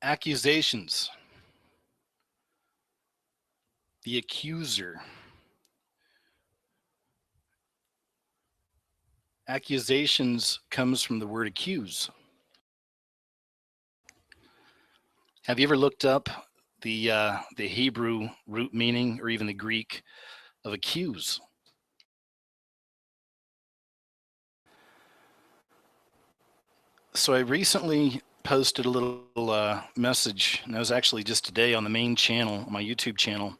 Accusations. The accuser. Accusations comes from the word accuse. Have you ever looked up the Hebrew root meaning or even the Greek of accuse? So I recently posted a little message, and that was actually just today on the main channel, my YouTube channel,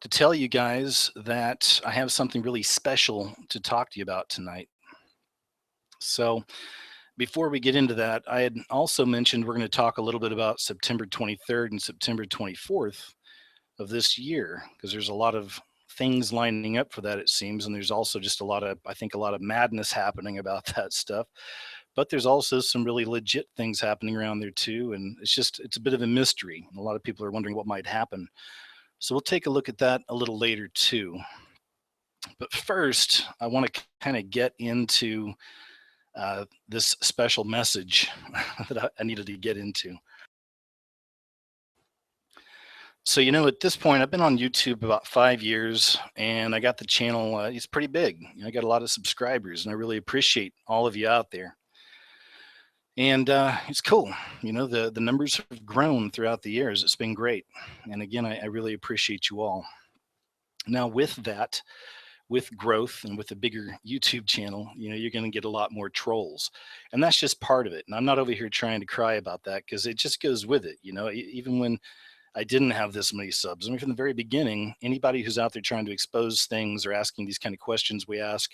to tell you guys that I have something really special to talk to you about tonight. So before we get into that, I had also mentioned we're going to talk a little bit about September 23rd and September 24th of this year, because there's a lot of things lining up for that, it seems. And there's also just I think a lot of madness happening about that stuff. But there's also some really legit things happening around there too. And it's a bit of a mystery. A lot of people are wondering what might happen. So we'll take a look at that a little later too. But first, I want to kind of get into this special message that I needed to get into. So, at this point, I've been on YouTube about 5 years, and I got the channel. It's pretty big. I got a lot of subscribers, and I really appreciate all of you out there. And it's cool. The numbers have grown throughout the years. It's been great. And again, I really appreciate you all. Now, with that, with growth and with a bigger YouTube channel, you're going to get a lot more trolls. And that's just part of it. And I'm not over here trying to cry about that, because it just goes with it. Even when I didn't have this many subs, I mean, from the very beginning, anybody who's out there trying to expose things or asking these kind of questions we ask,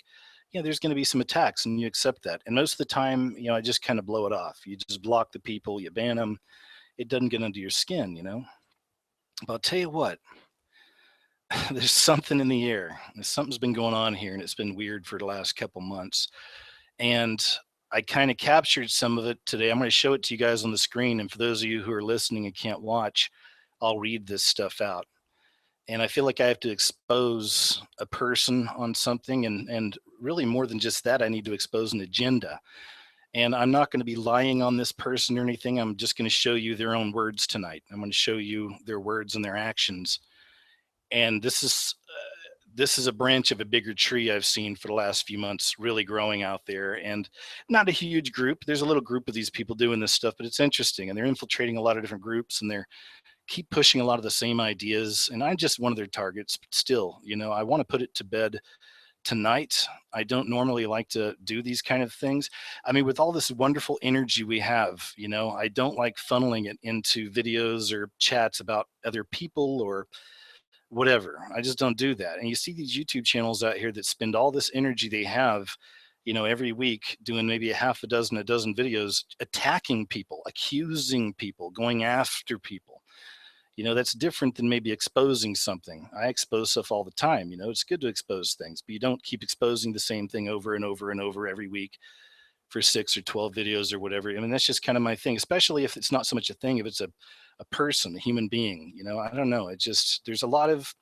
there's going to be some attacks, and you accept that. And most of the time, I just kind of blow it off. You just block the people, you ban them. It doesn't get under your skin, But I'll tell you what, there's something in the air. Something's been going on here, and it's been weird for the last couple months. And I kind of captured some of it today. I'm going to show it to you guys on the screen. And for those of you who are listening and can't watch, I'll read this stuff out. And I feel like I have to expose a person on something. And really more than just that, I need to expose an agenda. And I'm not going to be lying on this person or anything. I'm just going to show you their own words tonight. I'm going to show you their words and their actions. And this is a branch of a bigger tree I've seen for the last few months really growing out there. And not a huge group. There's a little group of these people doing this stuff, but it's interesting. And they're infiltrating a lot of different groups, and they're keep pushing a lot of the same ideas. And I'm just one of their targets. But still, I want to put it to bed tonight. I don't normally like to do these kind of things. I mean, with all this wonderful energy we have, I don't like funneling it into videos or chats about other people or whatever. I just don't do that. And you see these YouTube channels out here that spend all this energy they have, every week doing maybe a dozen videos, attacking people, accusing people, going after people. That's different than maybe exposing something. I expose stuff all the time. It's good to expose things, but you don't keep exposing the same thing over and over and over every week for 6 or 12 videos or whatever. I mean, that's just kind of my thing, especially if it's not so much a thing, if it's a person, a human being. I don't know. There's a lot of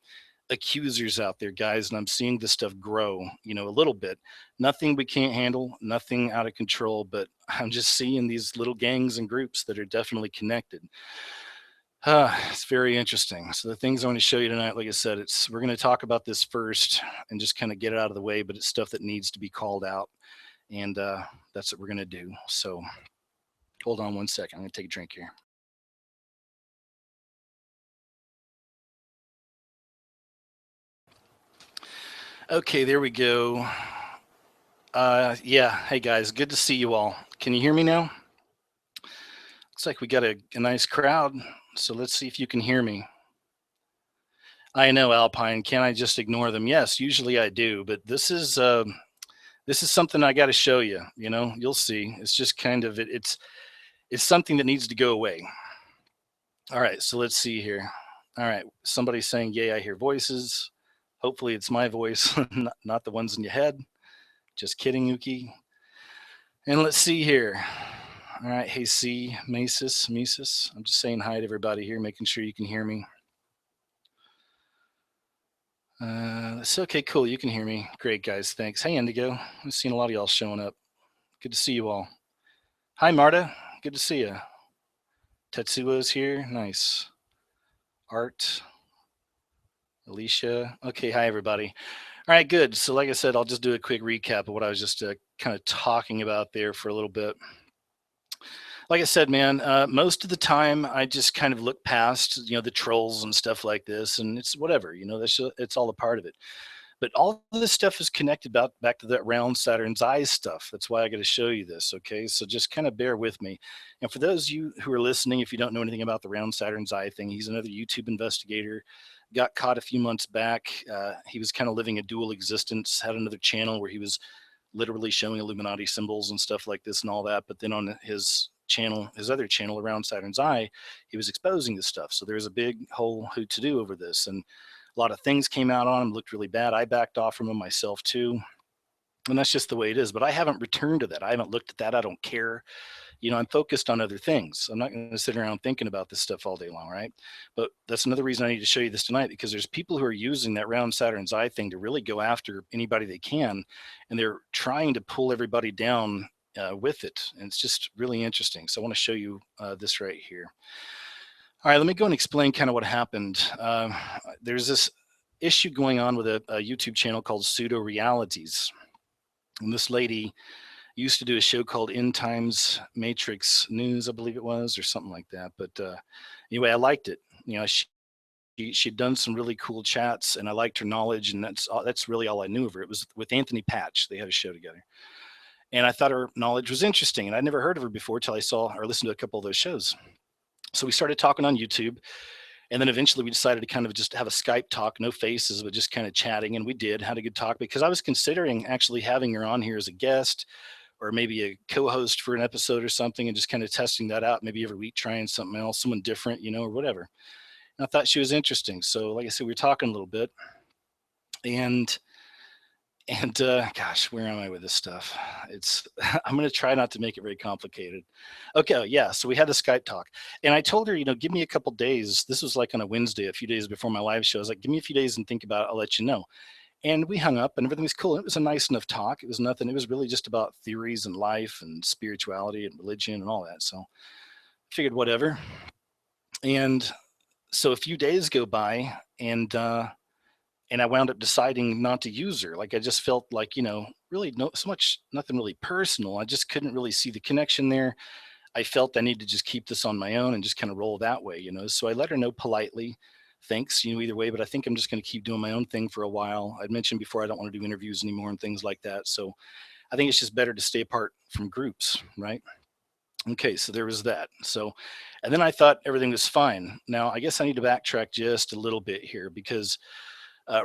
accusers out there, guys, and I'm seeing this stuff grow, a little bit. Nothing we can't handle, nothing out of control, but I'm just seeing these little gangs and groups that are definitely connected. It's very interesting. So the things I want to show you tonight, like I said, we're going to talk about this first and just kind of get it out of the way, but it's stuff that needs to be called out. And that's what we're going to do. So hold on one second. I'm going to take a drink here. Okay, there we go. Yeah. Hey, guys. Good to see you all. Can you hear me now? Looks like we got a nice crowd. So let's see if you can hear me. I know, Alpine. Can I just ignore them? Yes, usually I do. But this is something I got to show you. You'll see. It's just kind of it's something that needs to go away. All right. So let's see here. All right. Somebody's saying, "Yay, I hear voices." Hopefully it's my voice, not the ones in your head. Just kidding, Yuki. And let's see here. All right. Hey, C, Mesis. I'm just saying hi to everybody here, making sure you can hear me. It's okay. Cool. You can hear me. Great, guys. Thanks. Hey, Indigo. I've seen a lot of y'all showing up. Good to see you all. Hi, Marta. Good to see you. Tetsuo's here. Nice. Art. Alicia. Okay, hi everybody. All right, good. So like I said, I'll just do a quick recap of what I was just kind of talking about there for a little bit. Like I said, man, most of the time I just kind of look past, the trolls and stuff like this, and it's whatever, it's all a part of it. But all of this stuff is connected back to that round Saturn's eyes stuff. That's why I got to show you this. Okay, so just kind of bear with me. And for those of you who are listening, if you don't know anything about the round Saturn's eye thing, he's another YouTube investigator. Got caught a few months back. He was kind of living a dual existence. Had another channel where he was literally showing Illuminati symbols and stuff like this and all that. But then on his channel, his other channel around Saturn's eye, he was exposing this stuff. So there's a big whole hoot to do over this. And a lot of things came out on him, looked really bad. I backed off from him myself too. And that's just the way it is. But I haven't returned to that. I haven't looked at that. I don't care. I'm focused on other things. I'm not going to sit around thinking about this stuff all day long, right? But that's another reason I need to show you this tonight, because there's people who are using that round Saturn's eye thing to really go after anybody they can. And they're trying to pull everybody down with it. And it's just really interesting. So I want to show you this right here. All right, let me go and explain kind of what happened. There's this issue going on with a YouTube channel called Pseudo Realities. And this lady used to do a show called End Times Matrix News, I believe it was, or something like that. But anyway, I liked it. She'd done some really cool chats, and I liked her knowledge, and that's really all I knew of her. It was with Anthony Patch. They had a show together. And I thought her knowledge was interesting, and I'd never heard of her before till I saw or listened to a couple of those shows. So we started talking on YouTube, and then eventually we decided to kind of just have a Skype talk, no faces, but just kind of chatting. And we had a good talk, because I was considering actually having her on here as a guest, or maybe a co-host for an episode or something, and just kind of testing that out, maybe every week, trying something else, someone different, or whatever. And I thought she was interesting. So like I said, we were talking a little bit, and gosh, where am I with this stuff? I'm going to try not to make it very complicated. Okay. Yeah. So we had the Skype talk, and I told her, give me a couple days. This was like on a Wednesday, a few days before my live show. I was like, give me a few days and think about it. I'll let you know. And we hung up, and everything was cool. It was a nice enough talk. It was nothing. It was really just about theories and life and spirituality and religion and all that. So I figured whatever. And so a few days go by, and I wound up deciding not to use her. Like, I just felt like, really nothing really personal. I just couldn't really see the connection there. I felt I needed to just keep this on my own and just kind of roll that way, So I let her know politely, thanks, either way, but I think I'm just going to keep doing my own thing for a while. I'd mentioned before, I don't want to do interviews anymore and things like that. So I think it's just better to stay apart from groups, right? Okay, so there was that. So, and then I thought everything was fine. Now, I guess I need to backtrack just a little bit here, because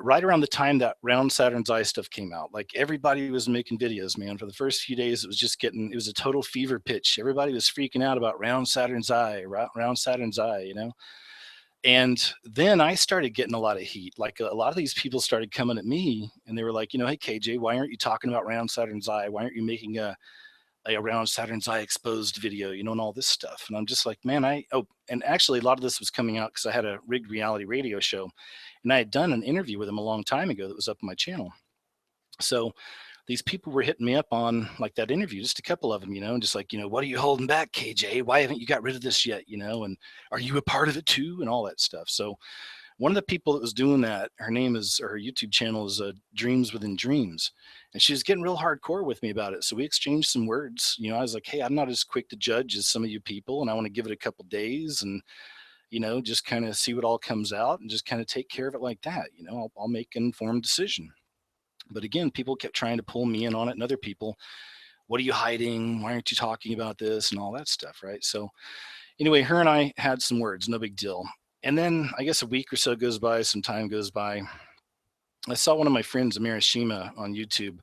right around the time that round Saturn's eye stuff came out, like, everybody was making videos, man. For the first few days, it was a total fever pitch. Everybody was freaking out about round Saturn's eye, round Saturn's eye, And then I started getting a lot of heat. Like, a lot of these people started coming at me, and they were like, hey, KJ, why aren't you talking about round Saturn's eye? Why aren't you making a round Saturn's eye exposed video, and all this stuff? And I'm just like, man, and actually a lot of this was coming out because I had a rigged reality radio show, and I had done an interview with him a long time ago that was up on my channel. So these people were hitting me up on, like, that interview, just a couple of them, and just like, what are you holding back, KJ? Why haven't you got rid of this yet? And are you a part of it too? And all that stuff. So one of the people that was doing that, her YouTube channel is Dreams Within Dreams. And she was getting real hardcore with me about it. So we exchanged some words. I was like, hey, I'm not as quick to judge as some of you people, and I want to give it a couple days and, just kind of see what all comes out and just kind of take care of it like that. I'll make an informed decision. But again, people kept trying to pull me in on it, and other people, what are you hiding? Why aren't you talking about this and all that stuff, right? So anyway, her and I had some words, no big deal. And then I guess a week or so goes by, some time goes by. I saw one of my friends, Amirashima, on YouTube,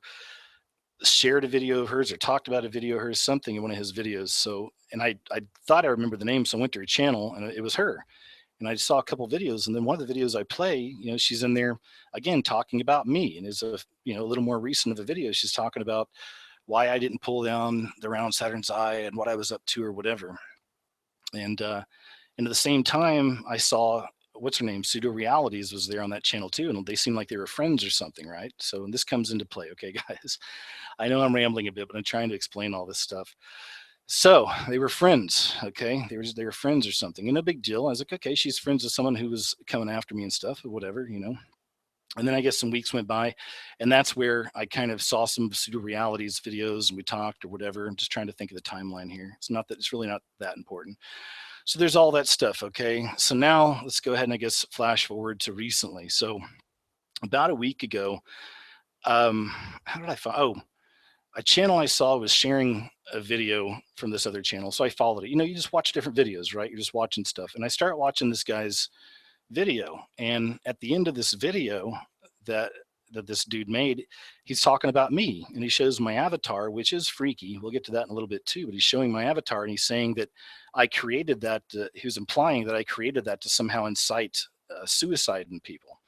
shared a video of hers or talked about a video of hers, something in one of his videos. So, and I thought I remember the name, so I went to her channel, and it was her. And I saw a couple videos, and then one of the videos I play, she's in there again talking about me, and is a little more recent of a video. She's talking about why I didn't pull down the round Saturn's eye and what I was up to or whatever. And at the same time, I saw, what's her name, Pseudo Realities was there on that channel too, and they seemed like they were friends or something, right? So this comes into play. Okay, guys, I know I'm rambling a bit, but I'm trying to explain all this stuff. So they were friends. Okay. They were friends or something. And no big deal. I was like, okay, she's friends with someone who was coming after me and stuff or whatever, you know. And then I guess some weeks went by, and that's where I kind of saw some pseudo realities videos and we talked or whatever. I'm just trying to think of the timeline here. It's really not that important. So there's all that stuff. Okay. So now let's go ahead and I guess flash forward to recently. So about a week ago, um, how did I find? Oh, a channel I saw was sharing a video from this other channel. So I followed it. You know, you just watch different videos, right? You're just watching stuff. And I start watching this guy's video. And at the end of this video that this dude made, he's talking about me and he shows my avatar, which is freaky. We'll get to that in a little bit too, but he's showing my avatar and he's saying that I created that. He was implying that I created that to somehow incite suicide in people.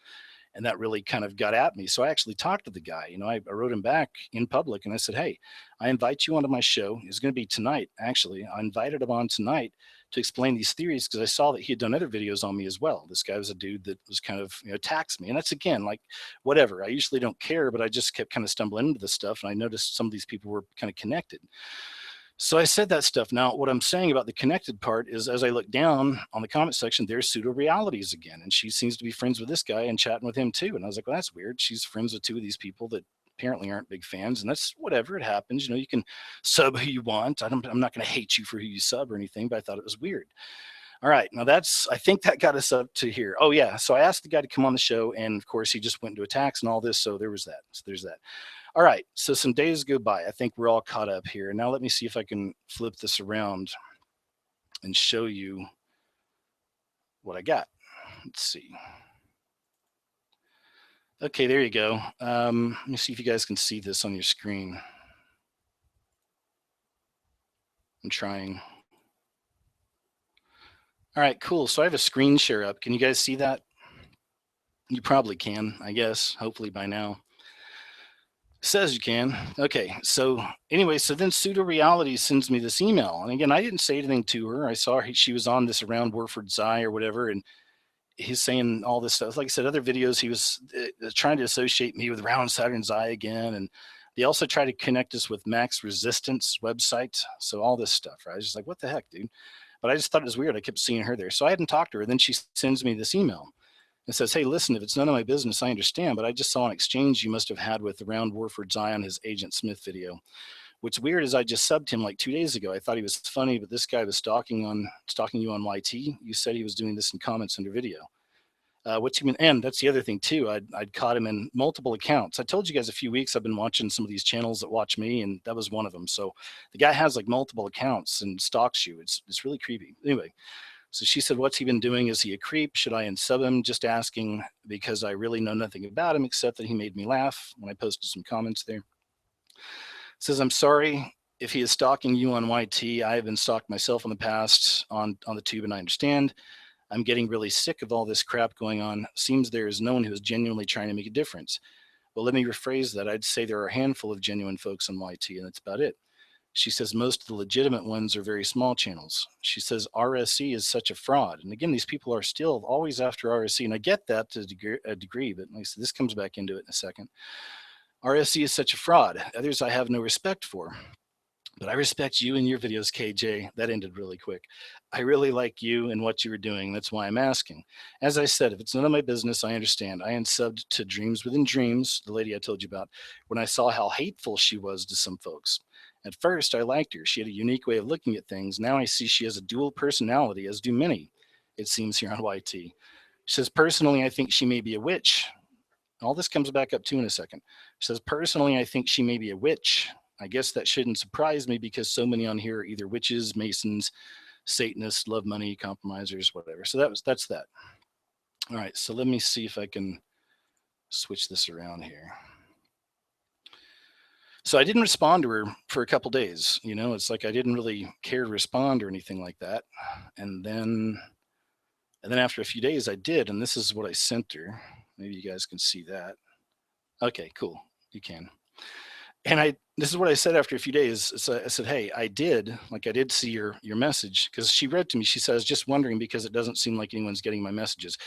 And that really kind of got at me. So I actually talked to the guy. You know, I wrote him back in public and I said, hey, I invite you onto my show. It's going to be tonight, actually. I invited him on tonight to explain these theories because I saw that he had done other videos on me as well. This guy was a dude that was kind of, you know, attacks me. And that's, again, like whatever. I usually don't care, but I just kept kind of stumbling into this stuff. And I noticed some of these people were kind of connected. So I said that stuff. Now, what I'm saying about the connected part is as I look down on the comment section, there's pseudo realities again. And she seems to be friends with this guy and chatting with him too. And I was like, well, that's weird. She's friends with two of these people that apparently aren't big fans. And that's whatever, it happens. You know, you can sub who you want. I'm not going to hate you for who you sub or anything, but I thought it was weird. All right. Now I think that got us up to here. Oh, yeah. So I asked the guy to come on the show. And of course, he just went into attacks and all this. So there was that. So there's that. All right, so some days go by. I think we're all caught up here. Now let me see if I can flip this around and show you what I got. Let's see. Okay, there you go. Let me see if you guys can see this on your screen. I'm trying. All right, cool. So I have a screen share up. Can you guys see that? You probably can, I guess, hopefully by now. Says you can. Okay. So anyway, so then Pseudo Reality sends me this email. And again, I didn't say anything to her. I saw she was on this around Warford's Eye or whatever. And he's saying all this stuff. Like I said, other videos, he was trying to associate me with Round Saturn's Eye again. And they also try to connect us with Max Resistance website. So all this stuff, right? I was just like, what the heck, dude? But I just thought it was weird. I kept seeing her there. So I hadn't talked to her. Then she sends me this email. It says, hey, listen, if it's none of my business, I understand, but I just saw an exchange you must have had with around Warford's Eye on his Agent Smith video. What's weird is I just subbed him like 2 days ago. I thought he was funny, but this guy was stalking you on YT. You said he was doing this in comments under video. What's even, and that's the other thing too. I'd caught him in multiple accounts. I told you guys a few weeks I've been watching some of these channels that watch me, and that was one of them. So the guy has like multiple accounts and stalks you. It's really creepy. Anyway, so she said, what's he been doing? Is he a creep? Should I unsub him? Just asking because I really know nothing about him except that he made me laugh when I posted some comments there. Says, I'm sorry if he is stalking you on YT. I have been stalked myself in the past on the tube, and I understand. I'm getting really sick of all this crap going on. Seems there is no one who is genuinely trying to make a difference. Well, let me rephrase that. I'd say there are a handful of genuine folks on YT, and that's about it. She says most of the legitimate ones are very small channels. She says RSE is such a fraud. And again, these people are still always after RSE. And I get that to a degree, but like I said, this comes back into it in a second. RSE is such a fraud. Others I have no respect for. But I respect you and your videos, KJ. That ended really quick. I really like you and what you were doing. That's why I'm asking. As I said, if it's none of my business, I understand. I unsubbed to Dreams Within Dreams, the lady I told you about, when I saw how hateful she was to some folks. At first, I liked her. She had a unique way of looking at things. Now I see she has a dual personality, as do many, it seems, here on YT. She says, personally, I think she may be a witch. All this comes back up too in a second. She says, personally, I think she may be a witch. I guess that shouldn't surprise me because so many on here are either witches, masons, Satanists, love money, compromisers, whatever. So that's that. All right, so let me see if I can switch this around here. So I didn't respond to her for a couple days. You know, it's like I didn't really care to respond or anything like that. And then after a few days I did, and this is what I sent her. Maybe you guys can see that. Okay, cool. You can. And this is what I said after a few days. So I said, hey, I did see your message, because she wrote to me. She says, just wondering because it doesn't seem like anyone's getting my messages.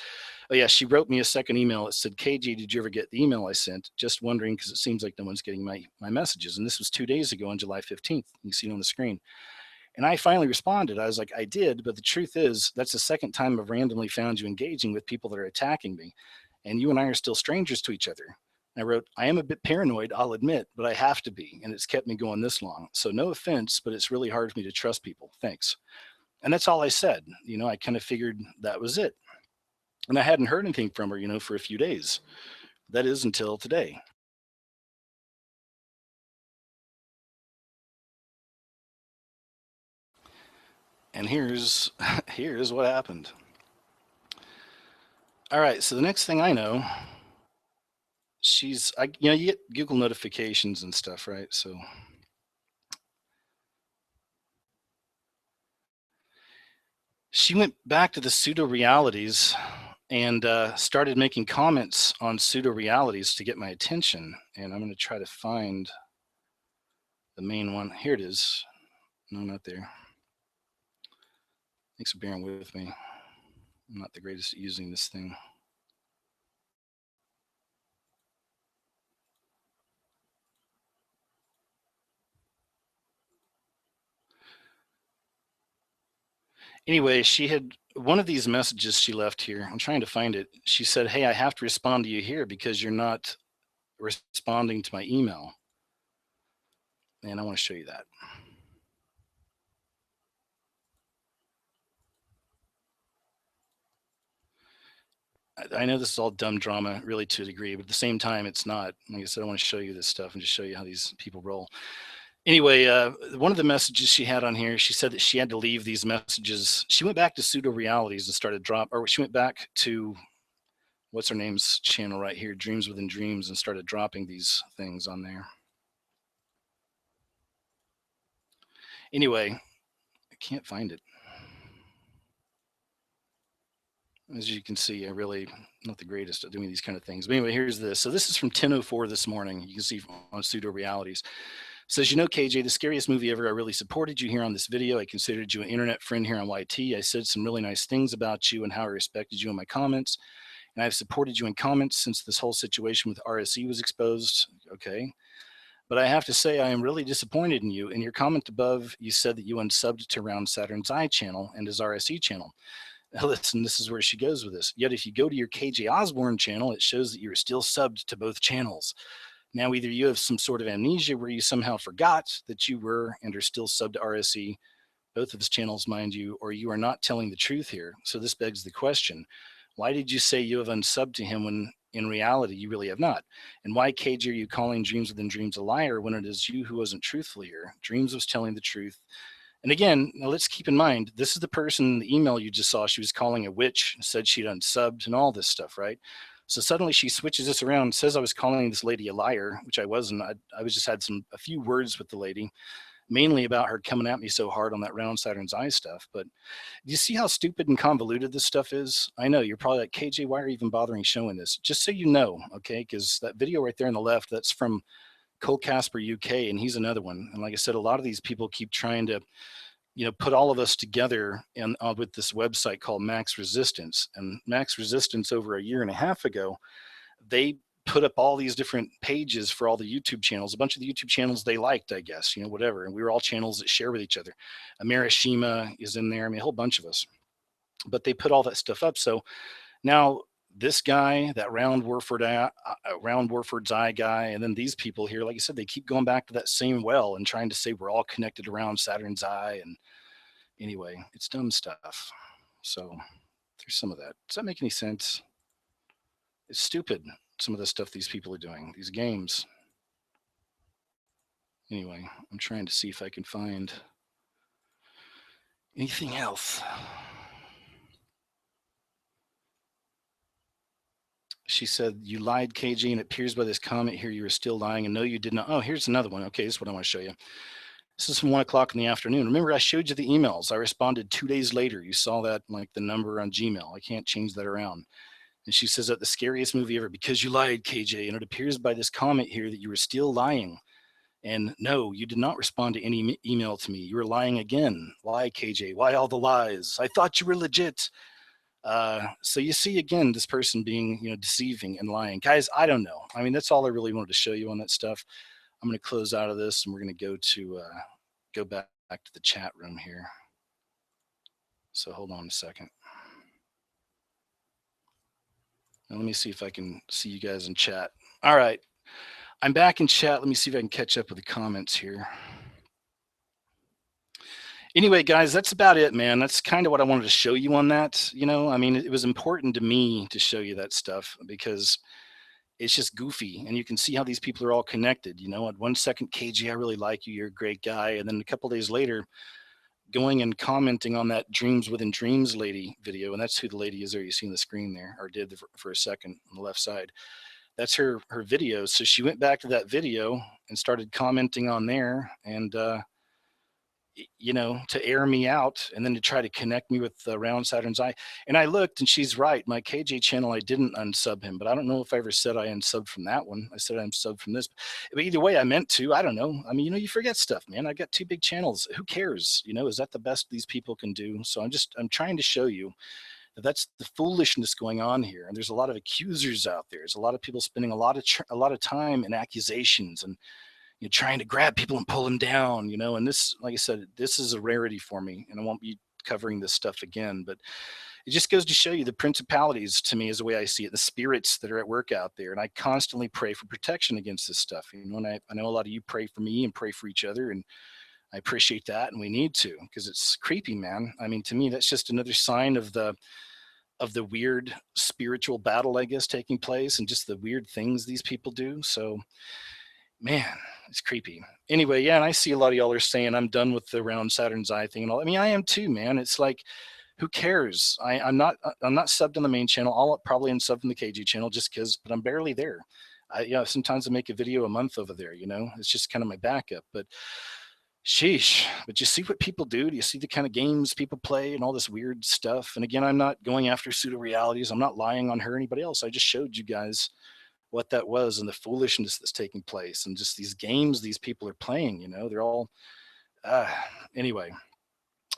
Oh yeah, she wrote me a second email. It said, KG, did you ever get the email I sent? Just wondering because it seems like no one's getting my messages. And this was 2 days ago on July 15th. You see it on the screen. And I finally responded. I was like, I did, but the truth is, that's the second time I've randomly found you engaging with people that are attacking me. And you and I are still strangers to each other. And I wrote, I am a bit paranoid, I'll admit, but I have to be. And it's kept me going this long. So no offense, but it's really hard for me to trust people. Thanks. And that's all I said. I kind of figured that was it. And I hadn't heard anything from her, for a few days. That is until today. And here's here's what happened. All right, so the next thing I know, you get Google notifications and stuff, right? So she went back to the pseudo realities and started making comments on pseudo realities to get my attention. And I'm going to try to find the main one. Here it is. No, not there. Thanks for bearing with me. I'm not the greatest at using this thing. Anyway, she had one of these messages she left here. I'm trying to find it. She said, hey, I have to respond to you here because you're not responding to my email. And I want to show you that. I know this is all dumb drama, really, to a degree, but at the same time, it's not. Like I said, I want to show you this stuff and just show you how these people roll. Anyway, one of the messages she had on here, she said that she had to leave these messages. She went back to pseudo realities and started she went back to what's her name's channel right here, Dreams Within Dreams, and started dropping these things on there. Anyway, I can't find it. As you can see, I really not the greatest at doing these kind of things. But anyway, here's this. So this is from 10:04 this morning. You can see on pseudo realities. Says, KJ, the scariest movie ever. I really supported you here on this video. I considered you an internet friend here on YT. I said some really nice things about you and how I respected you in my comments. And I've supported you in comments since this whole situation with RSE was exposed. Okay. But I have to say, I am really disappointed in you. In your comment above, you said that you unsubbed to Round Saturn's Eye channel and his RSE channel. Now listen, this is where she goes with this. Yet if you go to your KJ Osborne channel, it shows that you're still subbed to both channels. Now, either you have some sort of amnesia where you somehow forgot that you were and are still subbed to RSE, both of his channels, mind you, or you are not telling the truth here. So this begs the question, why did you say you have unsubbed to him when in reality you really have not? And why, KJ, are you calling Dreams Within Dreams a liar when it is you who wasn't truthful here? Dreams was telling the truth. And again, now let's keep in mind, this is the person in the email you just saw she was calling a witch, said she'd unsubbed and all this stuff, right? So suddenly she switches this around, says I was calling this lady a liar, which I wasn't. I was just had a few words with the lady, mainly about her coming at me so hard on that Round Saturn's Eye stuff. But do you see how stupid and convoluted this stuff is? I know you're probably like, KJ, why are you even bothering showing this? Just so you know, okay? Because that video right there on the left, that's from Cole Casper UK, and he's another one. And like I said, a lot of these people keep trying to put all of us together with this website called Max Resistance. And Max Resistance, over a year and a half ago, they put up all these different pages for all the YouTube channels, a bunch of the YouTube channels they liked, I guess, whatever. And we were all channels that share with each other. Amarashima is in there. I mean, a whole bunch of us. But they put all that stuff up. So now this guy, that Round Warford's Eye guy, and then these people here, like I said, they keep going back to that same well and trying to say we're all connected around Saturn's Eye. And anyway, it's dumb stuff. So there's some of that. Does that make any sense? It's stupid, some of the stuff these people are doing, these games. Anyway, I'm trying to see if I can find anything else. She said, you lied, KG, and it appears by this comment here you were still lying, and no, you did not. Oh, here's another one. Okay, this is what I want to show you. This is from 1 o'clock in the afternoon. Remember, I showed you the emails. I responded 2 days later. You saw that, like the number on Gmail. I can't change that around. And she says that the scariest movie ever because you lied, KJ. And it appears by this comment here that you were still lying. And no, you did not respond to any email to me. You were lying again. Why, KJ? Why all the lies? I thought you were legit. So you see again this person being deceiving and lying. Guys, I don't know. I mean, that's all I really wanted to show you on that stuff. I'm going to close out of this and we're going to go back back to the chat room here. So hold on a second. Now let me see if I can see you guys in chat. All right. I'm back in chat. Let me see if I can catch up with the comments here. Anyway, guys, that's about it, man. That's kind of what I wanted to show you on that. I mean, it was important to me to show you that stuff because it's just goofy. And you can see how these people are all connected. At 1 second, KG, I really like you. You're a great guy. And then a couple days later, going and commenting on that Dreams Within Dreams lady video. And that's who the lady is there. You see on the screen there, or did for a second on the left side. That's her video. So she went back to that video and started commenting on there and, to air me out and then to try to connect me with Round Saturn's Eye. And I looked and she's right. My KJ channel, I didn't unsub him, but I don't know if I ever said I unsubbed from that one. I said I unsubbed from this. But either way, I meant to. I don't know. I mean, you forget stuff, man. I got 2 big channels. Who cares? Is that the best these people can do? So I'm trying to show you that that's the foolishness going on here. And there's a lot of accusers out there. There's a lot of people spending a lot of time in accusations and trying to grab people and pull them down, and this, like I said, this is a rarity for me, and I won't be covering this stuff again, but it just goes to show you the principalities, to me, is the way I see it, the spirits that are at work out there. And I constantly pray for protection against this stuff. And I know a lot of you pray for me and pray for each other, and I appreciate that, and we need to, because it's creepy, man. I mean, to me, that's just another sign of the weird spiritual battle, I guess, taking place, and just the weird things these people do. So man, it's creepy. Anyway, yeah, and I see a lot of y'all are saying I'm done with the Round Saturn's Eye thing and all. I mean, I am too, man. It's like, who cares? I'm not subbed on the main channel. I'll probably unsub from the KG channel just because, but I'm barely there. Sometimes I make a video a month over there. It's just kind of my backup. But sheesh. But you see what people do? Do you see the kind of games people play and all this weird stuff? And again, I'm not going after pseudo realities. I'm not lying on her or anybody else. I just showed you guys what that was and the foolishness that's taking place and just these games these people are playing. They're all uh, anyway.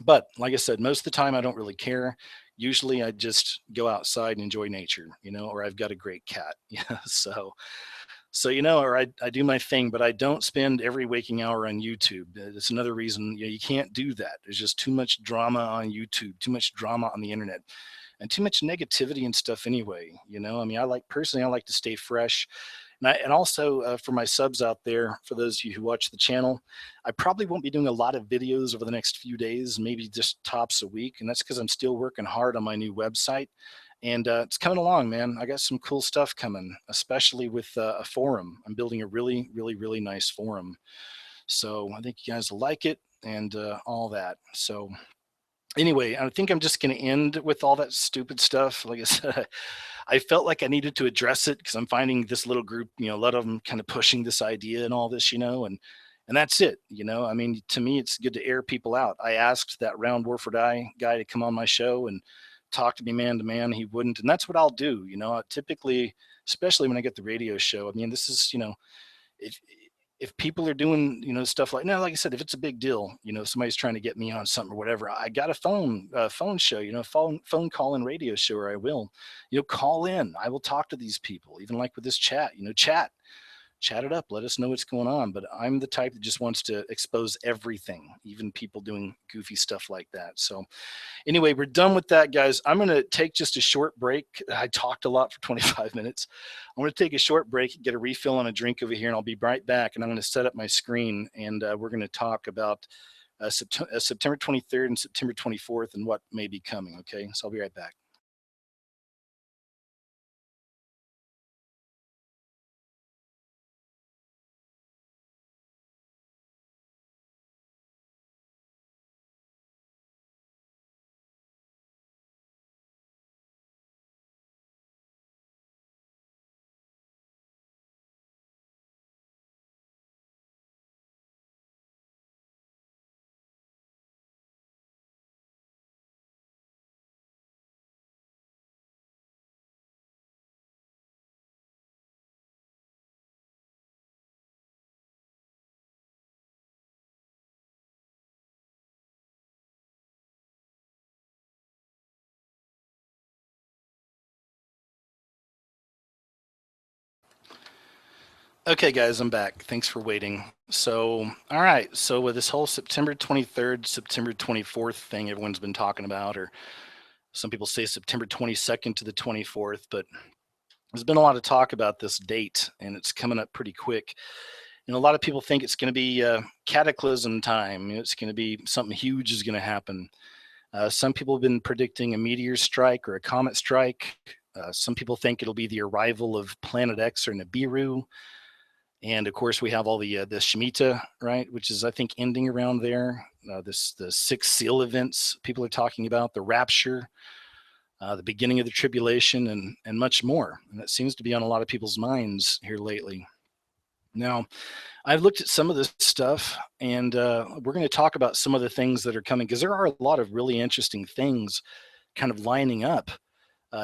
But like I said, most of the time I don't really care. Usually I just go outside and enjoy nature, or I've got a great cat. So or I do my thing, but I don't spend every waking hour on YouTube. That's another reason you can't do that. There's just too much drama on YouTube, too much drama on the internet, and too much negativity and stuff anyway. I mean, I like to stay fresh. And also for my subs out there, for those of you who watch the channel, I probably won't be doing a lot of videos over the next few days, maybe just tops a week. And that's because I'm still working hard on my new website. And it's coming along, man. I got some cool stuff coming, especially with a forum. I'm building a really, really, really nice forum. So I think you guys will like it and all that. So anyway, I think I'm just going to end with all that stupid stuff. Like I said, I felt like I needed to address it because I'm finding this little group, a lot of them kind of pushing this idea and all this, and that's it. I mean, to me, it's good to air people out. I asked that Round Warford Eye guy to come on my show and talk to me man to man. He wouldn't, and that's what I'll do. Typically, especially when I get the radio show. I mean, this is, if if people are doing stuff like, now, like I said, if it's a big deal, somebody's trying to get me on something or whatever, I got a phone show, phone call and radio show, or I will call in. I will talk to these people, even like with this chat, chat it up, let us know what's going on. But I'm the type that just wants to expose everything, even people doing goofy stuff like that. So anyway, we're done with that, guys. I'm going to take just a short break. I talked a lot for 25 minutes. I'm going to take a short break, get a refill on a drink over here, and I'll be right back. And I'm going to set up my screen, and we're going to talk about September 23rd and September 24th and what may be coming. Okay, so I'll be right back. Okay, guys, I'm back. Thanks for waiting. So, all right. So, with this whole September 23rd, September 24th thing everyone's been talking about, or some people say September 22nd to the 24th, but there's been a lot of talk about this date, and it's coming up pretty quick. A lot of people think it's going to be cataclysm time. It's going to be something huge is going to happen. Some people have been predicting a meteor strike or a comet strike. Some people think it'll be the arrival of Planet X or Nibiru. And of course, we have all the Shemitah, right, which is I think ending around there. The six seal events people are talking about, the rapture, the beginning of the tribulation, and much more. And that seems to be on a lot of people's minds here lately. Now, I've looked at some of this stuff, and we're going to talk about some of the things that are coming because there are a lot of really interesting things kind of lining up,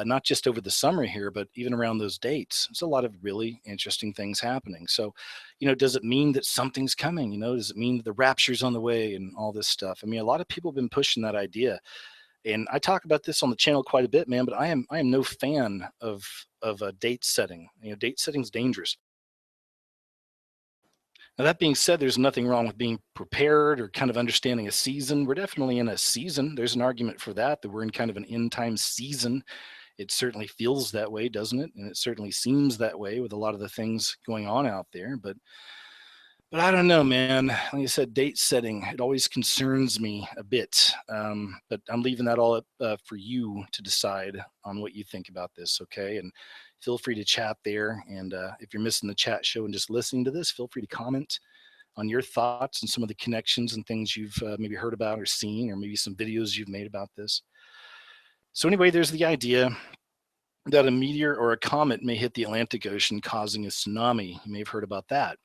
not just over the summer here, but even around those dates. There's a lot of really interesting things happening. So, does it mean that something's coming? Does it mean that the rapture's on the way and all this stuff? I mean, a lot of people have been pushing that idea, and I talk about this on the channel quite a bit, man. But I am no fan of date setting. Date setting's dangerous. Now, that being said, there's nothing wrong with being prepared or kind of understanding a season. We're definitely in a season. There's an argument for that we're in kind of an end time season. It certainly feels that way, doesn't it? And it certainly seems that way with a lot of the things going on out there. But I don't know, man. Like I said, date setting, it always concerns me a bit. But I'm leaving that all up for you to decide on what you think about this, okay? And feel free to chat there. And if you're missing the chat show and just listening to this, feel free to comment on your thoughts and some of the connections and things you've maybe heard about or seen, or maybe some videos you've made about this. So, anyway, there's the idea that a meteor or a comet may hit the Atlantic Ocean, causing a tsunami. You may have heard about that.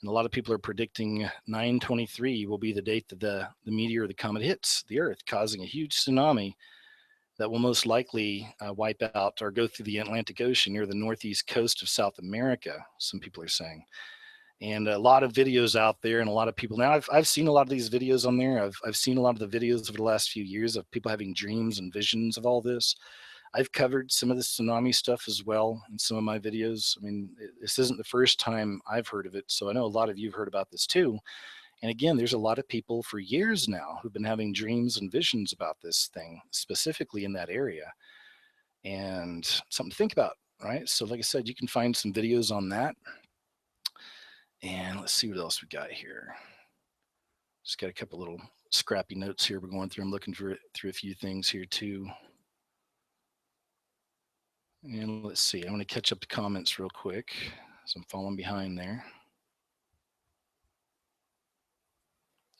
And a lot of people are predicting 9/23 will be the date that the meteor or the comet hits the Earth, causing a huge tsunami that will most likely wipe out or go through the Atlantic Ocean near the northeast coast of South America, some people are saying. And a lot of videos out there, and a lot of people now. I've seen a lot of these videos on there. I've seen a lot of the videos over the last few years of people having dreams and visions of all this. I've covered some of the tsunami stuff as well in some of my videos. I mean, this isn't the first time I've heard of it, so I know a lot of you have heard about this too. And again, there's a lot of people for years now who've been having dreams and visions about this thing, specifically in that area, and something to think about, right? So, like I said, you can find some videos on that. And let's see what else we got here. Just got a couple little scrappy notes here we're going through. I'm looking through a few things here too. And let's see, I'm going to catch up the comments real quick as I'm falling behind there.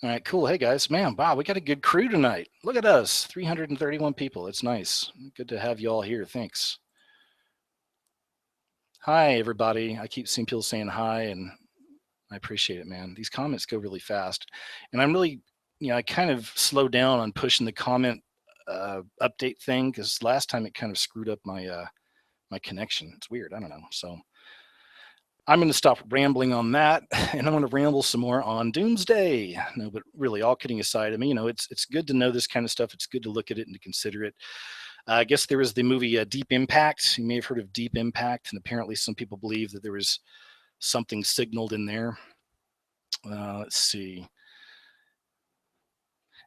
All right, cool. Hey guys, man, wow, we got a good crew tonight. Look at us, 331 people. It's nice. Good to have you all here. Thanks. Hi, everybody. I keep seeing people saying hi, and I appreciate it, man. These comments go really fast. And I'm really, I kind of slowed down on pushing the comment update thing because last time it kind of screwed up my connection. It's weird. I don't know. So I'm going to stop rambling on that, and I'm going to ramble some more on doomsday. No, but really, all kidding aside, I mean, it's good to know this kind of stuff. It's good to look at it and to consider it. I guess there was the movie Deep Impact. You may have heard of Deep Impact, and apparently some people believe that there was something signaled in there. Let's see.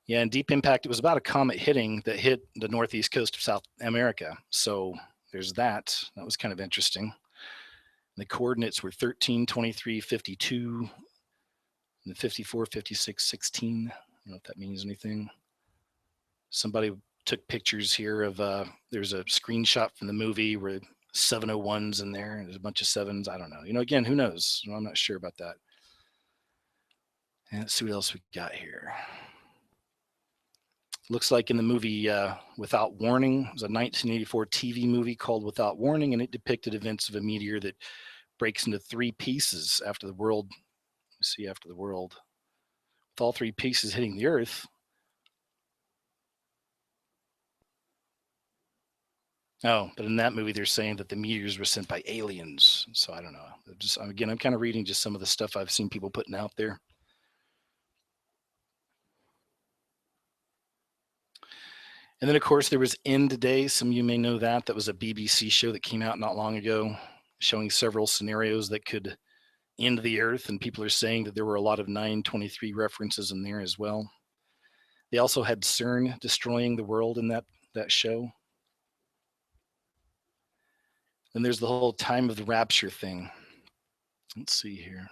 Yeah, in Deep Impact, it was about a comet that hit the northeast coast of South America. So there's that. That was kind of interesting. The coordinates were 13, 23, 52, and 54, 56, 16. I don't know if that means anything. Somebody took pictures here of, there's a screenshot from the movie where 701's in there, and there's a bunch of sevens. I don't know. Again, who knows? I'm not sure about that. And let's see what else we got here. Looks like in the movie Without Warning, it was a 1984 TV movie called Without Warning, and it depicted events of a meteor that breaks into three pieces after the world. After the world, with all three pieces hitting the Earth. Oh, but in that movie, they're saying that the meteors were sent by aliens. So I don't know. Again, I'm kind of reading just some of the stuff I've seen people putting out there. And then, of course, there was End Today. Some of you may know that. That was a BBC show that came out not long ago, showing several scenarios that could end of the earth, and people are saying that there were a lot of 923 references in there as well. They also had CERN destroying the world in that show. And there's the whole time of the rapture thing. Let's see here.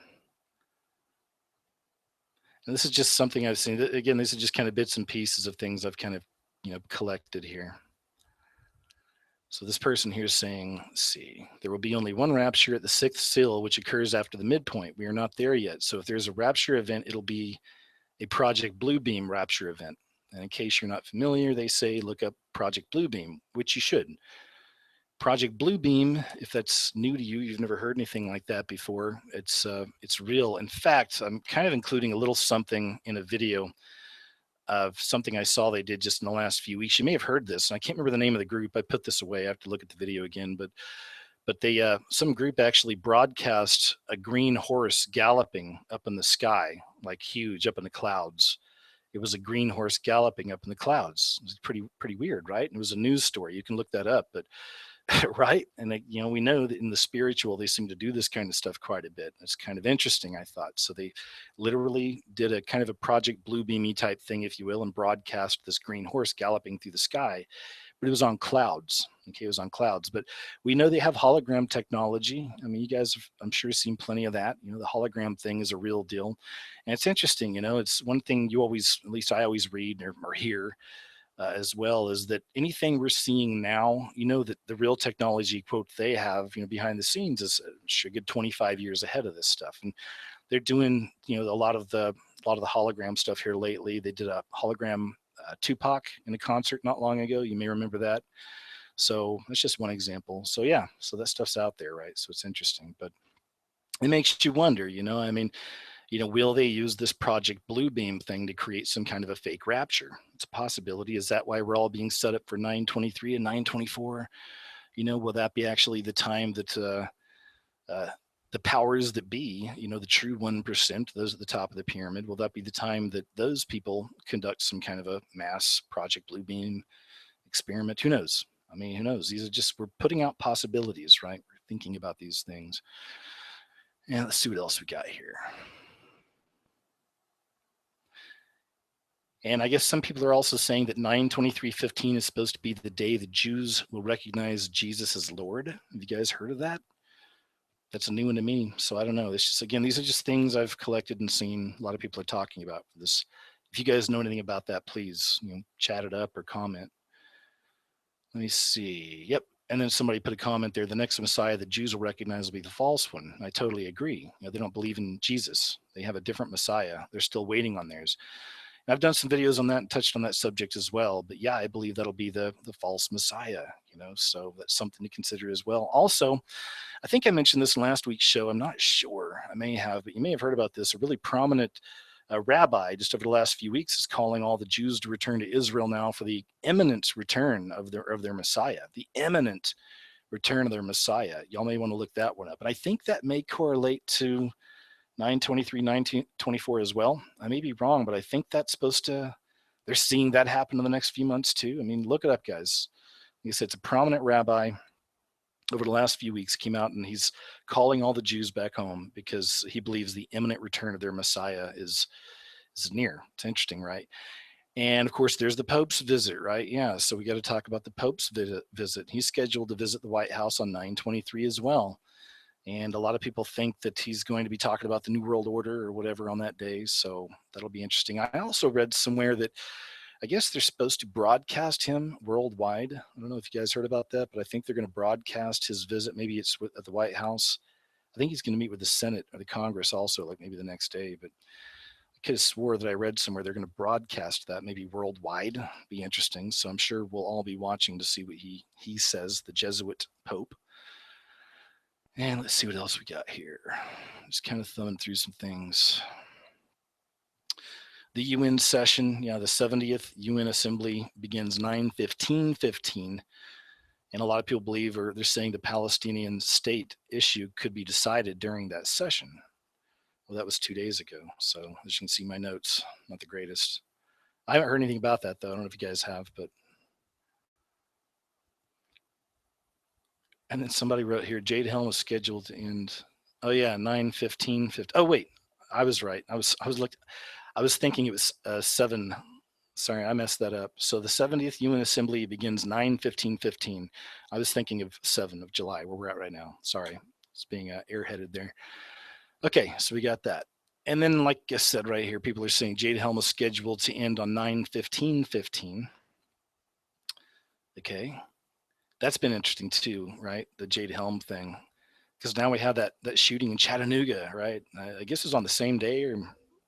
And this is just something I've seen. Again, this is just kind of bits and pieces of things I've kind of, collected here. So this person here is saying, let's see, there will be only one rapture at the sixth seal, which occurs after the midpoint. We are not there yet. So if there's a rapture event, it'll be a Project Bluebeam rapture event. And in case you're not familiar, they say look up Project Bluebeam, which you should. Project Bluebeam, if that's new to you, you've never heard anything like that before, it's real. In fact, I'm kind of including a little something in a video of something I saw they did just in the last few weeks. You may have heard this, and I can't remember the name of the group. I put this away. I have to look at the video again, but they some group actually broadcast a green horse galloping up in the sky, like huge up in the clouds. It was a green horse galloping up in the clouds. It was pretty weird, right? And it was a news story. You can look that up, but right. And we know that in the spiritual, they seem to do this kind of stuff quite a bit. It's kind of interesting, I thought. So they literally did a kind of a Project Bluebeamy type thing, if you will, and broadcast this green horse galloping through the sky. But it was on clouds. Okay, it was on clouds. But we know they have hologram technology. I mean, you guys have, I'm sure, seen plenty of that. The hologram thing is a real deal. And it's interesting, it's one thing you always, at least I always read or hear, as well, is that anything we're seeing now, that the real technology quote they have, behind the scenes is a good 25 years ahead of this stuff. And they're doing, a lot of the hologram stuff here lately. They did a hologram Tupac in a concert not long ago. You may remember that. So that's just one example. So yeah, so that stuff's out there, right? So it's interesting, but it makes you wonder, I mean, will they use this Project Bluebeam thing to create some kind of a fake rapture? It's a possibility. Is that why we're all being set up for 923 and 924? Will that be actually the time that the powers that be, the true 1%, those at the top of the pyramid, will that be the time that those people conduct some kind of a mass Project Bluebeam experiment? Who knows? I mean, who knows? These are just, we're putting out possibilities, right? We're thinking about these things. And let's see what else we got here. And I guess some people are also saying that 9/23/15 is supposed to be the day the Jews will recognize Jesus as Lord. Have you guys heard of that? That's a new one to me. So I don't know. It's just, again, these are just things I've collected and seen a lot of people are talking about for this. If you guys know anything about that, please, chat it up or comment. Let me see. Yep. And then somebody put a comment there. The next Messiah the Jews will recognize will be the false one. I totally agree. They don't believe in Jesus. They have a different Messiah. They're still waiting on theirs. And I've done some videos on that and touched on that subject as well. But yeah, I believe that'll be the false Messiah, so that's something to consider as well. Also, I think I mentioned this in last week's show. I'm not sure. I may have, but you may have heard about this. A really prominent rabbi just over the last few weeks is calling all the Jews to return to Israel now for the imminent return of their Messiah, the imminent return of their Messiah. Y'all may want to look that one up. And I think that may correlate to 9/23, 1924 as well. I may be wrong, but I think that's supposed to, they're seeing that happen in the next few months too. I mean, look it up, guys. Like I said, it's a prominent rabbi over the last few weeks came out and he's calling all the Jews back home because he believes the imminent return of their Messiah is near. It's interesting, right? And of course, there's the Pope's visit, right? Yeah, so we got to talk about the Pope's visit. He's scheduled to visit the White House on 9/23 as well. And a lot of people think that he's going to be talking about the New World Order or whatever on that day. So that'll be interesting. I also read somewhere that I guess they're supposed to broadcast him worldwide. I don't know if you guys heard about that, but I think they're going to broadcast his visit. Maybe it's at the White House. I think he's going to meet with the Senate or the Congress also, like maybe the next day. But I could have swore that I read somewhere they're going to broadcast that maybe worldwide. Be interesting. So I'm sure we'll all be watching to see what he says, the Jesuit Pope. And let's see what else we got here. Just kind of thumbing through some things. The UN session, the 70th UN Assembly begins 9/15/15. And a lot of people believe, or they're saying the Palestinian state issue could be decided during that session. Well, that was 2 days ago. So as you can see, my notes, not the greatest. I haven't heard anything about that, though. I don't know if you guys have, but. And then somebody wrote here, Jade Helm was scheduled to end Oh yeah, 9:15. Oh wait, I was right. I was thinking it was 7. Sorry, I messed that up. So the 70th UN Assembly begins 9:15:15. I was thinking of 7 of July, where we're at right now. Sorry, it's being airheaded there. Okay, so we got that. And then, like I said right here, people are saying Jade Helm is scheduled to end on 9:15:15. Okay, that's been interesting too, right? The Jade Helm thing, because now we have that shooting in Chattanooga, right? I guess it was on the same day, or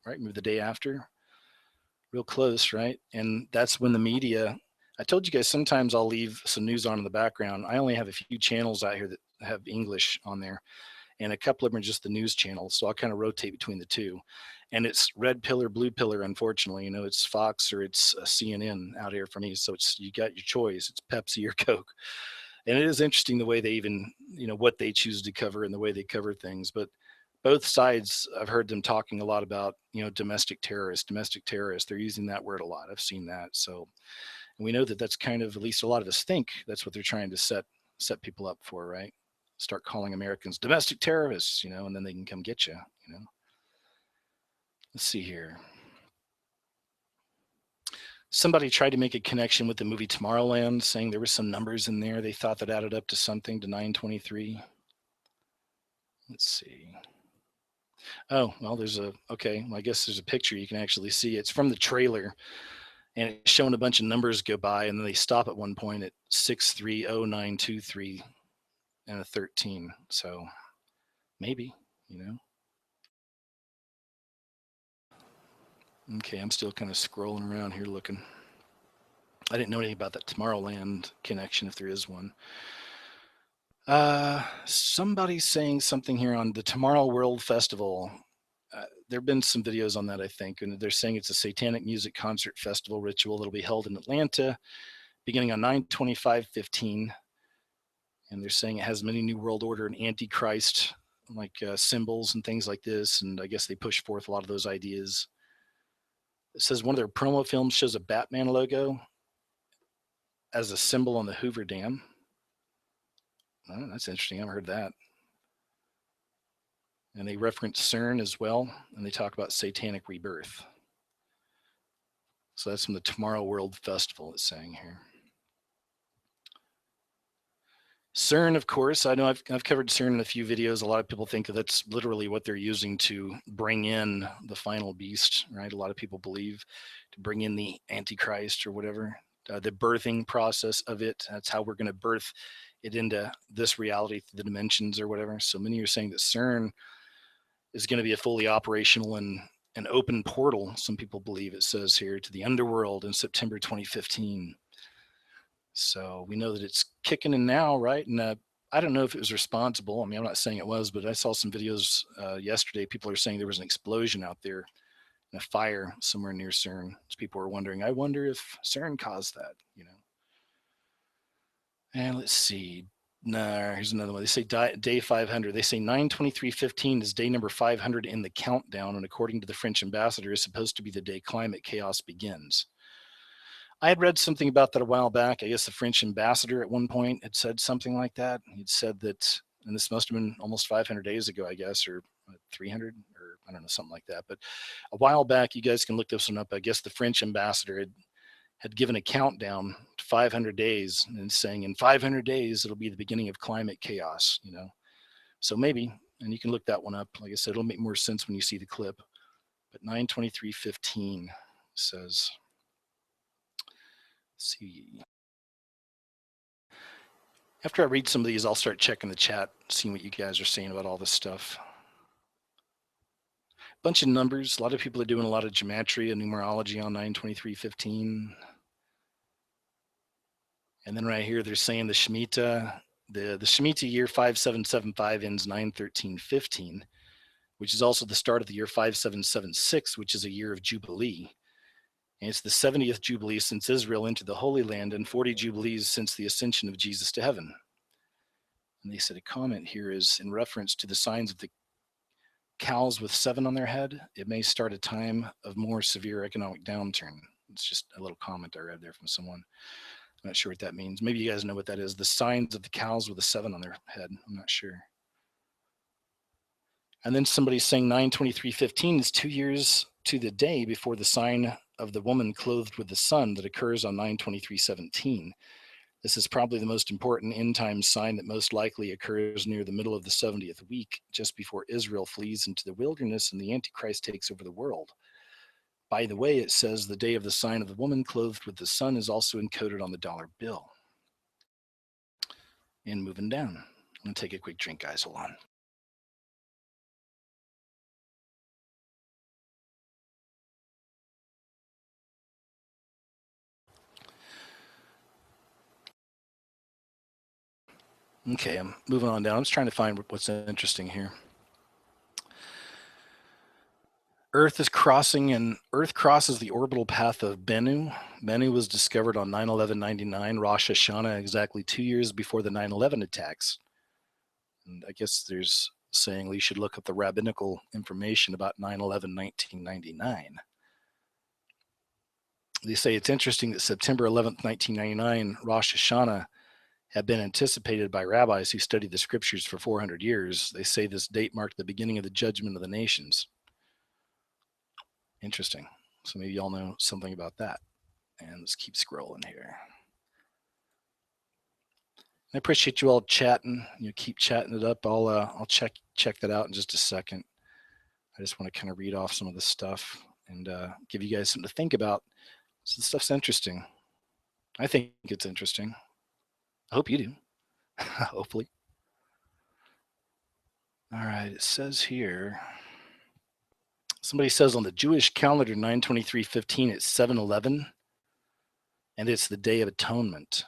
right, maybe the day after, real close, right? And that's when the media. I told you guys sometimes I'll leave some news on in the background. I only have a few channels out here that have English on there, and a couple of them are just the news channels. So I'll kind of rotate between the two. And it's red pill or blue pill, unfortunately. You know, it's Fox or it's CNN out here for me. So it's you got your choice. It's Pepsi or Coke. And it is interesting the way they even, what they choose to cover and the way they cover things. But both sides, I've heard them talking a lot about, domestic terrorists. They're using that word a lot. I've seen that. So, and we know that that's kind of, at least a lot of us think that's what they're trying to set people up for, right? Start calling Americans domestic terrorists, and then they can come get you. Let's see here. Somebody tried to make a connection with the movie Tomorrowland, saying there were some numbers in there they thought that added up to something to 923. Let's see. Oh, well, okay, well, I guess there's a picture you can actually see. It's from the trailer, and it's showing a bunch of numbers go by, and then they stop at one point at 630923 and a 13. So maybe, you know. Okay, I'm still kind of scrolling around here looking. I didn't know anything about that Tomorrowland connection, if there is one. Somebody's saying something here on the Tomorrow World Festival. There have been some videos on that, I think, and they're saying it's a satanic music concert festival ritual that'll be held in Atlanta beginning on 9/25/15. And they're saying it has many New World Order and Antichrist like symbols and things like this. And I guess they push forth a lot of those ideas. It says one of their promo films shows a Batman logo as a symbol on the Hoover Dam. Oh, that's interesting. I haven't heard that. And they reference CERN as well, and they talk about satanic rebirth. So that's from the Tomorrow World Festival, it's saying here. CERN, of course, I know I've covered CERN in a few videos. A lot of people think that that's literally what they're using to bring in the final beast, right? A lot of people believe to bring in the Antichrist or whatever, the birthing process of it. That's how we're going to birth it into this reality, the dimensions or whatever. So many are saying that CERN is going to be a fully operational and an open portal, some people believe it says here, to the underworld in September 2015. So we know that it's kicking in now, right? And I don't know if it was responsible. I mean, I'm not saying it was, but I saw some videos yesterday. People are saying there was an explosion out there and a fire somewhere near CERN. So people were wondering, I wonder if CERN caused that. And let's see. No, here's another one. They say day 500. They say 9/23/15 is day number 500 in the countdown, and according to the French ambassador, is supposed to be the day climate chaos begins. I had read something about that a while back. I guess the French ambassador at one point had said something like that. He'd said that, and this must have been almost 500 days ago, I guess, or 300, or I don't know, something like that. But a while back, you guys can look this one up. I guess the French ambassador had given a countdown to 500 days and saying in 500 days, it'll be the beginning of climate chaos. So maybe, and you can look that one up. Like I said, it'll make more sense when you see the clip. But 9/23/15 says, let's see. After I read some of these, I'll start checking the chat, seeing what you guys are saying about all this stuff. Bunch of numbers. A lot of people are doing a lot of gematria, numerology on 9/23/15. And then right here, they're saying the Shemitah, the Shemitah year 5775 ends 9/13/15, which is also the start of the year 5776, which is a year of Jubilee. And it's the 70th Jubilee since Israel entered the Holy Land and 40 Jubilees since the ascension of Jesus to heaven. And they said a comment here is in reference to the signs of the cows with 7 on their head, it may start a time of more severe economic downturn. It's just a little comment I read there from someone. I'm not sure what that means. Maybe you guys know what that is. The signs of the cows with a 7 on their head. I'm not sure. And then somebody's saying 9/23/15 is 2 years to the day before the sign of the woman clothed with the sun that occurs on 9/23/17. This is probably the most important end time sign that most likely occurs near the middle of the 70th week, just before Israel flees into the wilderness and the Antichrist takes over the world. By the way, it says the day of the sign of the woman clothed with the sun is also encoded on the dollar bill. And moving down. I'm going to take a quick drink, guys. Hold on. Okay, I'm moving on down. I'm just trying to find what's interesting here. Earth crosses the orbital path of Bennu. Bennu was discovered on 9/11/99, Rosh Hashanah, exactly 2 years before the 9/11 attacks. And I guess there's saying we should look up the rabbinical information about 9/11/1999. They say it's interesting that September 11th, 1999, Rosh Hashanah, had been anticipated by rabbis who studied the scriptures for 400 years. They say this date marked the beginning of the judgment of the nations. Interesting. So maybe y'all know something about that. And let's keep scrolling here. I appreciate you all chatting. You keep chatting it up. I'll check that out in just a second. I just want to kind of read off some of this stuff and give you guys something to think about. So the stuff's interesting. I think it's interesting. I hope you do. Hopefully. All right. It says here. Somebody says on the Jewish calendar 9/23/15 it's 7/11, and it's the Day of Atonement.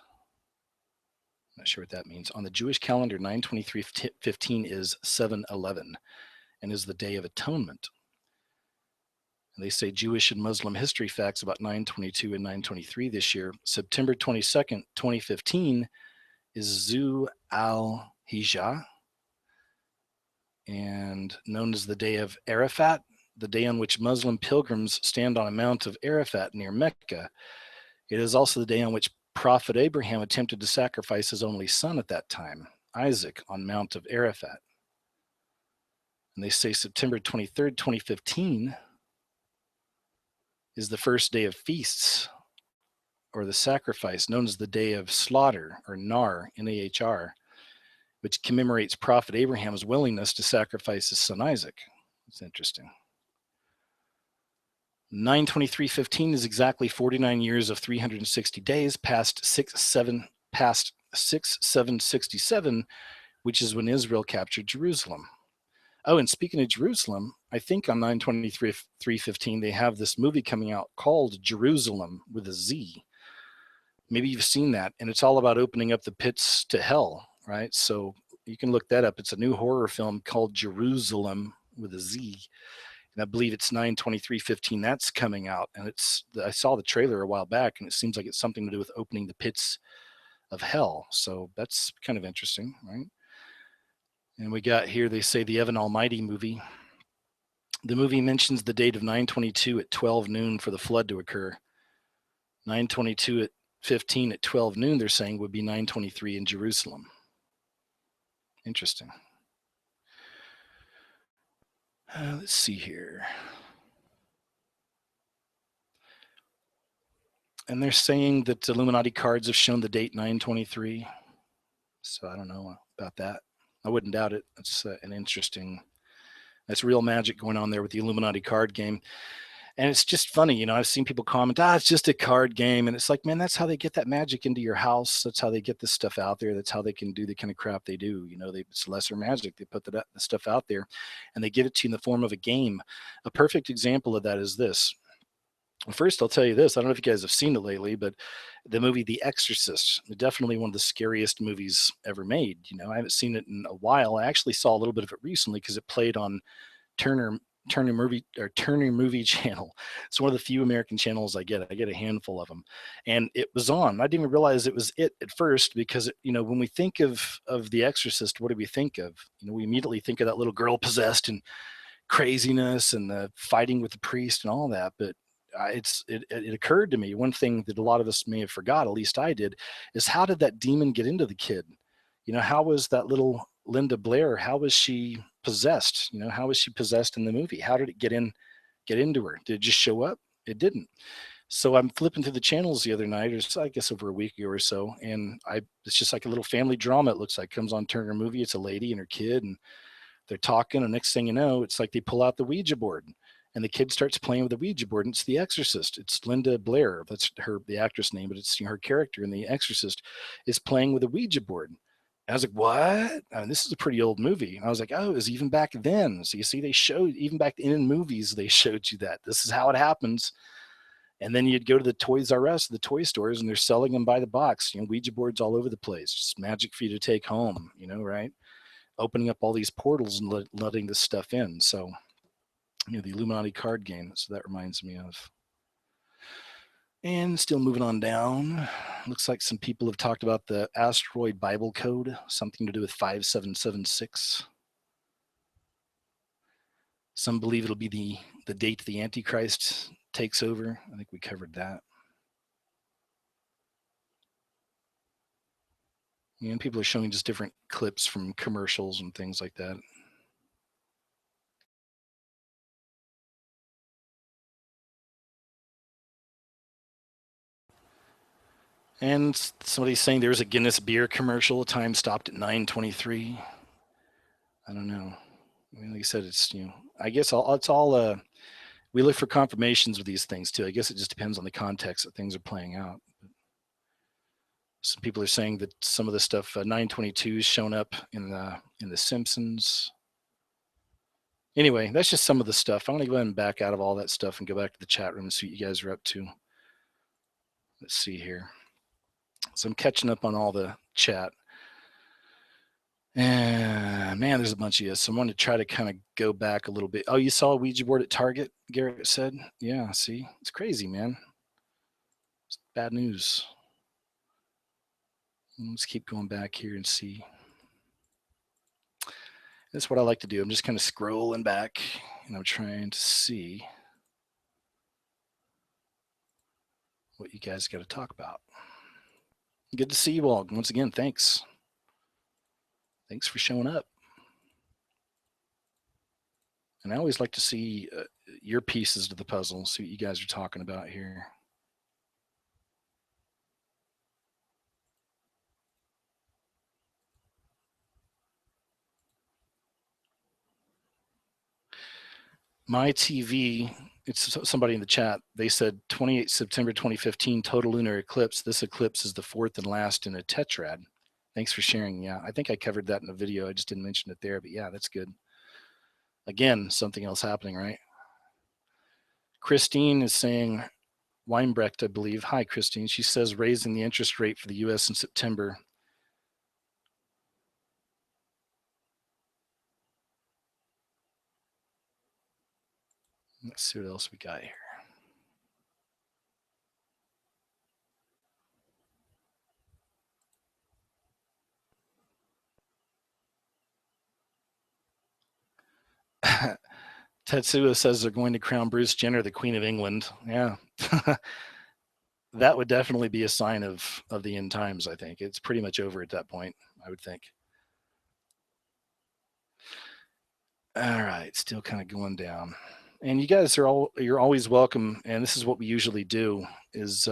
Not sure what that means. On the Jewish calendar 9/23/15 is 7/11 and is the Day of Atonement. And they say Jewish and Muslim history facts about 9/22 and 9/23 this year. September 22nd, 2015 is Zu al-Hijjah, and known as the Day of Arafat, the day on which Muslim pilgrims stand on a mount of Arafat near Mecca. It is also the day on which Prophet Abraham attempted to sacrifice his only son at that time, Isaac, on Mount of Arafat. And they say September 23rd, 2015 is the first day of feasts, or the sacrifice, known as the Day of Slaughter, or Nar, N-A-H-R, which commemorates Prophet Abraham's willingness to sacrifice his son Isaac. It's interesting. 9/23/15 is exactly 49 years of 360 days past 6/7/67, which is when Israel captured Jerusalem. Oh, and speaking of Jerusalem, I think on 9/23/15 they have this movie coming out called Jerusalem with a Z. Maybe you've seen that, and it's all about opening up the pits to hell, right? So you can look that up. It's a new horror film called Jerusalem with a Z. And I believe it's 9/23/15 that's coming out, and I saw the trailer a while back, and it seems like it's something to do with opening the pits of hell. So that's kind of interesting, right? And we got here, they say the Evan Almighty movie. The movie mentions the date of 9/22 at 12 noon for the flood to occur. 9/22/15 at 12 noon, they're saying, would be 9/23 in Jerusalem. Interesting. Let's see here. And they're saying that Illuminati cards have shown the date 9/23. So I don't know about that. I wouldn't doubt it. That's that's real magic going on there with the Illuminati card game. And it's just funny, I've seen people comment, it's just a card game. And it's like, man, that's how they get that magic into your house. That's how they get this stuff out there. That's how they can do the kind of crap they do. It's lesser magic. They put the stuff out there and they give it to you in the form of a game. A perfect example of that is this. First, I'll tell you this. I don't know if you guys have seen it lately, but the movie The Exorcist, definitely one of the scariest movies ever made. I haven't seen it in a while. I actually saw a little bit of it recently because it played on Turner Movie Channel. It's one of the few American channels I get. I get a handful of them, and it was on. I didn't even realize it was it at first because when we think of The Exorcist, what do we think of? We immediately think of that little girl possessed and craziness and the fighting with the priest and all that, but it occurred to me, one thing that a lot of us may have forgot, at least I did, is how did that demon get into the kid? How was that little Linda Blair, how was she possessed. How was she possessed in the movie? How did it get into her? Did it just show up? It didn't. So I'm flipping through the channels the other night, or I guess over a week ago or so, and it's just like a little family drama. It looks like comes on Turner Movie. It's a lady and her kid, and they're talking, and next thing you know, it's like they pull out the Ouija board, and the kid starts playing with the Ouija board, and it's The Exorcist. It's Linda Blair. That's the actress name, but it's her character in The Exorcist is playing with a Ouija board. And I was like, what? I mean, this is a pretty old movie. And I was like, oh, it was even back then. So you see, they showed, even back in movies, they showed you that. This is how it happens. And then you'd go to the Toys R Us, the toy stores, and they're selling them by the box. Ouija boards all over the place. Just magic for you to take home, right? Opening up all these portals and letting this stuff in. So, the Illuminati card game. So that reminds me of. And still moving on down. Looks like some people have talked about the asteroid Bible code, something to do with 5776. Some believe it'll be the date the Antichrist takes over. I think we covered that. And people are showing just different clips from commercials and things like that. And somebody's saying there's a Guinness beer commercial. Time stopped at 9:23. I don't know. I mean, like I said, it's I guess it's all. We look for confirmations with these things too. I guess it just depends on the context that things are playing out. Some people are saying that some of the stuff 922 is shown up in the Simpsons. Anyway, that's just some of the stuff. I'm going to go ahead and back out of all that stuff and go back to the chat room and see what you guys are up to. Let's see here. So I'm catching up on all the chat. And man, there's a bunch of you. So I wanted to try to kind of go back a little bit. Oh, you saw a Ouija board at Target, Garrett said? Yeah, see? It's crazy, man. It's bad news. Let's keep going back here and see. That's what I like to do. I'm just kind of scrolling back and I'm trying to see what you guys got to talk about. Good to see you all. Once again, thanks. Thanks for showing up. And I always like to see your pieces to the puzzle, see what you guys are talking about here. My TV, it's somebody in the chat, they said 28 September 2015, total lunar eclipse. This eclipse is the fourth and last in a tetrad. Thanks for sharing. Yeah, I think I covered that in a video. I just didn't mention it there, but yeah, that's good. Again, something else happening, right? Christine is saying, Weinbrecht, I believe. Hi, Christine. She says raising the interest rate for the U.S. in September. Let's see what else we got here. Tetsuya says they're going to crown Bruce Jenner the Queen of England. Yeah. That would definitely be a sign of the end times, I think. It's pretty much over at that point, I would think. All right, still kind of going down. And you guys you're always welcome, and this is what we usually do is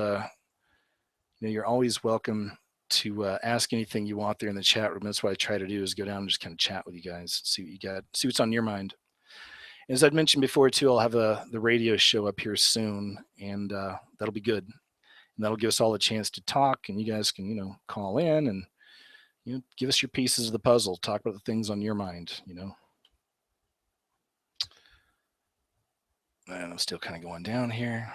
you're always welcome to ask anything you want there in the chat room. That's what I try to do is go down and just kind of chat with you guys, see what you got, see what's on your mind. As I'd mentioned before too, I'll have the radio show up here soon, and that'll be good. And that'll give us all a chance to talk, and you guys can, call in and, give us your pieces of the puzzle, talk about the things on your mind, And I'm still kind of going down here.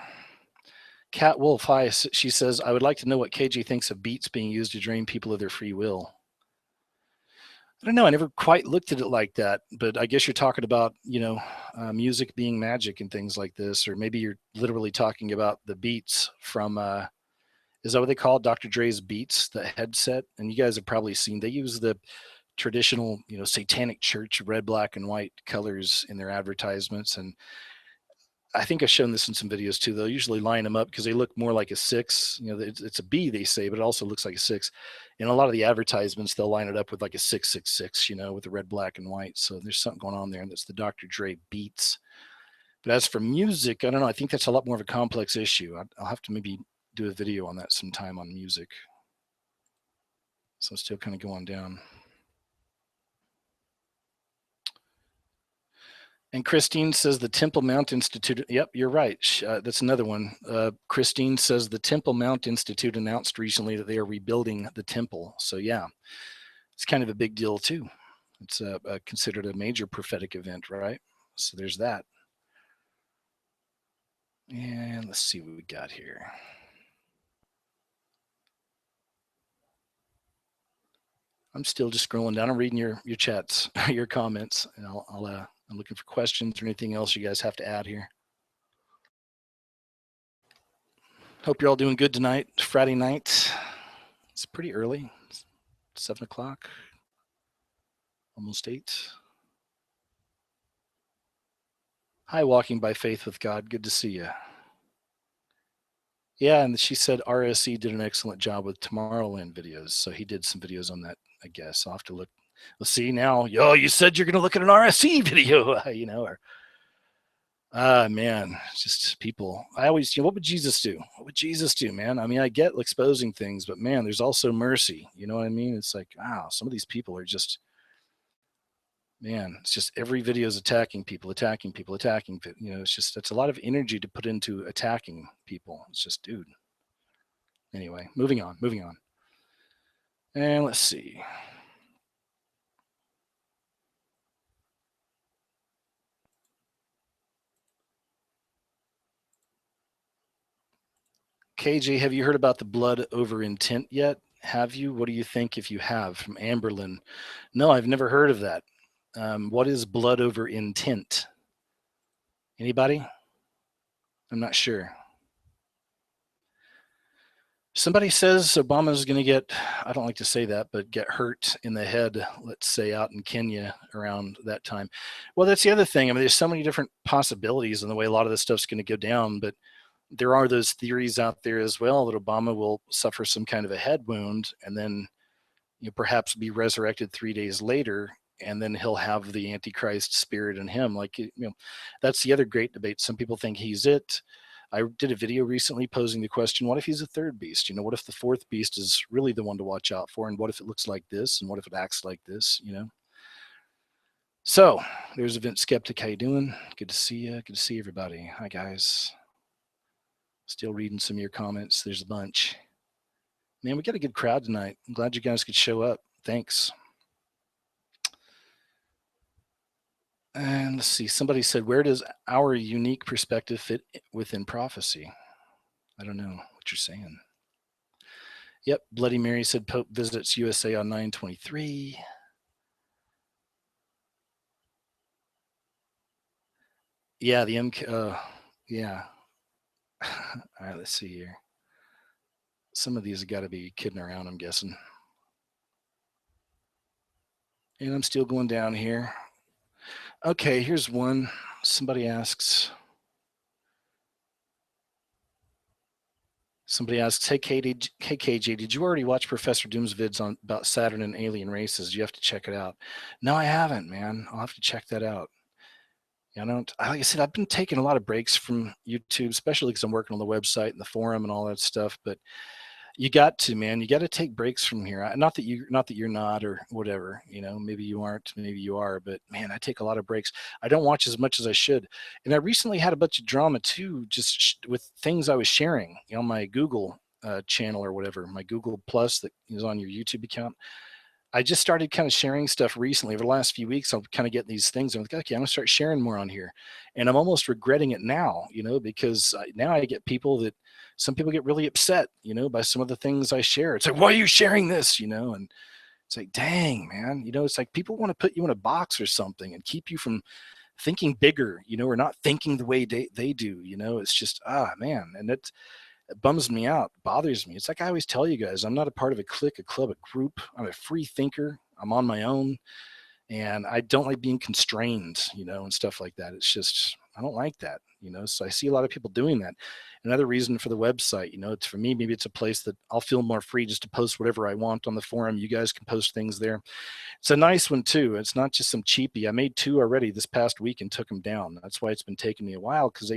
Cat Wolf, hi. She says, I would like to know what KJ thinks of beats being used to drain people of their free will. I don't know. I never quite looked at it like that, but I guess you're talking about, music being magic and things like this, or maybe you're literally talking about the beats from, is that what they call Dr. Dre's Beats, the headset? And you guys have probably seen, they use the traditional, satanic church red, black, and white colors in their advertisements. And I think I've shown this in some videos too. They'll usually line them up because they look more like a 6. You know, it's a B, they say, but it also looks like a 6. In a lot of the advertisements, they'll line it up with like a 666, you know, with the red, black, and white. So there's something going on there, and that's the Dr. Dre Beats. But as for music, I don't know. I think that's a lot more of a complex issue. I'll have to maybe do a video on that sometime on music. So I'm still kind of going down. And Christine says the Temple Mount Institute. Yep, you're right. That's another one. Christine says the Temple Mount Institute announced recently that they are rebuilding the temple. So yeah, it's kind of a big deal too. It's considered a major prophetic event, right? So there's that. And let's see what we got here. I'm still just scrolling down. I'm reading your chats, your comments, and I'm looking for questions or anything else you guys have to add here. Hope you're all doing good tonight. Friday night. It's pretty early. It's 7 o'clock, almost 8. Hi, Walking by Faith with God. Good to see you. Yeah, and she said RSE did an excellent job with Tomorrowland videos. So he did some videos on that, I guess. I'll have to look. Let's see now. Yo, you said you're going to look at an RSE video, you know, or man, just people. I always, what would Jesus do? What would Jesus do, man? I mean, I get exposing things, but man, there's also mercy. You know what I mean? It's like, wow, some of these people are just, man, it's just every video is attacking people, attacking. You know, it's just, that's a lot of energy to put into attacking people. It's just, dude. Anyway, moving on. And let's see. KJ, have you heard about the blood over intent yet? Have you? What do you think if you have? From Amberlyn. No, I've never heard of that. What is blood over intent? Anybody? I'm not sure. Somebody says Obama's going to get, I don't like to say that, but get hurt in the head, let's say out in Kenya around that time. Well, that's the other thing. I mean, there's so many different possibilities in the way a lot of this stuff's going to go down, but there are those theories out there as well that Obama will suffer some kind of a head wound and then, you know, perhaps be resurrected 3 days later, and then he'll have the Antichrist spirit in him. Like, you know, that's the other great debate. Some people think he's it. I did a video recently posing the question, what if he's a third beast? You know, what if the fourth beast is really the one to watch out for? And what if it looks like this? And what if it acts like this, you know? So there's Event Skeptic. How you doing? Good to see you. Good to see everybody. Hi, guys. Still reading some of your comments. There's a bunch. Man, we got a good crowd tonight. I'm glad you guys could show up. Thanks. And let's see, somebody said, where does our unique perspective fit within prophecy? I don't know what you're saying. Yep, Bloody Mary said Pope visits USA on 9/23. Yeah, the MK, yeah. All right, let's see here. Some of these have got to be kidding around, I'm guessing. And I'm still going down here. Okay, here's one. Somebody asks, hey, KJ, did you already watch Professor Doom's vids on about Saturn and alien races? You have to check it out. No, I haven't, man. I'll have to check that out. Yeah, like I said, I've been taking a lot of breaks from YouTube, especially because I'm working on the website and the forum and all that stuff. But you got to, man, you got to take breaks from here. Not that you're not or whatever, you know, maybe you aren't, maybe you are, but man, I take a lot of breaks. I don't watch as much as I should. And I recently had a bunch of drama too, just with things I was sharing, you know, my Google channel or whatever, my Google Plus that is on your YouTube account. I just started kind of sharing stuff recently over the last few weeks. I'll kind of get these things. I'm like, okay, I'm gonna start sharing more on here. And I'm almost regretting it now, you know, because now I get some people get really upset, you know, by some of the things I share. It's like, why are you sharing this? You know, and it's like, dang, man, you know, it's like people want to put you in a box or something and keep you from thinking bigger, you know, or not thinking the way they do, you know. It's just, man. And it bums me out, bothers me. It's like I always tell you guys, I'm not a part of a clique, a club, a group. I'm a free thinker. I'm on my own, and I don't like being constrained, you know, and stuff like that. It's just, I don't like that. So I see a lot of people doing that. Another reason for the website, it's for me, maybe it's a place that I'll feel more free just to post whatever I want on the forum. You guys can post things there. It's a nice one too. It's not just some cheapie. I made 2 already this past week and took them down. That's why it's been taking me a while, because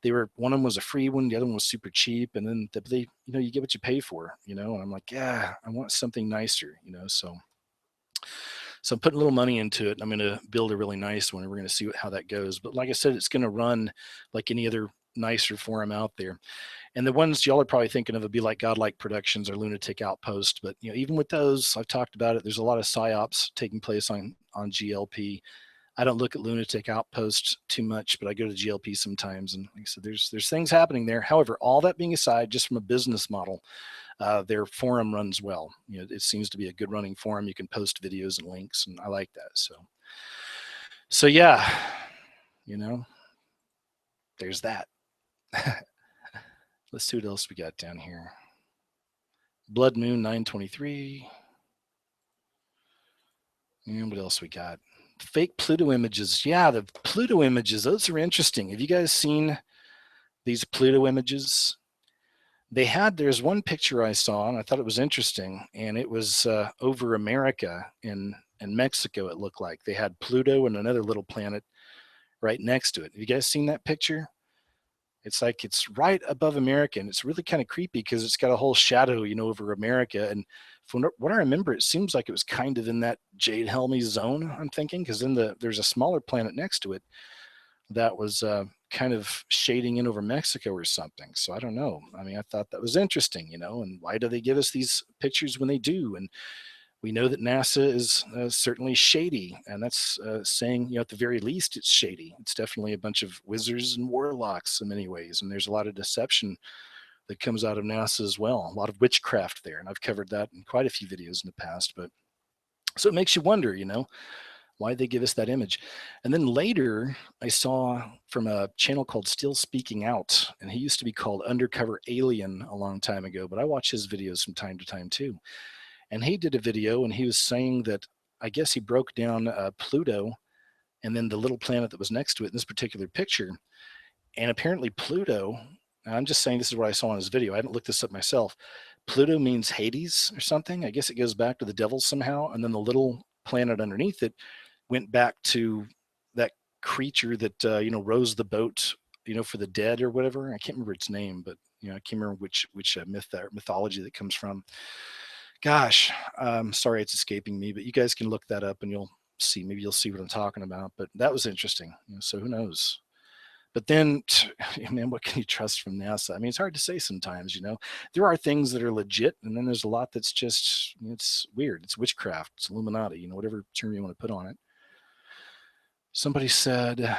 they were, one of them was a free one, the other one was super cheap, and then they you get what you pay for, and I'm like, yeah, I want something nicer, so I'm putting a little money into it. I'm going to build a really nice one, and we're going to see how that goes. But like I said, it's going to run like any other nicer forum out there. And the ones y'all are probably thinking of would be like Godlike Productions or Lunatic Outpost. But even with those, I've talked about it. There's a lot of psyops taking place on GLP. I don't look at Lunatic Outpost too much, but I go to GLP sometimes. And like I said, there's things happening there. However, all that being aside, just from a business model, their forum runs well. It seems to be a good running forum. You can post videos and links, and I like that. So yeah, there's that. Let's see what else we got down here. Blood Moon 923. And what else we got? Fake Pluto images. Yeah, the Pluto images, those are interesting. Have you guys seen these Pluto images? There's one picture I saw, and I thought it was interesting, and it was over America in Mexico, it looked like. They had Pluto and another little planet right next to it. Have you guys seen that picture? It's like it's right above America, and it's really kind of creepy because it's got a whole shadow, over America. And from what I remember, it seems like it was kind of in that Jade Helmy zone, I'm thinking, because there's a smaller planet next to it that was kind of shading in over Mexico or something. So I don't know. I mean, I thought that was interesting, and why do they give us these pictures when they do? And we know that NASA is certainly shady, and that's saying, at the very least, it's shady. It's definitely a bunch of wizards and warlocks in many ways, and there's a lot of deception that comes out of NASA as well, a lot of witchcraft there, and I've covered that in quite a few videos in the past. But so it makes you wonder, why they give us that image. And then later, I saw from a channel called Still Speaking Out, and he used to be called Undercover Alien a long time ago, but I watch his videos from time to time too. And he did a video, and he was saying that I guess he broke down Pluto and then the little planet that was next to it in this particular picture. And apparently Pluto, I'm just saying this is what I saw in his video. I haven't looked this up myself. Pluto means Hades or something. I guess it goes back to the devil somehow. And then the little planet underneath it went back to that creature that, rows the boat, for the dead or whatever. I can't remember its name, but, I can't remember which mythology that comes from. Gosh, sorry it's escaping me, but you guys can look that up and maybe you'll see what I'm talking about. But that was interesting. So who knows? But then, man, what can you trust from NASA? I mean, it's hard to say sometimes, There are things that are legit, and then there's a lot that's just, it's weird. It's witchcraft. It's Illuminati, whatever term you want to put on it. Somebody said,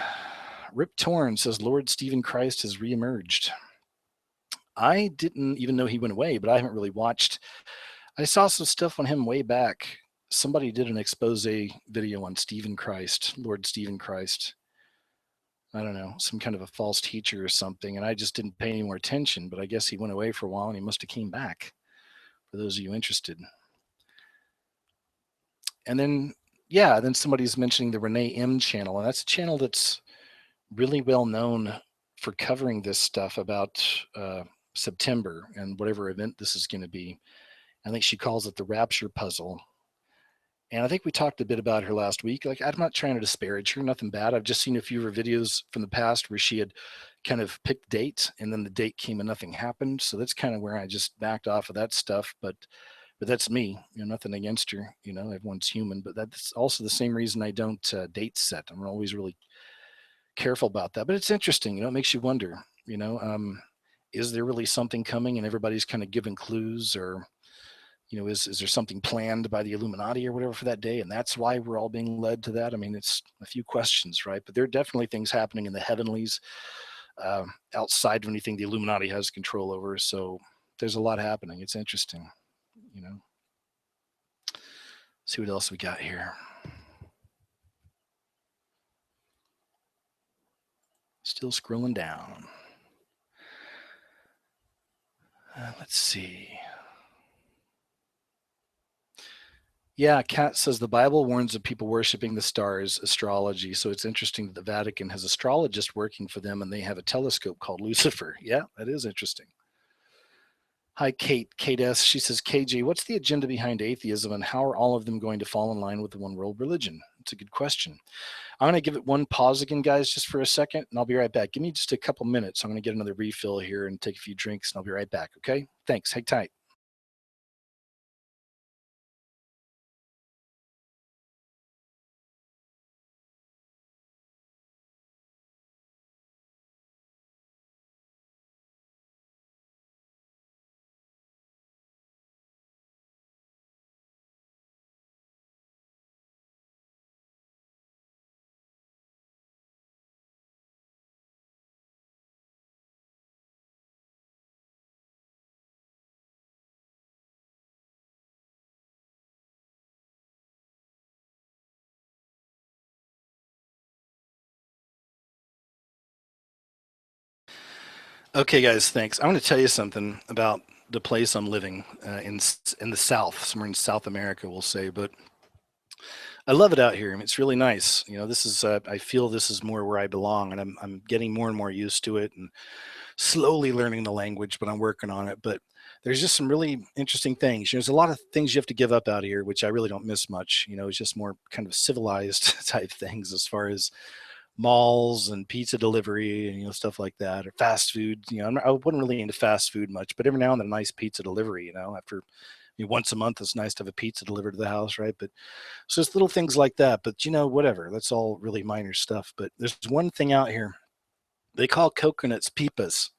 Rip Torn says Lord Stephen Christ has reemerged. I didn't even know he went away, but I haven't really watched. I saw some stuff on him way back. Somebody did an expose video on Stephen Christ, Lord Stephen Christ. I don't know, some kind of a false teacher or something, and I just didn't pay any more attention, but I guess he went away for a while and he must have came back, for those of you interested. And then, then somebody's mentioning the Renee M channel, and that's a channel that's really well known for covering this stuff about September and whatever event this is going to be. I think she calls it the Rapture Puzzle. And I think we talked a bit about her last week. Like, I'm not trying to disparage her, nothing bad. I've just seen a few of her videos from the past where she had kind of picked date and then the date came and nothing happened. So that's kind of where I just backed off of that stuff. But that's me, nothing against her. Everyone's human. But that's also the same reason I don't date set. I'm always really careful about that. But it's interesting, it makes you wonder, is there really something coming and everybody's kind of giving clues, or is there something planned by the Illuminati or whatever for that day? And that's why we're all being led to that. I mean, it's a few questions, right? But there are definitely things happening in the heavenlies outside of anything the Illuminati has control over. So there's a lot happening. It's interesting, See what else we got here. Still scrolling down. Let's see. Yeah, Kat says the Bible warns of people worshiping the stars, astrology. So it's interesting that the Vatican has astrologists working for them and they have a telescope called Lucifer. Yeah, that is interesting. Hi, Kate. Kate S. She says, KJ, what's the agenda behind atheism and how are all of them going to fall in line with the one world religion? It's a good question. I'm going to give it one pause again, guys, just for a second, and I'll be right back. Give me just a couple minutes. I'm going to get another refill here and take a few drinks, and I'll be right back. Okay? Thanks. Hang tight. Okay, guys, thanks. I want to tell you something about the place I'm living in the South, somewhere in South America, we'll say. But I love it out here. I mean, it's really nice. This is I feel this is more where I belong, and I'm getting more and more used to it, and slowly learning the language, but I'm working on it. But there's just some really interesting things. There's a lot of things you have to give up out here, which I really don't miss much. It's just more kind of civilized type things as far as malls and pizza delivery and stuff like that, or fast food. I wasn't really into fast food much, but every now and then a nice pizza delivery. After once a month, it's nice to have a pizza delivered to the house, right? But so it's little things like that. But whatever. That's all really minor stuff. But there's one thing out here. They call coconuts pipas.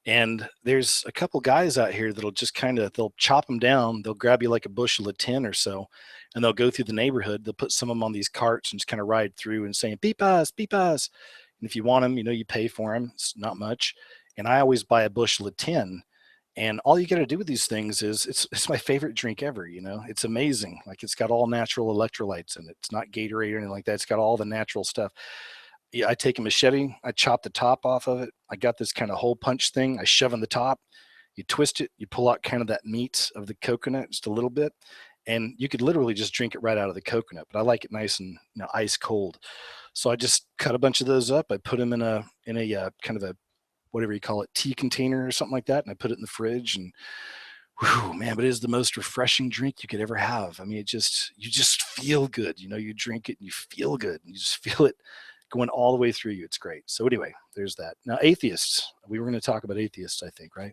And there's a couple guys out here that'll just they'll chop them down. They'll grab you like a bushel of 10 or so, and they'll go through the neighborhood. They'll put some of them on these carts and just kind of ride through and saying, pipas, pipas. And if you want them, you pay for them. It's not much. And I always buy a bushel of 10. And all you got to do with these things is it's my favorite drink ever. It's amazing. Like it's got all natural electrolytes in it. It's not Gatorade or anything like that. It's got all the natural stuff. Yeah, I take a machete, I chop the top off of it. I got this kind of hole punch thing. I shove in the top. You twist it, you pull out kind of that meat of the coconut just a little bit, and you could literally just drink it right out of the coconut. But I like it nice and ice cold. So I just cut a bunch of those up. I put them in a kind of a whatever you call it, tea container or something like that, and I put it in the fridge. And whew, man, but it is the most refreshing drink you could ever have. I mean, you just feel good. You drink it and you feel good. And you just feel it going all the way through you. It's great. So anyway, there's that. Now, atheists. We were going to talk about atheists, I think, right?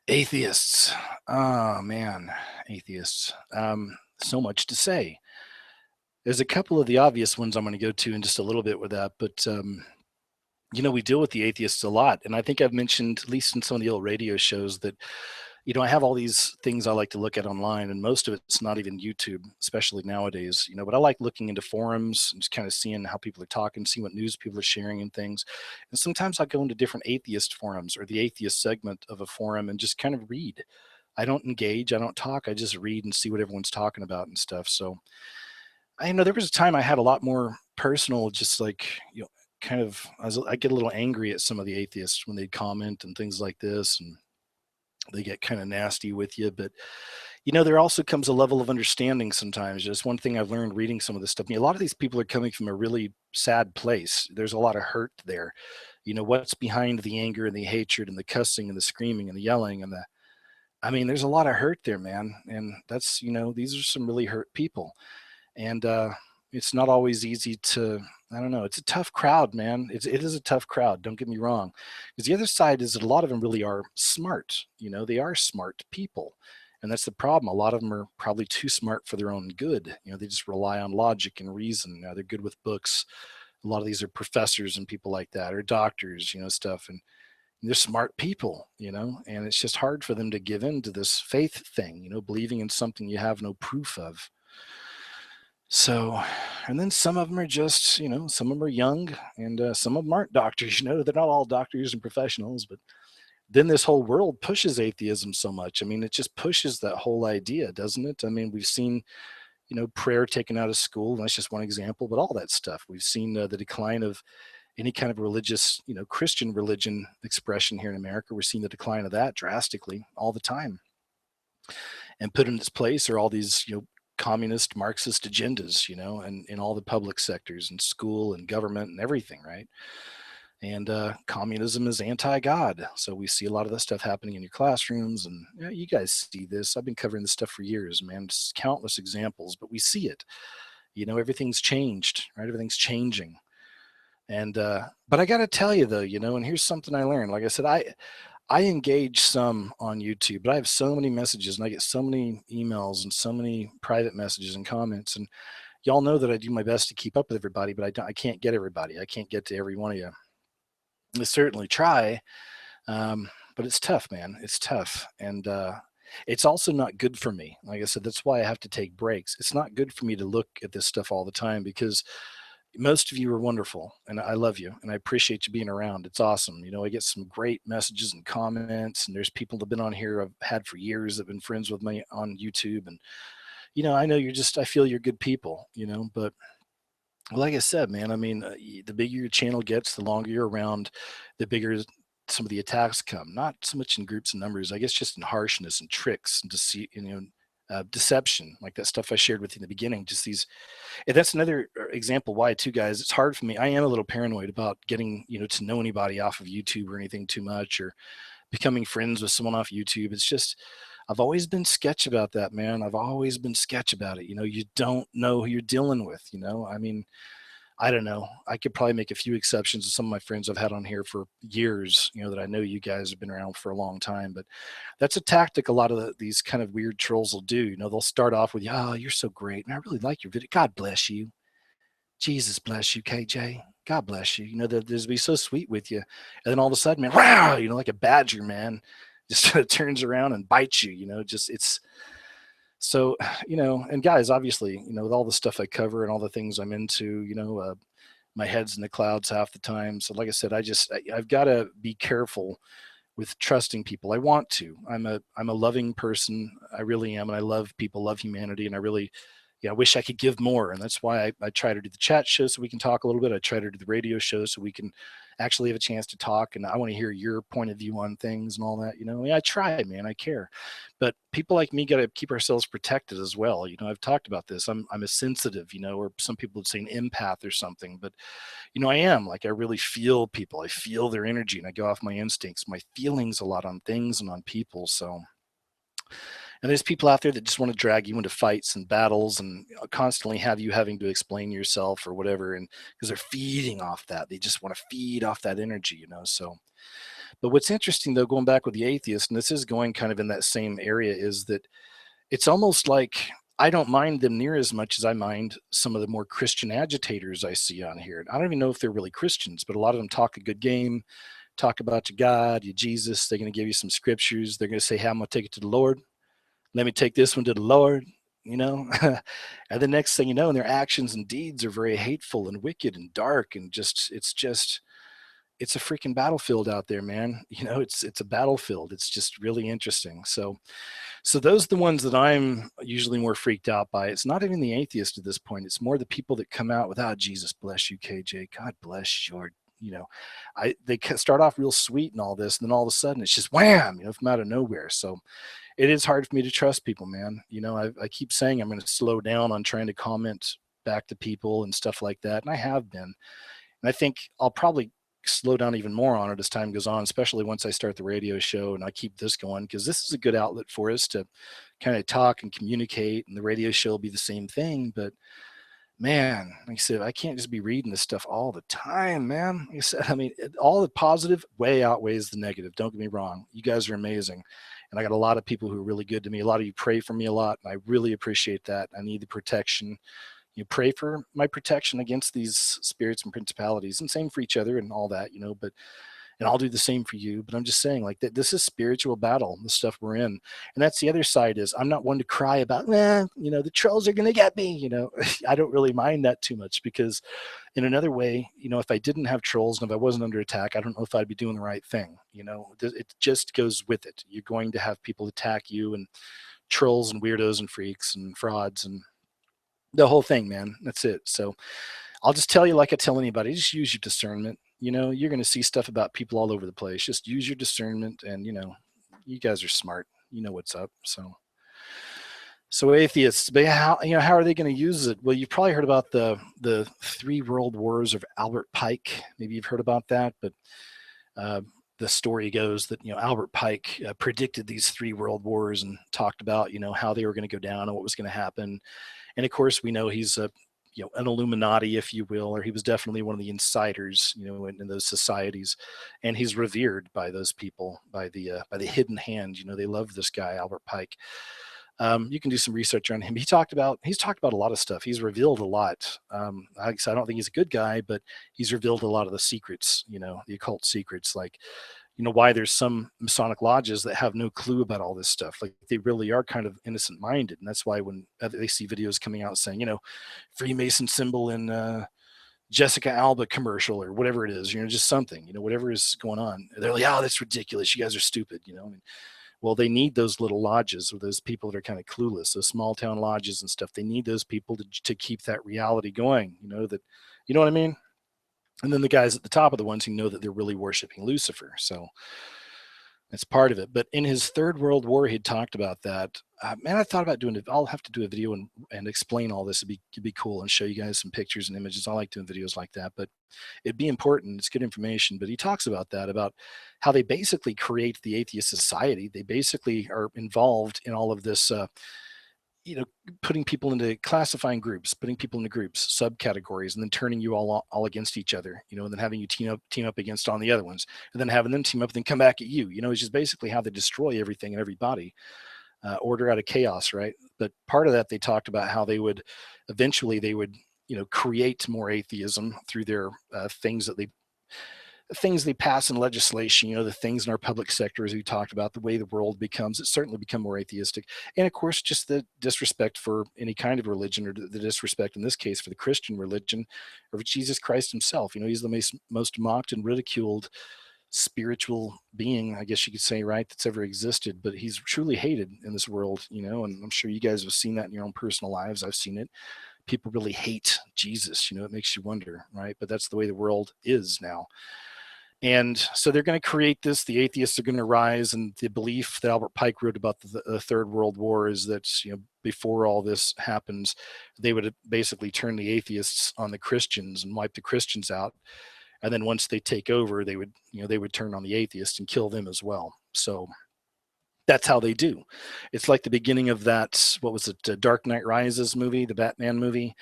Atheists. Oh man, atheists. So much to say. There's a couple of the obvious ones I'm going to go to in just a little bit with that, but we deal with the atheists a lot, and I think I've mentioned, at least in some of the old radio shows, that I have all these things I like to look at online, and most of it's not even YouTube, especially nowadays. But I like looking into forums and just kind of seeing how people are talking, seeing what news people are sharing and things. And sometimes I go into different atheist forums or the atheist segment of a forum and just kind of read. I don't engage, I don't talk, I just read and see what everyone's talking about and stuff. So I know there was a time I had a lot more personal, just like, kind of, I get a little angry at some of the atheists when they comment and things like this, and they get kind of nasty with you. But there also comes a level of understanding sometimes. Just one thing I've learned reading some of this stuff. A lot of these people are coming from a really sad place. There's a lot of hurt there. What's behind the anger and the hatred and the cussing and the screaming and the yelling and there's a lot of hurt there, man. And that's, these are some really hurt people. And it's not always easy to, I don't know, it's a tough crowd, man. It is a tough crowd, don't get me wrong, because the other side is that a lot of them really are smart. They are smart people, and that's the problem. A lot of them are probably too smart for their own good. They just rely on logic and reason. They're good with books. A lot of these are professors and people like that, or doctors, stuff. And they're smart people, and it's just hard for them to give in to this faith thing, believing in something you have no proof of. So, and then some of them are just, some of them are young, and some of them aren't doctors. They're not all doctors and professionals. But then this whole world pushes atheism so much. It just pushes that whole idea, doesn't it? We've seen, prayer taken out of school, and that's just one example, but all that stuff. We've seen the decline of any kind of religious, Christian religion expression here in America. We're seeing the decline of that drastically all the time. and put in its place are all these, communist Marxist agendas, and in all the public sectors and school and government and everything, right? And communism is anti-God. So we see a lot of that stuff happening in your classrooms, and you guys see this. I've been covering this stuff for years, man. Just countless examples, but we see it. Everything's changed, right? Everything's changing. And but I got to tell you though, and here's something I learned. Like I said, I engage some on YouTube, but I have so many messages and I get so many emails and so many private messages and comments. And y'all know that I do my best to keep up with everybody, but I can't get everybody. I can't get to every one of you. I certainly try, but it's tough, man. It's tough, and it's also not good for me. Like I said, that's why I have to take breaks. It's not good for me to look at this stuff all the time because most of you are wonderful, and I love you, and I appreciate you being around. It's awesome. I get some great messages and comments, and there's people that have been on here I've had for years that have been friends with me on YouTube, and I know I feel you're good people, but like I said, man, I mean, the bigger your channel gets, the longer you're around, the bigger some of the attacks come. Not so much in groups and numbers, I guess, just in harshness and tricks and deceit, deception, like that stuff I shared with you in the beginning. Just these, and that's another example why, too, guys. It's hard for me. I am a little paranoid about getting, to know anybody off of YouTube or anything too much, or becoming friends with someone off YouTube. It's just, I've always been sketch about that, man. I've always been sketch about it. You don't know who you're dealing with. I mean, I don't know. I could probably make a few exceptions to some of my friends I've had on here for years, that I know you guys have been around for a long time, but that's a tactic a lot of these kind of weird trolls will do. They'll start off with, oh, you're so great. And I really like your video. God bless you. Jesus bless you, KJ. God bless you. They'll just be so sweet with you. And then all of a sudden, man, wow, like a badger, man, just turns around and bites you, just it's, so, and guys, obviously, with all the stuff I cover and all the things I'm into, my head's in the clouds half the time. So like I said, I've got to be careful with trusting people. I want to. I'm a loving person. I really am. And I love people, love humanity. And I really, I wish I could give more. And that's why I try to do the chat show so we can talk a little bit. I try to do the radio show so we can actually have a chance to talk. And I want to hear your point of view on things and all that. I try, man. I care. But people like me got to keep ourselves protected as well. I've talked about this. I'm a sensitive, or some people would say an empath or something. But I am, like, I really feel people. I feel their energy and I go off my instincts, my feelings a lot on things and on people. So, and there's people out there that just want to drag you into fights and battles and constantly have you having to explain yourself or whatever. And because they're feeding off that, they just want to feed off that energy, So, but what's interesting though, going back with the atheist, and this is going kind of in that same area, is that it's almost like I don't mind them near as much as I mind some of the more Christian agitators I see on here. I don't even know if they're really Christians, but a lot of them talk a good game, talk about your God, your Jesus. They're going to give you some scriptures. They're going to say, hey, I'm going to take it to the Lord. Let me take this one to the Lord, and the next thing you know, and their actions and deeds are very hateful and wicked and dark. And it's a freaking battlefield out there, man. It's a battlefield. It's just really interesting. So those are the ones that I'm usually more freaked out by. It's not even the atheist at this point. It's more the people that come out with, Jesus bless you, KJ. God bless your, they start off real sweet and all this. And then all of a sudden it's just wham, from out of nowhere. So it is hard for me to trust people, man. I keep saying I'm going to slow down on trying to comment back to people and stuff like that. And I have been. And I think I'll probably slow down even more on it as time goes on, especially once I start the radio show and I keep this going, because this is a good outlet for us to kind of talk and communicate, and the radio show will be the same thing. But man, like I said, I can't just be reading this stuff all the time, man. Like I said, I mean, all the positive way outweighs the negative. Don't get me wrong. You guys are amazing. And I got a lot of people who are really good to me. A lot of you pray for me a lot, and I really appreciate that. I need the protection. You pray for my protection against these spirits and principalities, and same for each other and all that, but, and I'll do the same for you. But I'm just saying, like, that this is spiritual battle, the stuff we're in. And that's the other side, is I'm not one to cry about, the trolls are going to get me, I don't really mind that too much, because in another way, if I didn't have trolls and if I wasn't under attack, I don't know if I'd be doing the right thing. It just goes with it. You're going to have people attack you, and trolls and weirdos and freaks and frauds and the whole thing, man. That's it. So I'll just tell you, like I tell anybody, just use your discernment. You're going to see stuff about people all over the place. Just use your discernment, and you guys are smart. You know what's up. So So atheists, but how are they going to use it? Well, you've probably heard about the three world wars of Albert Pike. Maybe you've heard about that, but uh, the story goes that Albert Pike predicted these three world wars and talked about how they were going to go down and what was going to happen. And of course, we know he's a an Illuminati, if you will, or he was definitely one of the insiders, in those societies, and he's revered by those people, by the hidden hand. They love this guy, Albert Pike. You can do some research on him. He's talked about a lot of stuff. He's revealed a lot. I don't think he's a good guy, but he's revealed a lot of the secrets, the occult secrets, like why there's some Masonic lodges that have no clue about all this stuff. Like they really are kind of innocent minded. And that's why when they see videos coming out saying, Freemason symbol in Jessica Alba commercial or whatever it is, just something, whatever is going on, they're like, oh, that's ridiculous. You guys are stupid, well, they need those little lodges or those people that are kind of clueless, those small town lodges and stuff. They need those people to keep that reality going, you know what I mean? And then the guys at the top are the ones who know that they're really worshiping Lucifer. So that's part of it. But in his third world war, he talked about that. Man, I thought about doing it. I'll have to do a video and explain all this. It'd be cool and show you guys some pictures and images. I like doing videos like that, but it'd be important. It's good information. But he talks about that, about how they basically create the atheist society. They basically are involved in all of this, putting people into classifying groups, putting people into groups, subcategories, and then turning you all against each other, and then having you team up against all the other ones, and then having them team up and then come back at you. It's just basically how they destroy everything and everybody. Order out of chaos, right? But part of that, they talked about how they would eventually create more atheism through their things they pass in legislation, the things in our public sector, as we talked about, the way the world becomes, it's certainly become more atheistic. And of course, just the disrespect for any kind of religion, or the disrespect in this case for the Christian religion, or Jesus Christ himself. He's the most mocked and ridiculed spiritual being, I guess you could say, right, that's ever existed. But he's truly hated in this world, and I'm sure you guys have seen that in your own personal lives. I've seen it. People really hate Jesus. It makes you wonder, right? But that's the way the world is now. And so they're going to create this. The atheists are going to rise, and the belief that Albert Pike wrote about the Third World War is that before all this happens, they would basically turn the atheists on the Christians and wipe the Christians out. And then once they take over, they would turn on the atheists and kill them as well. So that's how they do. It's like the beginning of that. What was it? Dark Knight Rises movie, the Batman movie. In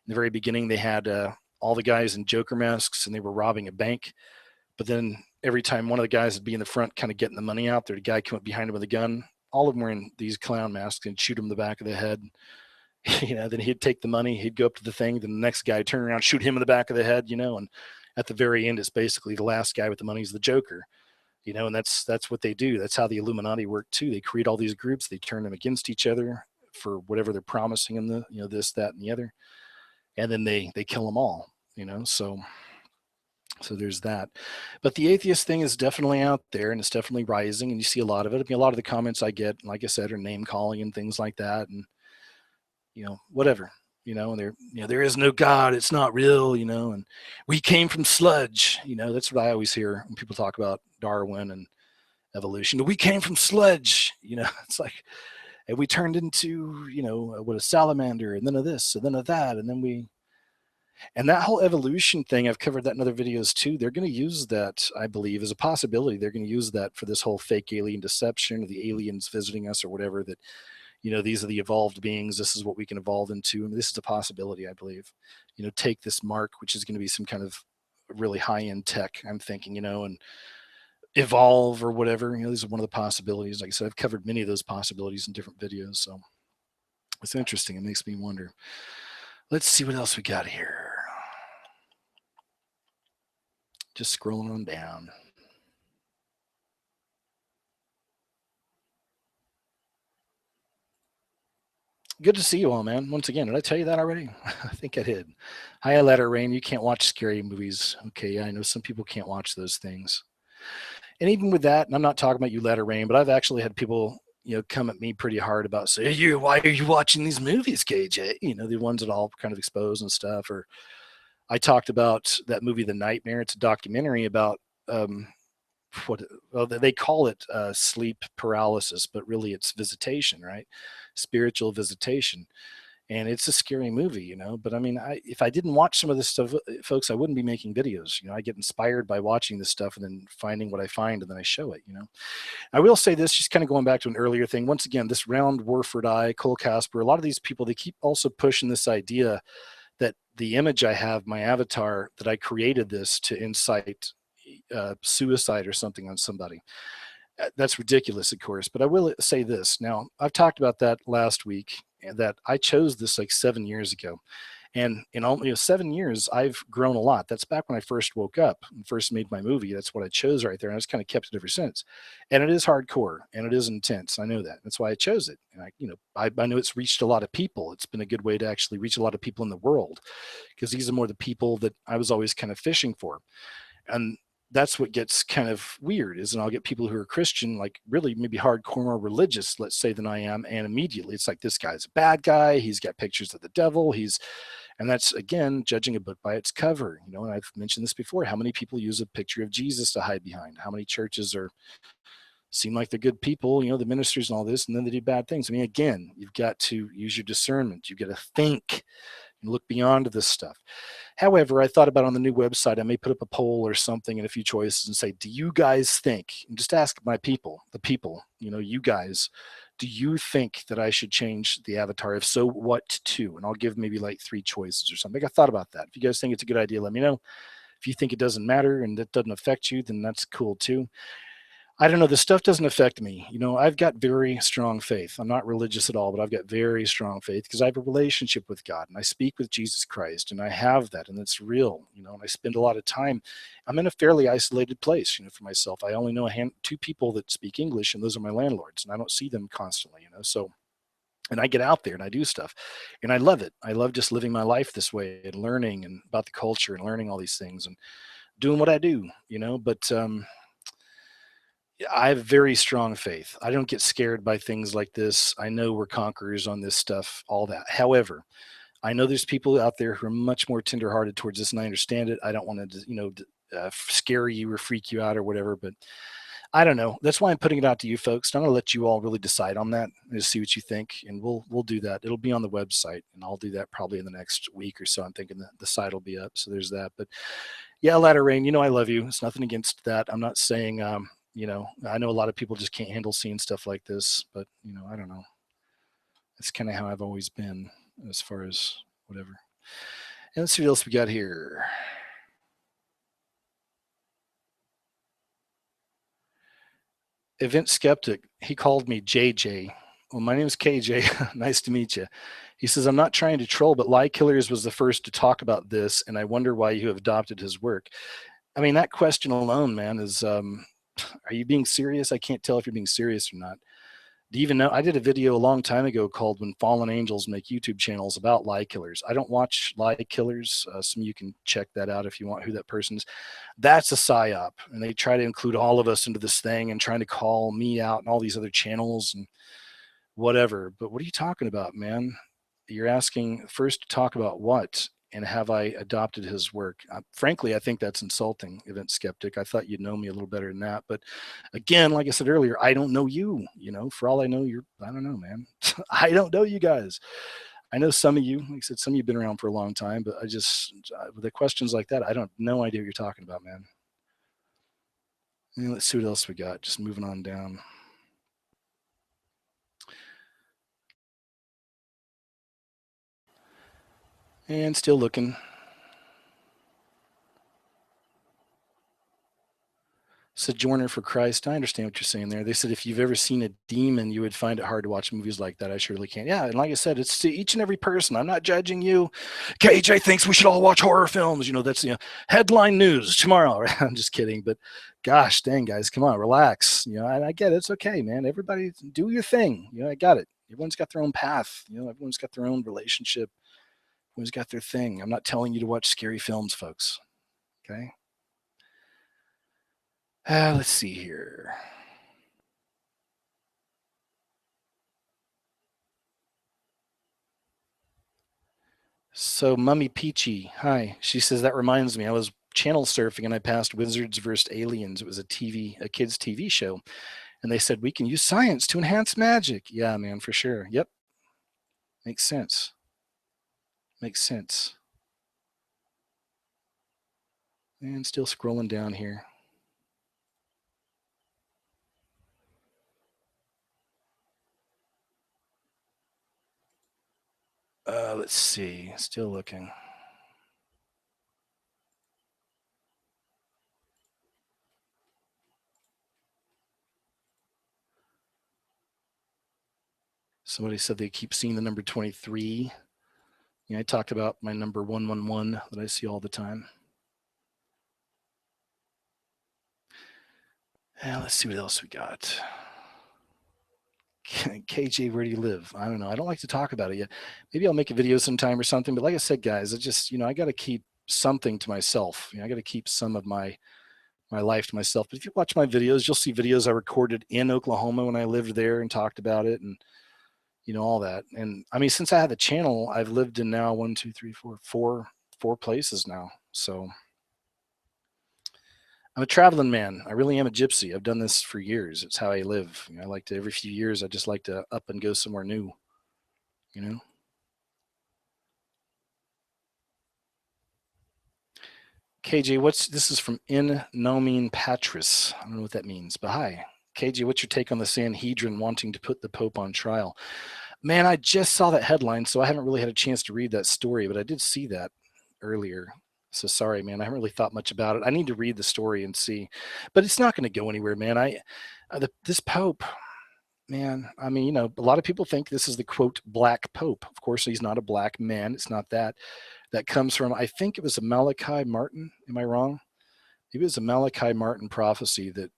the very beginning, they had all the guys in Joker masks, and they were robbing a bank. But then every time one of the guys would be in the front kind of getting the money out, there'd a guy come up behind him with a gun. All of them were in these clown masks and shoot him in the back of the head. Then he'd take the money, he'd go up to the thing, then the next guy would turn around, shoot him in the back of the head, and at the very end, it's basically the last guy with the money is the Joker, and that's what they do. That's how the Illuminati work too. They create all these groups, they turn them against each other for whatever they're promising them, this, that, and the other. And then they kill them all, so there's that. But the atheist thing is definitely out there, and it's definitely rising, and you see a lot of it. A lot of the comments I get, like I said, are name calling and things like that, and whatever. And there is no God, it's not real, and we came from sludge. That's what I always hear when people talk about Darwin and evolution. We came from sludge. It's like, and we turned into, what, a salamander, and then of this, and then of that, and that whole evolution thing, I've covered that in other videos too. They're going to use that, I believe, as a possibility. They're going to use that for this whole fake alien deception, or the aliens visiting us, or whatever, that, these are the evolved beings. This is what we can evolve into. And this is a possibility, I believe. Take this mark, which is going to be some kind of really high-end tech, I'm thinking, and evolve or whatever. These are one of the possibilities. Like I said, I've covered many of those possibilities in different videos. So it's interesting. It makes me wonder. Let's see what else we got here. Just scrolling on down. Good to see you all, man. Once again, did I tell you that already? I think I did. Hi, Letter Rain. You can't watch scary movies. Okay, yeah, I know some people can't watch those things. And even with that, and I'm not talking about you, Letter Rain, but I've actually had people, come at me pretty hard about, say, why are you watching these movies, KJ? The ones that all kind of expose and stuff. Or I talked about that movie, The Nightmare. It's a documentary about well, they call it sleep paralysis, but really it's visitation, right? Spiritual visitation. And it's a scary movie, but I mean, if I didn't watch some of this stuff, folks, I wouldn't be making videos. I get inspired by watching this stuff and then finding what I find, and then I show it. I will say this, just kind of going back to an earlier thing. Once again, this Round Warford Eye, Cole Casper, a lot of these people, they keep also pushing this idea that the image I have, my avatar, that I created this to incite suicide or something on somebody. That's ridiculous, of course, but I will say this. Now, I've talked about that last week, that I chose this like 7 years ago. And in all 7 years, I've grown a lot. That's back when I first woke up and first made my movie. That's what I chose right there. And I just kind of kept it ever since. And it is hardcore and it is intense. I know that. That's why I chose it. And I know it's reached a lot of people. It's been a good way to actually reach a lot of people in the world, because these are more the people that I was always kind of fishing for. And that's what gets kind of weird, is, and I'll get people who are Christian, like really maybe hardcore more religious, let's say, than I am, and immediately it's like, this guy's a bad guy, he's got pictures of the devil, and that's, again, judging a book by its cover. And I've mentioned this before, how many people use a picture of Jesus to hide behind? How many churches seem like they're good people, the ministers and all this, and then they do bad things? I mean, again, you've got to use your discernment. You've got to think and look beyond this stuff. However, I thought about, on the new website, I may put up a poll or something and a few choices and say, do you guys think, and just ask my people, you guys, do you think that I should change the avatar? If so, what to? And I'll give maybe like 3 choices or something. I thought about that. If you guys think it's a good idea, let me know. If you think it doesn't matter and it doesn't affect you, then that's cool too. I don't know. This stuff doesn't affect me. I've got very strong faith. I'm not religious at all, but I've got very strong faith because I have a relationship with God and I speak with Jesus Christ, and I have that, and it's real, and I spend a lot of time. I'm in a fairly isolated place, for myself. I only know 2 people that speak English, and those are my landlords, and I don't see them constantly, so, and I get out there and I do stuff and I love it. I love just living my life this way and learning and about the culture and learning all these things and doing what I do, but, I have very strong faith. I don't get scared by things like this. I know we're conquerors on this stuff, all that. However, I know there's people out there who are much more tenderhearted towards this, and I understand it. I don't want to, scare you or freak you out or whatever, but I don't know. That's why I'm putting it out to you folks. I'm going to let you all really decide on that and just see what you think, and we'll do that. It'll be on the website, and I'll do that probably in the next week or so. I'm thinking the site will be up, so there's that. But yeah, Latter Rain, I love you. It's nothing against that. I'm not saying, I know a lot of people just can't handle seeing stuff like this, but I don't know. That's kind of how I've always been as far as whatever. And let's see what else we got here. Event Skeptic, he called me JJ. Well, my name is KJ. Nice to meet you. He says, I'm not trying to troll, but Lie Killers was the first to talk about this, and I wonder why you have adopted his work. I mean, that question alone, man, is, are you being serious? I can't tell if you're being serious or not. Do you even know? I did a video a long time ago called When Fallen Angels Make YouTube Channels about Lie Killers. I don't watch Lie Killers. Some of you can check that out if you want, who that person is. That's a psyop, and they try to include all of us into this thing and trying to call me out and all these other channels and whatever. But what are you talking about, man? You're asking first to talk about what, and have I adopted his work? Frankly, I think that's insulting, Event Skeptic. I thought you'd know me a little better than that. But again, like I said earlier, I don't know you. For all I know, I don't know, man. I don't know you guys. I know some of you, like I said, some of you have been around for a long time, but with the questions like that, I don't no idea what you're talking about, man. And let's see what else we got. Just moving on down. And still looking. Sojourner for Christ. I understand what you're saying there. They said if you've ever seen a demon, you would find it hard to watch movies like that. I surely can. Yeah, and like I said, it's to each and every person. I'm not judging you. KJ thinks we should all watch horror films. That's headline news tomorrow. I'm just kidding, but gosh, dang guys, come on, relax. I get it. It's okay, man. Everybody do your thing. I got it. Everyone's got their own path. Everyone's got their own relationship. Everyone's got their thing. I'm not telling you to watch scary films, folks. Okay. Let's see here. So Mummy Peachy, hi. She says, that reminds me, I was channel surfing and I passed Wizards vs. Aliens. It was a kids TV show. And they said, we can use science to enhance magic. Yeah, man, for sure. Yep. Makes sense. Makes sense. And still scrolling down here. Let's see. Still looking. Somebody said they keep seeing the number 23. Yeah, I talked about my number 111 that I see all the time. Yeah, let's see what else we got. KJ, where do you live? I don't know. I don't like to talk about it yet. Maybe I'll make a video sometime or something. But like I said, guys, I just, I got to keep something to myself. I got to keep some of my life to myself. But if you watch my videos, you'll see videos I recorded in Oklahoma when I lived there and talked about it and, all that. And I mean, since I had the channel, I've lived in now 1, 2, 3, 4 places now. So I'm a traveling man. I really am a gypsy. I've done this for years. It's how I live. I like to, every few years, I just like to up and go somewhere new, KJ, this is from In Nomen Patris. I don't know what that means, but hi. KJ, what's your take on the Sanhedrin wanting to put the Pope on trial? Man, I just saw that headline, so I haven't really had a chance to read that story, but I did see that earlier. So sorry, man. I haven't really thought much about it. I need to read the story and see, but it's not going to go anywhere, man. This Pope, man. I mean, a lot of people think this is the quote black Pope. Of course, he's not a black man. It's not that. That comes from, I think it was a Malachi Martin. Am I wrong? Maybe it was a Malachi Martin prophecy that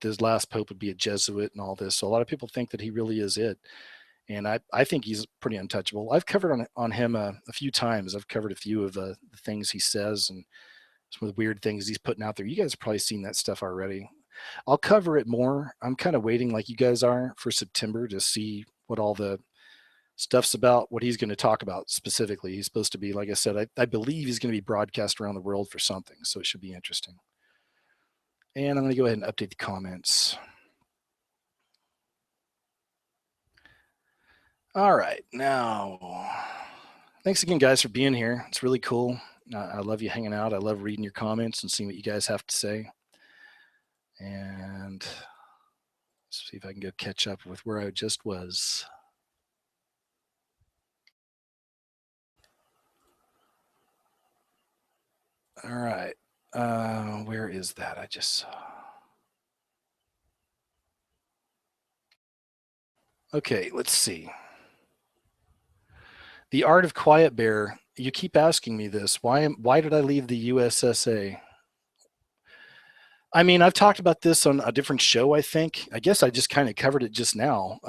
this last Pope would be a Jesuit and all this. So a lot of people think that he really is it. And I think he's pretty untouchable. I've covered on him a few times. I've covered a few of the things he says and some of the weird things he's putting out there. You guys have probably seen that stuff already. I'll cover it more. I'm kind of waiting, like you guys are, for September to see what all the stuff's about, what he's going to talk about specifically. He's supposed to be, like I said, I believe he's going to be broadcast around the world for something. So it should be interesting. And I'm going to go ahead and update the comments. All right, now, thanks again, guys, for being here. It's really cool. I love you hanging out. I love reading your comments and seeing what you guys have to say. And let's see if I can go catch up with where I just was. All right, where is that? I just saw. Okay, let's see. The Art of Quiet Bear. You keep asking me this. Why did I leave the USSA? I mean, I've talked about this on a different show, I think. I guess I just kind of covered it just now.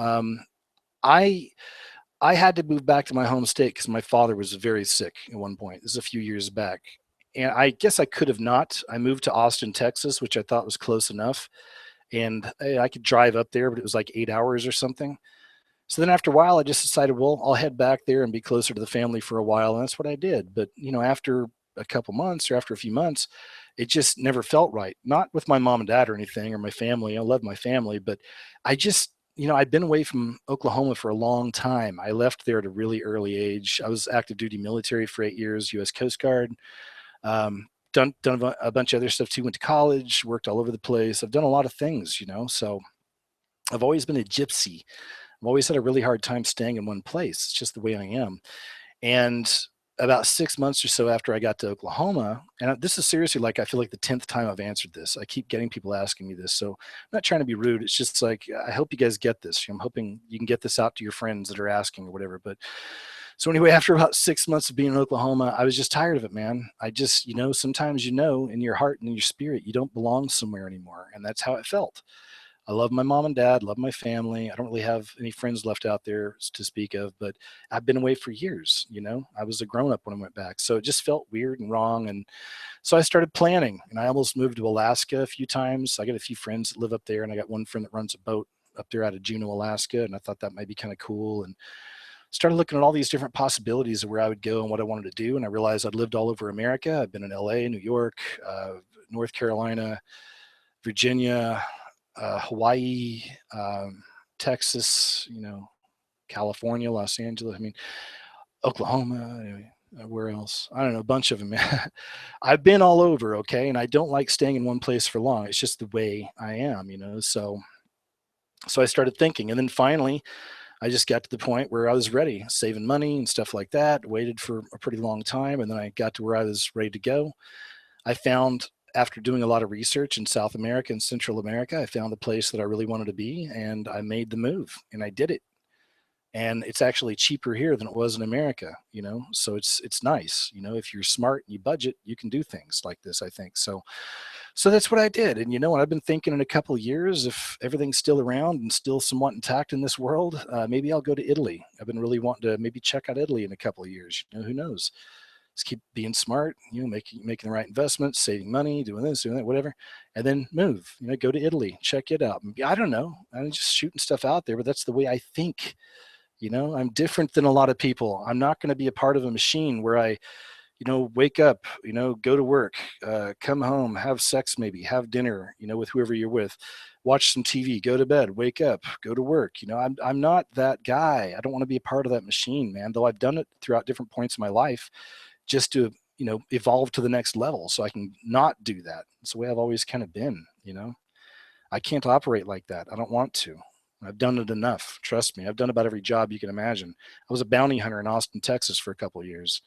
I had to move back to my home state because my father was very sick at one point. This is a few years back. And I guess I could have not. I moved to Austin, Texas, which I thought was close enough. And I could drive up there, but it was like 8 hours or something. So then after a while, I just decided, well, I'll head back there and be closer to the family for a while. And that's what I did. But, after a couple months or after a few months, it just never felt right. Not with my mom and dad or anything or my family. I love my family, but I just, I'd been away from Oklahoma for a long time. I left there at a really early age. I was active duty military for 8 years, U.S. Coast Guard. Done a bunch of other stuff too. Went to college, worked all over the place. I've done a lot of things, so I've always been a gypsy. I've always had a really hard time staying in one place. It's just the way I am. And about 6 months or so after I got to Oklahoma, and this is seriously like, I feel like the 10th time I've answered this. I keep getting people asking me this. So I'm not trying to be rude. It's just like, I hope you guys get this. I'm hoping you can get this out to your friends that are asking or whatever. But so anyway, after about 6 months of being in Oklahoma, I was just tired of it, man. I just, sometimes in your heart and in your spirit, you don't belong somewhere anymore. And that's how it felt. I love my mom and dad, love my family. I don't really have any friends left out there to speak of, but I've been away for years. I was a grown up when I went back. So it just felt weird and wrong. And so I started planning, and I almost moved to Alaska a few times. I got a few friends that live up there, and I got one friend that runs a boat up there out of Juneau, Alaska. And I thought that might be kind of cool. And started looking at all these different possibilities of where I would go and what I wanted to do. And I realized I'd lived all over America. I've been in LA, New York, North Carolina, Virginia, Hawaii, Texas, California, Los Angeles. I mean, Oklahoma. Anyway, where else? I don't know, a bunch of them. I've been all over, okay, and I don't like staying in one place for long. It's just the way I am. So I started thinking, and then finally, I just got to the point where I was ready, saving money and stuff like that. Waited for a pretty long time, and then I got to where I was ready to go. I found, after doing a lot of research in South America and Central America, I found the place that I really wanted to be, and I made the move, and I did it. And it's actually cheaper here than it was in America. So it's nice. If you're smart and you budget, you can do things like this, I think. So that's what I did. And what I've been thinking in a couple of years, if everything's still around and still somewhat intact in this world, maybe I'll go to Italy. I've been really wanting to maybe check out Italy in a couple of years. Who knows? Just keep being smart, making the right investments, saving money, doing this, doing that, whatever, and then move. Go to Italy, check it out. I don't know. I'm just shooting stuff out there, but that's the way I think. I'm different than a lot of people. I'm not going to be a part of a machine where I wake up, go to work, come home, have sex, maybe have dinner, with whoever you're with, watch some TV, go to bed, wake up, go to work. I'm not that guy. I don't want to be a part of that machine, man, though I've done it throughout different points in my life just to, evolve to the next level so I can not do that. It's the way I've always kind of been. I can't operate like that. I don't want to. I've done it enough. Trust me. I've done about every job you can imagine. I was a bounty hunter in Austin, Texas for a couple of years.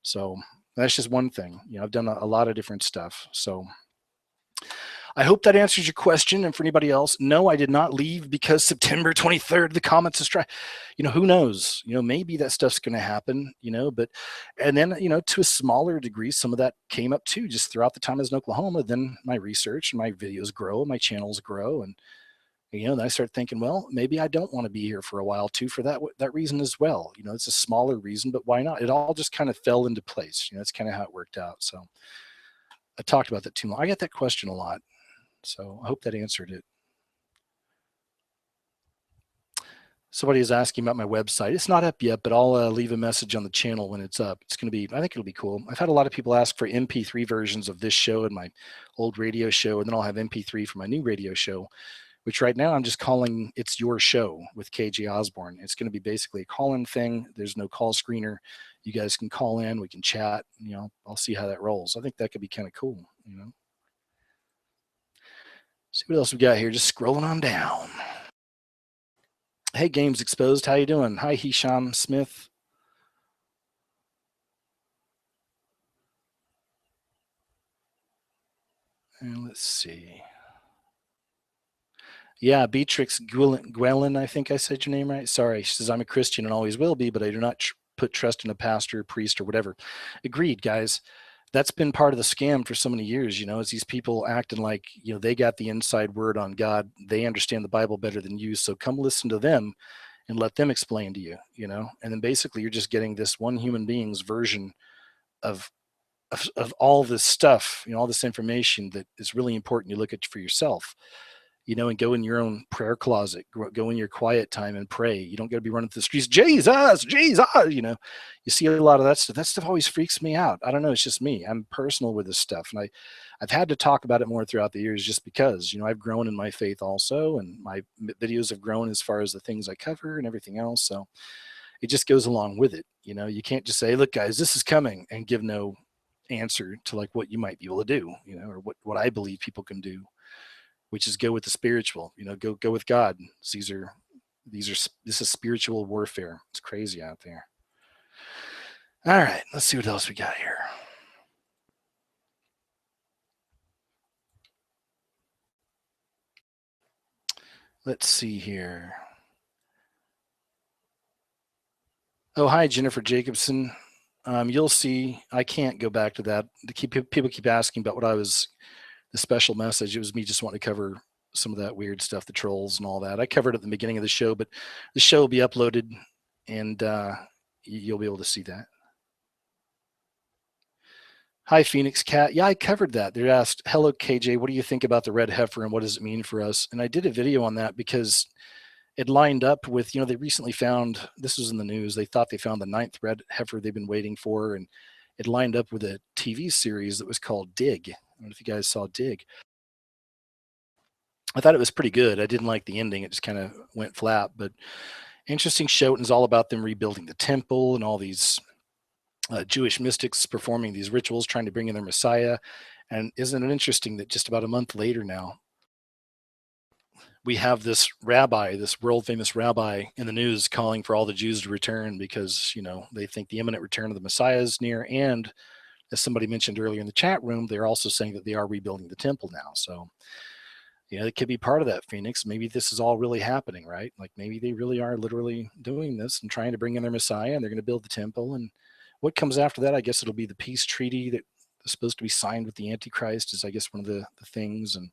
So that's just one thing. I've done a lot of different stuff. So I hope that answers your question. And for anybody else, no, I did not leave because September 23rd, the comets is who knows, maybe that stuff's going to happen, but, and then, to a smaller degree, some of that came up too, just throughout the time I was in Oklahoma. Then my research and my videos grow, my channels grow. And, then I start thinking, well, maybe I don't want to be here for a while too, for that reason as well. It's a smaller reason, but why not? It all just kind of fell into place. That's kind of how it worked out. So I talked about that too long. I get that question a lot. So I hope that answered it. Somebody is asking about my website. It's not up yet, but I'll leave a message on the channel when it's up. It's going to be, I think it'll be cool. I've had a lot of people ask for MP3 versions of this show and my old radio show, and then I'll have MP3 for my new radio show, which right now I'm just calling It's Your Show with KJ Osborne. It's going to be basically a call-in thing. There's no call screener. You guys can call in, we can chat, I'll see how that rolls. I think that could be kind of cool, See what else we got here. Just scrolling on down. Hey, Games Exposed, how you doing? Hi, Hisham Smith. And let's see. Yeah, Beatrix Gwellen, I think I said your name right. Sorry. She says, I'm a Christian and always will be, but I do not put trust in a pastor, priest, or whatever. Agreed, guys. That's been part of the scam for so many years, is these people acting like, they got the inside word on God. They understand the Bible better than you. So come listen to them and let them explain to you, and then basically you're just getting this one human being's version of all this stuff, all this information that is really important. You look at for yourself, and go in your own prayer closet, go in your quiet time and pray. You don't got to be running through the streets, Jesus, you see a lot of that stuff. That stuff always freaks me out. I don't know. It's just me. I'm personal with this stuff. And I've had to talk about it more throughout the years just because, I've grown in my faith also. And my videos have grown as far as the things I cover and everything else. So it just goes along with it. You can't just say, look, guys, this is coming and give no answer to like what you might be able to do, or what I believe people can do, which is go with the spiritual, go with God. This is spiritual warfare. It's crazy out there. All right, let's see what else we got here. Let's see here. Oh, hi, Jennifer Jacobson. You'll see, I can't go back to that. People keep asking about the special message. It was me just wanting to cover some of that weird stuff, the trolls and all that. I covered it at the beginning of the show, but the show will be uploaded and you'll be able to see that. Hi, Phoenix Cat. Yeah, I covered that. They asked, hello, KJ, what do you think about the red heifer and what does it mean for us? And I did a video on that because it lined up with, they recently found, this was in the news, they thought they found the ninth red heifer they've been waiting for, and it lined up with a TV series that was called Dig. I don't know if you guys saw Dig. I thought it was pretty good. I didn't like the ending. It just kind of went flat, but interesting show. And it's all about them rebuilding the temple and all these Jewish mystics performing these rituals, trying to bring in their Messiah. And isn't it interesting that just about a month later now, we have this rabbi, this world famous rabbi in the news calling for all the Jews to return because, they think the imminent return of the Messiah is near. And as somebody mentioned earlier in the chat room, they're also saying that they are rebuilding the temple now. So, it could be part of that, Phoenix. Maybe this is all really happening, right? Like maybe they really are literally doing this and trying to bring in their Messiah, and they're going to build the temple. And what comes after that, I guess it'll be the peace treaty that is supposed to be signed with the Antichrist, is I guess one of the things. And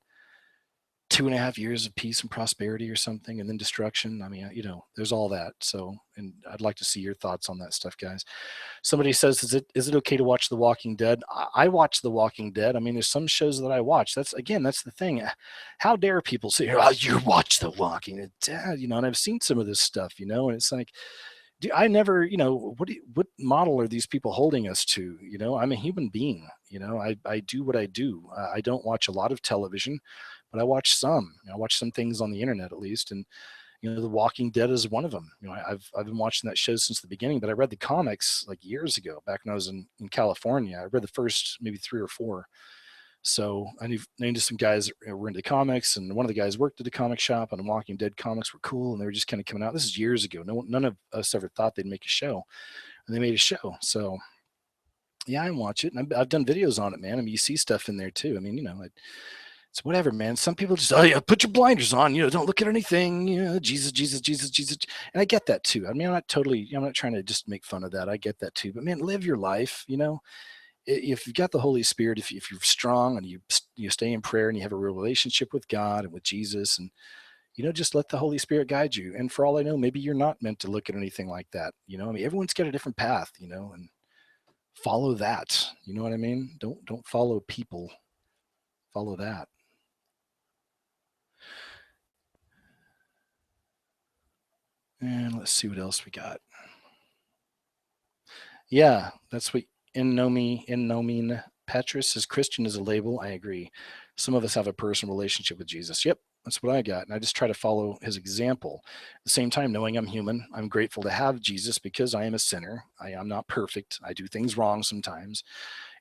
2.5 years of peace and prosperity or something, and then destruction. I mean, there's all that. So, and I'd like to see your thoughts on that stuff, guys. Somebody says, is it okay to watch The Walking Dead? I watch The Walking Dead. I mean, there's some shows that I watch. That's the thing. How dare people say, oh, you watch The Walking Dead, and I've seen some of this stuff, and it's like, I never, what model are these people holding us to? I'm a human being, I do what I do. I don't watch a lot of television, but I watch some. I watch some things on the internet at least, and The Walking Dead is one of them. I've been watching that show since the beginning, but I read the comics like years ago, back when I was in California. I read the first maybe 3 or 4. So I knew some guys that were into comics, and one of the guys worked at a comic shop, and the Walking Dead comics were cool, and they were just kind of coming out. This is years ago. None of us ever thought they'd make a show, and they made a show. So yeah, I watch it, and I've done videos on it, man. I mean, you see stuff in there too. I mean, it's whatever, man. Some people just, oh yeah, put your blinders on, don't look at anything, Jesus, Jesus, Jesus, Jesus. And I get that too. I mean, I'm not trying to just make fun of that. I get that too. But man, live your life, if you've got the Holy Spirit, if you're strong and you stay in prayer and you have a real relationship with God and with Jesus, and just let the Holy Spirit guide you. And for all I know, maybe you're not meant to look at anything like that. I mean, everyone's got a different path, and follow that. You know what I mean? Don't follow people. Follow that. And let's see what else we got. Yeah, that's what in nomin Petrus says. Christian is a label. I agree. Some of us have a personal relationship with Jesus. Yep, that's what I got. And I just try to follow his example. At the same time, knowing I'm human, I'm grateful to have Jesus because I am a sinner. I am not perfect. I do things wrong sometimes.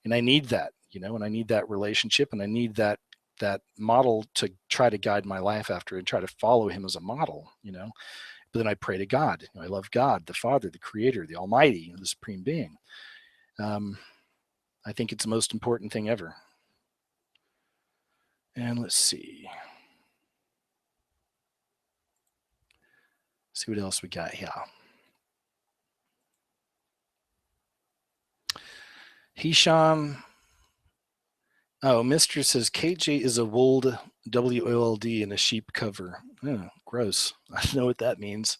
And I need that, and I need that relationship, and I need that model to try to guide my life after and try to follow him as a model, But then I pray to God. I love God, the Father, the Creator, the Almighty, the Supreme Being. I think it's the most important thing ever. And let's see. See what else we got here. Hisham. Oh, Mr. says KJ is a wold, WOLD, in a sheep cover. Oh, gross. I don't know what that means.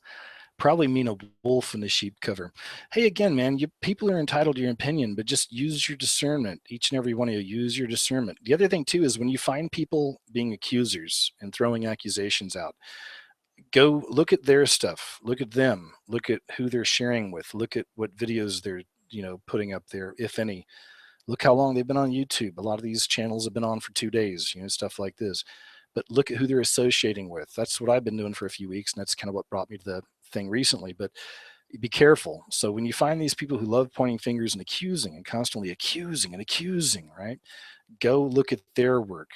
Probably mean a wolf in a sheep cover. Hey, again, man, people are entitled to your opinion, but just use your discernment. Each and every one of you, use your discernment. The other thing too is when you find people being accusers and throwing accusations out, go look at their stuff, look at them, look at who they're sharing with, look at what videos they're putting up there, if any. Look how long they've been on YouTube. A lot of these channels have been on for 2 days, stuff like this. But look at who they're associating with. That's what I've been doing for a few weeks, and that's kind of what brought me to the thing recently. But be careful. So when you find these people who love pointing fingers and accusing and constantly accusing and accusing, right? Go look at their work,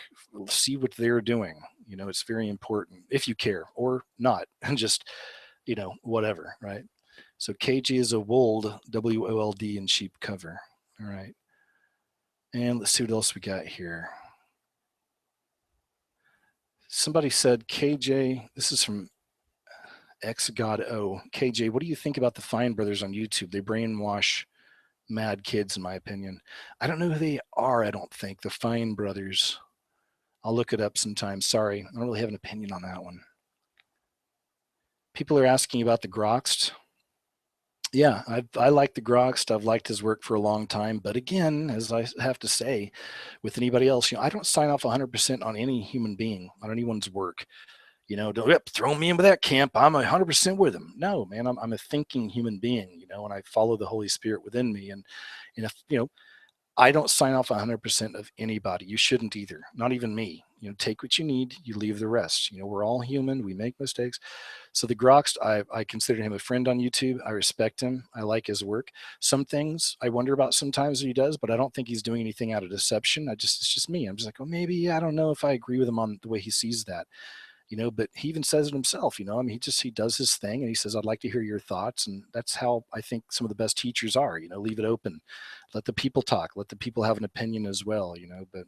see what they're doing. It's very important if you care or not, and just, whatever, right? So KG is a wold, WOLD, in sheep cover. All right. And let's see what else we got here. Somebody said, KJ, this is from X God O. KJ, what do you think about the Fine Brothers on YouTube? They brainwash mad kids, in my opinion. I don't know who they are, I don't think. The Fine Brothers. I'll look it up sometime. Sorry, I don't really have an opinion on that one. People are asking about the Groxt. Yeah, I like the Groxt. I've liked his work for a long time. But again, as I have to say, with anybody else, I don't sign off 100% on any human being, on anyone's work. Don't yep, throw me into that camp. I'm 100% with him. No, man, I'm a thinking human being, and I follow the Holy Spirit within me. And if, I don't sign off 100% of anybody. You shouldn't either. Not even me. Take what you need. You leave the rest. We're all human. We make mistakes. So the Grox, I consider him a friend on YouTube. I respect him. I like his work. Some things I wonder about sometimes he does, but I don't think he's doing anything out of deception. It's just me. I'm just like, oh, maybe I don't know if I agree with him on the way he sees that. But he even says it himself. I mean, he does his thing, and he says, I'd like to hear your thoughts. And that's how I think some of the best teachers are. Leave it open, let the people talk, let the people have an opinion as well. But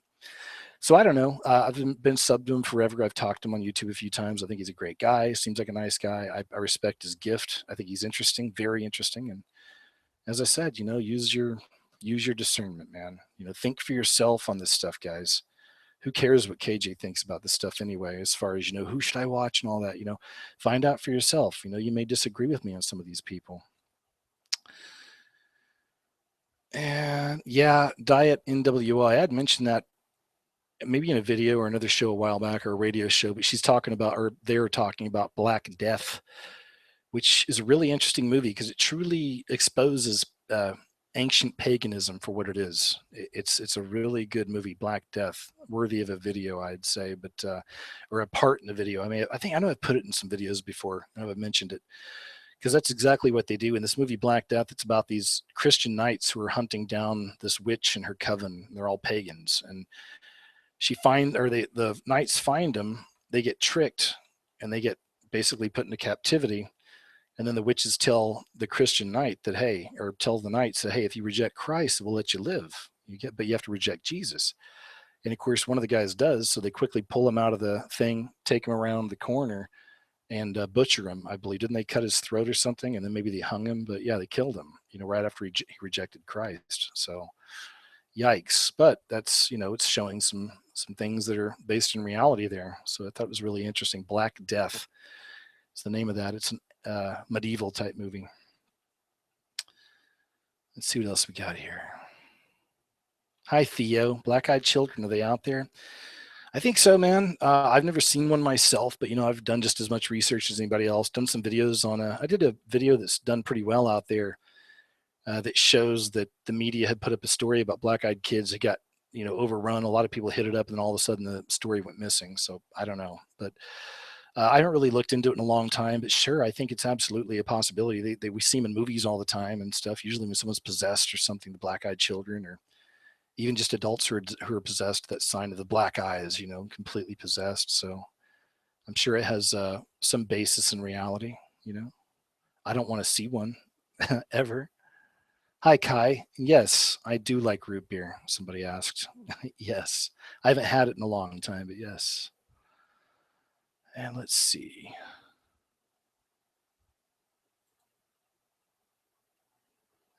so I don't know. I've been subbed to him forever. I've talked to him on YouTube a few times. I think he's a great guy. Seems like a nice guy. I respect his gift. I think he's interesting, very interesting. And as I said, use your discernment, man. Think for yourself on this stuff, guys. Who cares what KJ thinks about this stuff anyway, as far as, who should I watch and all that, find out for yourself. You may disagree with me on some of these people. And yeah, Diet NWI, I had mentioned that maybe in a video or another show a while back, or a radio show, but they were talking about Black Death, which is a really interesting movie because it truly exposes ancient paganism for what it is. It's a really good movie, Black Death, worthy of a video, I'd say, but or a part in the video. I know I've put it in some videos before. I know I've mentioned it because that's exactly what they do in this movie, Black Death. It's about these Christian knights who are hunting down this witch and her coven. They're all pagans, and the knights find them. They get tricked, and they get basically put into captivity. And then the witches tell the Christian knight that, hey, or tell the knights that, hey, if you reject Christ, we'll let you live. But you have to reject Jesus. And of course, one of the guys does. So they quickly pull him out of the thing, take him around the corner, and butcher him. I believe, didn't they cut his throat or something? And then maybe they hung him. But yeah, they killed him. Right after he rejected Christ. So yikes! But that's it's showing some things that are based in reality there. So I thought it was really interesting. Black Death. It's the name of that. It's an medieval type movie. Let's see what else we got here. Hi, Theo. Black-eyed children, are they out there? I think so, man. I've never seen one myself, but I've done just as much research as anybody else. Done some videos I did a video that's done pretty well out there that shows that the media had put up a story about black-eyed kids that got overrun. A lot of people hit it up, and then all of a sudden the story went missing. So I don't know, but I haven't really looked into it in a long time, but sure, I think it's absolutely a possibility. We see them in movies all the time and stuff. Usually when someone's possessed or something, the black-eyed children, or even just adults who are possessed, that sign of the black eyes, completely possessed. So I'm sure it has some basis in reality. I don't want to see one ever. Hi, Kai. Yes, I do like root beer. Somebody asked. Yes, I haven't had it in a long time, but yes. And let's see.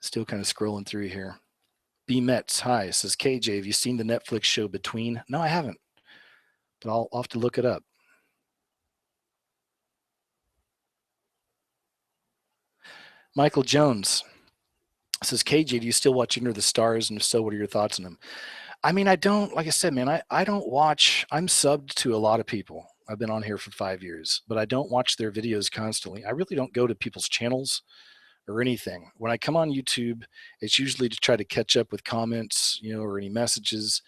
Still kind of scrolling through here. B Metz, hi, says KJ, have you seen the Netflix show Between? No, I haven't, but I'll have to look it up. Michael Jones says, KJ, do you still watch Under the Stars? And if so, what are your thoughts on them? I mean, I don't, like I said, man, I don't watch, I'm subbed to a lot of people. I've been on here for 5 years, but I don't watch their videos constantly. I really don't go to people's channels or anything. When I come on YouTube, it's usually to try to catch up with comments, or any messages.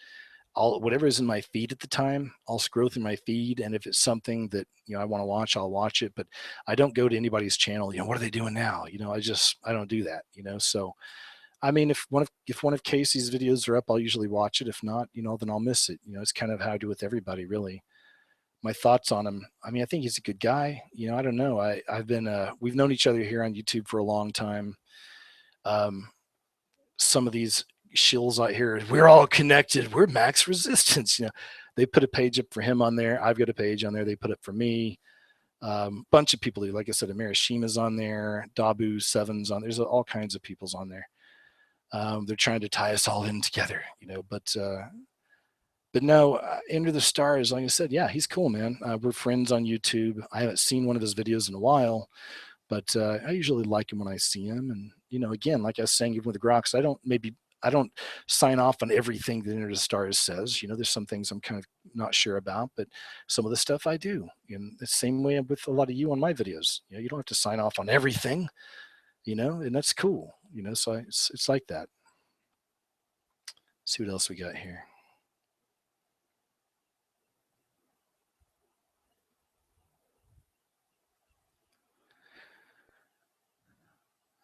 Whatever is in my feed at the time, I'll scroll through my feed, and if it's something that I want to watch, I'll watch it. But I don't go to anybody's channel. What are they doing now? I don't do that. So, I mean, if one of Casey's videos are up, I'll usually watch it. If not, then I'll miss it. It's kind of how I do with everybody, really. My thoughts on him. I mean, I think he's a good guy. I don't know. I've been we've known each other here on YouTube for a long time. Some of these shills out here, we're all connected. We're max resistance. They put a page up for him on there. I've got a page on there. They put up for me. Bunch of people do. Like I said, Amirashima's on there. Dabu Seven's on. There's all kinds of people's on there. They're trying to tie us all in together, but no, Under the Stars, like I said, yeah, he's cool, man. We're friends on YouTube. I haven't seen one of his videos in a while, but I usually like him when I see him. And, again, like I was saying, even with the Grox, I don't maybe don't sign off on everything that Enter the Stars says. There's some things I'm kind of not sure about, but some of the stuff I do. And the same way with a lot of you on my videos. You don't have to sign off on everything, and that's cool. So it's like that. Let's see what else we got here.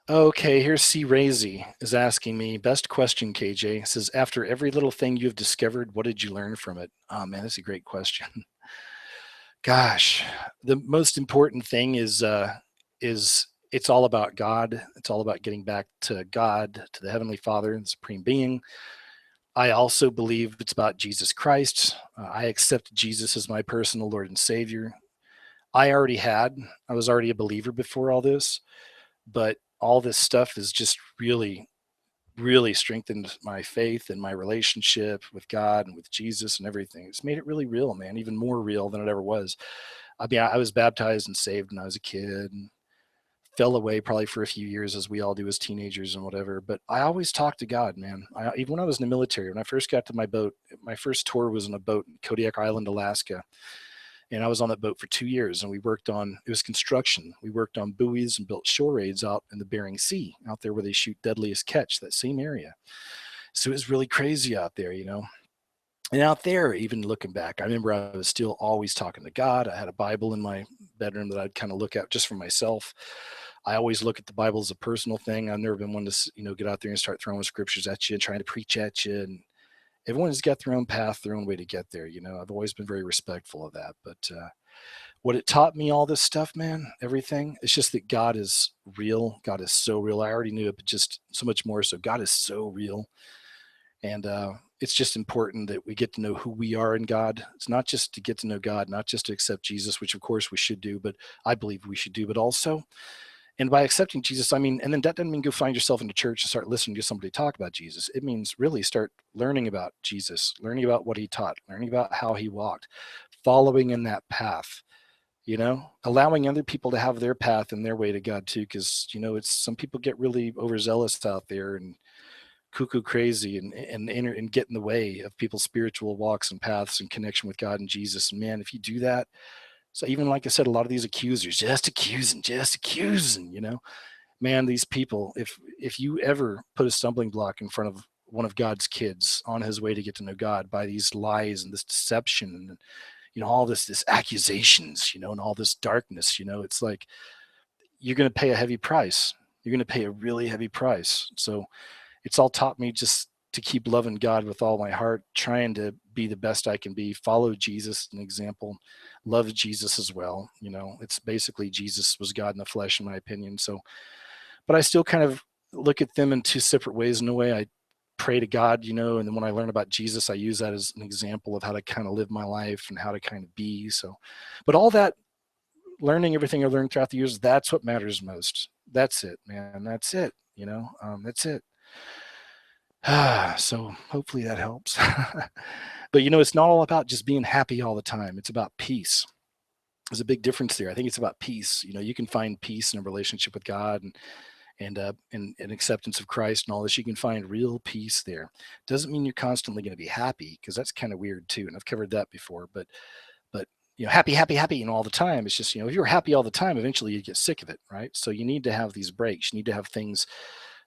Okay, here's C. Razy is asking me, best question, KJ. Says, after every little thing you've discovered, what did you learn from it? Oh man, that's a great question. Gosh, the most important thing is it's all about God. It's all about getting back to God, to the Heavenly Father, the Supreme Being. I also believe it's about Jesus Christ. I accept Jesus as my personal Lord and Savior. I was already a believer before all this, but all this stuff is just really, really strengthened my faith and my relationship with God and with Jesus and everything. It's made it really real, man, even more real than it ever was. I mean, I was baptized and saved when I was a kid and fell away probably for a few years, as we all do as teenagers and whatever. But I always talked to God, man. Even when I was in the military, when I first got to my boat, my first tour was on a boat in Kodiak Island, Alaska. And I was on that boat for 2 years, and it was construction. We worked on buoys and built shore aids out in the Bering Sea, out there where they shoot deadliest catch, that same area. So it was really crazy out there, And out there, even looking back, I remember I was still always talking to God. I had a Bible in my bedroom that I'd kind of look at just for myself. I always look at the Bible as a personal thing. I've never been one to, get out there and start throwing scriptures at you and trying to preach at you. And everyone's got their own path, their own way to get there. I've always been very respectful of that. But what it taught me, all this stuff, man, everything, it's just that God is real. God is so real. I already knew it, but just so much more. So God is so real. And it's just important that we get to know who we are in God. It's not just to get to know God, not just to accept Jesus, which of course we should do, but I believe we should do, but also, and by accepting Jesus, I mean, and then that doesn't mean go find yourself in a church and start listening to somebody talk about Jesus. It means really start learning about Jesus, learning about what he taught, learning about how he walked, following in that path, allowing other people to have their path and their way to God too. Cause it's, some people get really overzealous out there and cuckoo crazy and get in the way of people's spiritual walks and paths and connection with God and Jesus. And man, if you do that, so even like I said, a lot of these accusers just accusing, man, these people, if you ever put a stumbling block in front of one of God's kids on his way to get to know God by these lies and this deception and all this accusations, and all this darkness, it's like you're going to pay a heavy price. You're going to pay a really heavy price. So it's all taught me just to keep loving God with all my heart, trying to be the best I can be, follow Jesus, an example, love Jesus as well. It's basically Jesus was God in the flesh, in my opinion. So, but I still kind of look at them in two separate ways. In a way, I pray to God, and then when I learn about Jesus, I use that as an example of how to kind of live my life and how to kind of be. So, but all that learning, everything I learned throughout the years, that's what matters most. That's it, man. That's it. That's it. So hopefully that helps. But it's not all about just being happy all the time. It's about peace. There's a big difference there. I think it's about peace. You can find peace in a relationship with God and acceptance of Christ and all this. You can find real peace there. Doesn't mean you're constantly going to be happy, because that's kind of weird too. And I've covered that before. But happy, all the time. It's just if you're happy all the time, eventually you get sick of it, right? So you need to have these breaks. You need to have things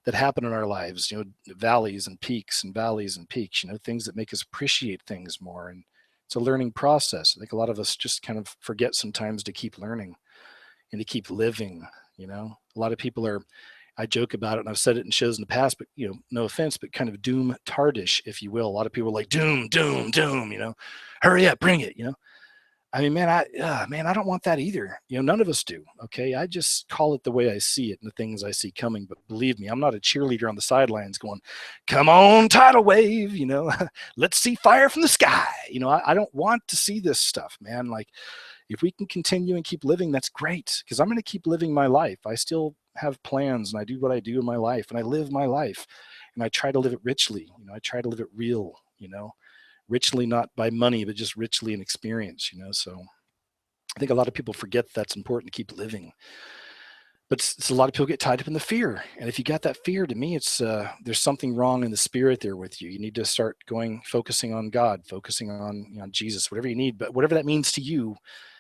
that happen in our lives, valleys and peaks and valleys and peaks, things that make us appreciate things more. And it's a learning process. I think a lot of us just kind of forget sometimes to keep learning and to keep living. A lot of people I joke about it, and I've said it in shows in the past, but no offense, but kind of doom tardish, if you will. A lot of people are like, doom, doom, doom, hurry up, bring it, I mean, man, I don't want that either. None of us do. Okay. I just call it the way I see it and the things I see coming. But believe me, I'm not a cheerleader on the sidelines going, come on, tidal wave, let's see fire from the sky. I don't want to see this stuff, man. Like, if we can continue and keep living, that's great, because I'm going to keep living my life. I still have plans, and I do what I do in my life, and I live my life, and I try to live it richly. I try to live it real, richly, not by money, but just richly in experience, so I think a lot of people forget that's important to keep living. But it's a lot of people get tied up in the fear. And if you got that fear, to me, it's there's something wrong in the spirit there with you. You need to start focusing on God, focusing on Jesus, whatever you need, but whatever that means to you,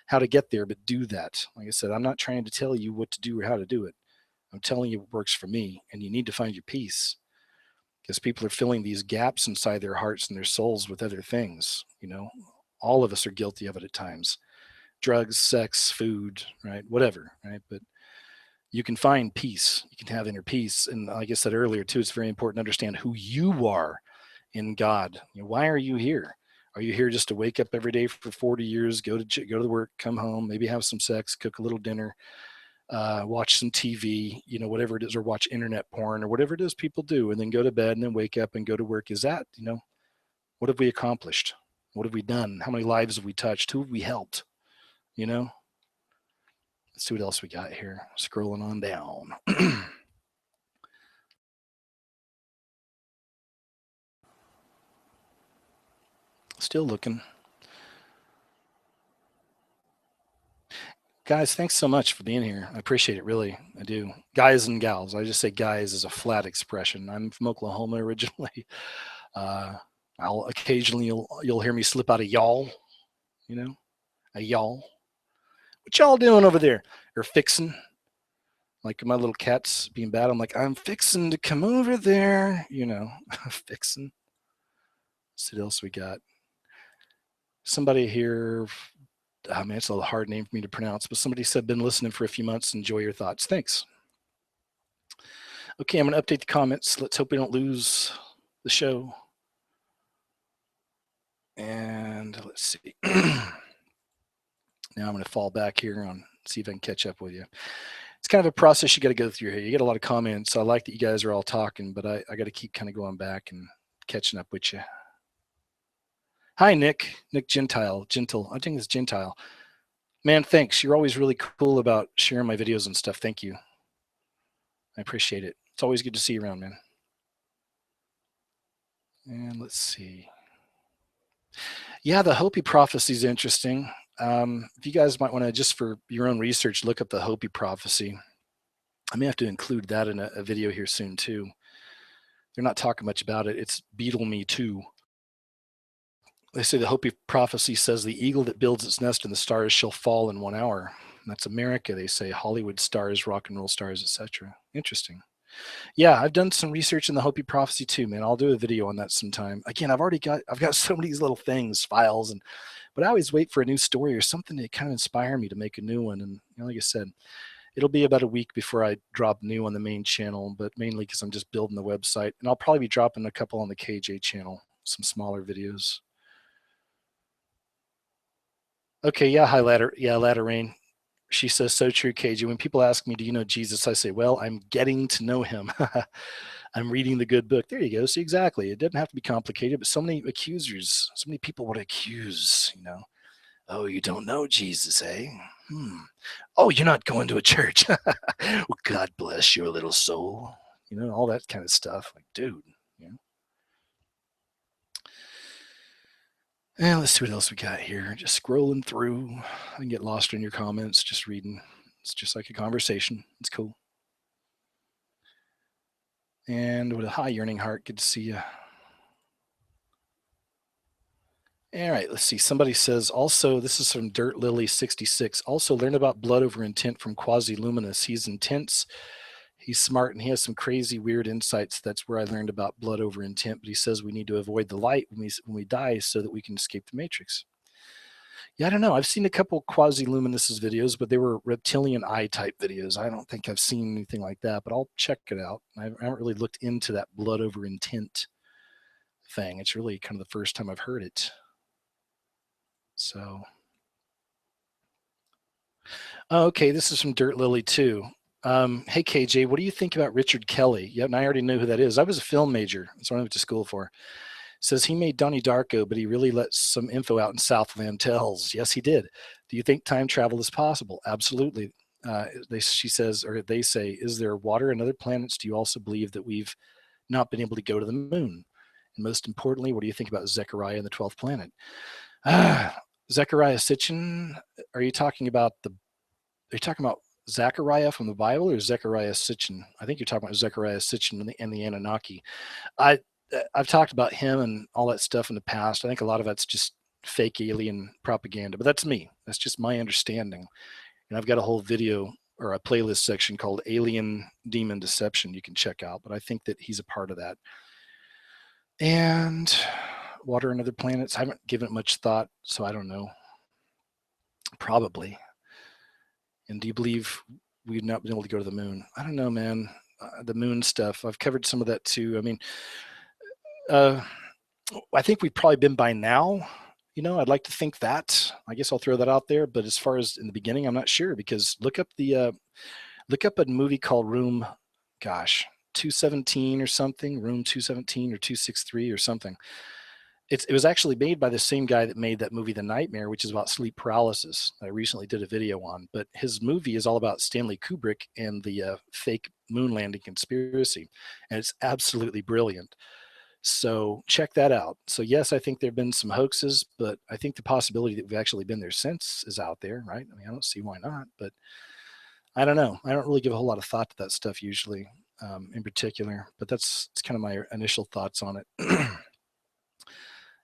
how to get there, but do that. Like I said, I'm not trying to tell you what to do or how to do it. I'm telling you what works for me, and you need to find your peace, because people are filling these gaps inside their hearts and their souls with other things. All of us are guilty of it at times. Drugs, sex, food, right? Whatever, right? But you can find peace. You can have inner peace. And like I said earlier, too, it's very important to understand who you are in God. Why are you here? Are you here just to wake up every day for 40 years, go to work, come home, maybe have some sex, cook a little dinner, watch some TV, whatever it is, or watch internet porn or whatever it is people do, and then go to bed and then wake up and go to work? Is that, what have we accomplished? What have we done? How many lives have we touched? Who have we helped? Let's see what else we got here. Scrolling on down. Still looking. Guys, thanks so much for being here. I appreciate it, really. I do. Guys and gals. I just say guys as a flat expression. I'm from Oklahoma originally. I'll occasionally you'll hear me slip out a y'all, a y'all. What y'all doing over there? Or fixing. Like my little cat's being bad. I'm like, I'm fixing to come over there, fixing. Let's see what else we got. Somebody here, it's a hard name for me to pronounce, but somebody said, been listening for a few months. Enjoy your thoughts. Thanks. Okay, I'm going to update the comments. Let's hope we don't lose the show. And let's see. Now I'm going to fall back here and see if I can catch up with you. It's kind of a process you got to go through here. You get a lot of comments. I like that you guys are all talking, but I got to keep kind of going back and catching up with you. Hi, Nick Gentle. I think it's Gentile. Man, thanks. You're always really cool about sharing my videos and stuff. Thank you. I appreciate it. It's always good to see you around, man. And let's see. Yeah, the Hopi prophecy is interesting. If you guys might want to, just for your own research, look up the Hopi prophecy. I may have to include that in a video here soon, too. They're not talking much about it. It's Beetle Me Too. They say the Hopi prophecy says the eagle that builds its nest in the stars shall fall in 1 hour. And that's America, they say. Hollywood stars, rock and roll stars, etc. Interesting. Yeah, I've done some research in the Hopi prophecy too, man. I'll do a video on that sometime. Again, I've got so many of these little things, files, but I always wait for a new story or something to kind of inspire me to make a new one. And like I said, it'll be about a week before I drop new on the main channel, but mainly because I'm just building the website. And I'll probably be dropping a couple on the KJ channel, some smaller videos. Okay, yeah, hi, Ladder Rain. She says, so true, KJ. When people ask me, do you know Jesus? I say, well, I'm getting to know him. I'm reading the good book. There you go. See, exactly. It doesn't have to be complicated, but so many accusers, so many people would accuse, Oh, you don't know Jesus, eh? Oh, you're not going to a church. Well, God bless your little soul. All that kind of stuff. Like, dude, And let's see what else we got here. Just scrolling through. I can get lost in your comments, just reading. It's just like a conversation. It's cool. And with a high yearning heart, good to see you. All right, let's see. Somebody says, also, this is from Dirt Lily 66. Also, learn about blood over intent from Quasi Luminous. He's intense, he's smart, and he has some crazy, weird insights. That's where I learned about blood over intent. But he says we need to avoid the light when we die so that we can escape the matrix. Yeah, I don't know. I've seen a couple Quasi Luminous's videos, but they were reptilian eye type videos. I don't think I've seen anything like that, but I'll check it out. I haven't really looked into that blood over intent thing. It's really kind of the first time I've heard it. So, okay, this is from Dirt Lily too. Hey KJ, what do you think about Richard Kelly? Yeah, and I already know who that is. I was a film major. That's what I went to school for. Says he made Donnie Darko, but he really let some info out in Southland Tells. Yes, he did. Do you think time travel is possible? Absolutely. She says, or they say, is there water in other planets? Do you also believe that we've not been able to go to the moon? And most importantly, what do you think about Zechariah and the 12th planet? Zechariah Sitchin, are you talking about Zechariah from the Bible or Zechariah Sitchin? I think you're talking about Zechariah Sitchin and the Anunnaki. I I've talked about him and all that stuff in the past. I think a lot of that's just fake alien propaganda, but that's me. That's just my understanding. And I've got a whole video or a playlist section called Alien Demon Deception you can check out, but I think that he's a part of that. And water and other planets, I haven't given it much thought, so I don't know. Probably. And do you believe we've not been able to go to the moon? I don't know, man. The moon stuff, I've covered some of that too. I mean, uh, I think we've probably been by now. I'd like to think that. I guess I'll throw that out there. But as far as in the beginning, I'm not sure because look up a movie called Room, gosh, 217 or something, Room 217 or 263 or something. It was actually made by the same guy that made that movie The Nightmare, which is about sleep paralysis. I recently did a video on, but his movie is all about Stanley Kubrick and the fake moon landing conspiracy, and it's absolutely brilliant. So check that out. So yes, I think there have been some hoaxes, but I think the possibility that we've actually been there since is out there, right? I mean, I don't see why not, but I don't know. I don't really give a whole lot of thought to that stuff usually, in particular, but that's kind of my initial thoughts on it.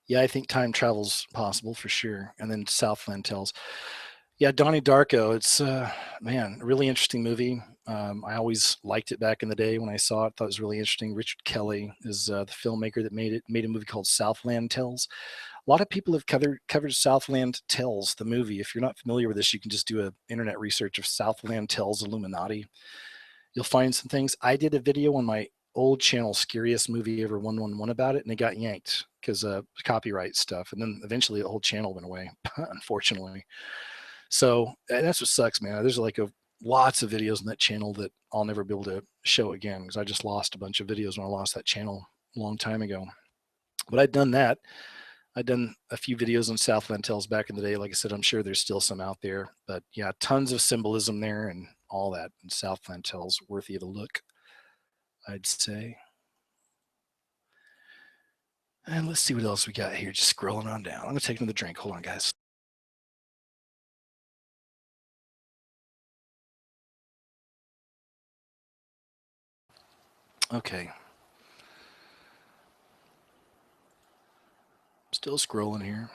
Yeah, I think time travel's possible for sure. And then Southland Tells. Yeah, Donnie Darko. It's man, a really interesting movie. I always liked it back in the day when I saw it. Thought it was really interesting. Richard Kelly is the filmmaker that made it. Made a movie called Southland Tells. A lot of people have covered Southland Tells, the movie. If you're not familiar with this, you can just do a internet research of Southland Tells Illuminati. You'll find some things. I did a video on my old channel, Scariest Movie Ever 111, about it, and it got yanked because copyright stuff. And then eventually the whole channel went away, unfortunately. So and that's what sucks, man. There's like lots of videos on that channel that I'll never be able to show again because I just lost a bunch of videos when I lost that channel a long time ago. But I'd done that. I'd done a few videos on Southland Tells back in the day. Like I said, I'm sure there's still some out there. But yeah, tons of symbolism there and all that. And Southland Tells worthy of a look, I'd say. And let's see what else we got here. Just scrolling on down. I'm going to take another drink. Hold on, guys. Okay. Still scrolling here.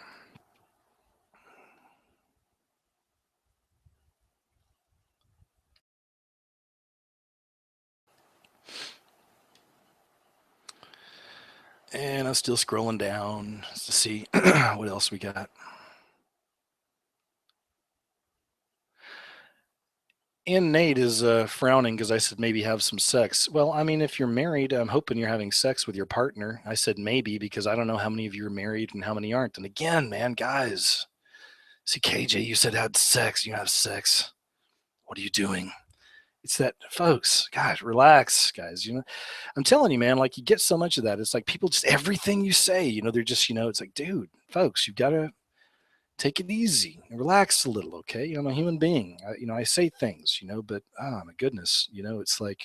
And I'm still scrolling down to see what else we got. And Nate is frowning because I said maybe have some sex. Well, I mean, if you're married, I'm hoping you're having sex with your partner. I said maybe because I don't know how many of you are married and how many aren't. And again, man, guys, see, KJ, you said had sex. You have sex. What are you doing? It's that, folks, guys, relax, guys. I'm telling you, man, like you get so much of that. It's like people just everything you say, they're just, it's like, dude, folks, you've got to take it easy and relax a little, okay? I'm a human being. I say things, but oh my goodness, it's like,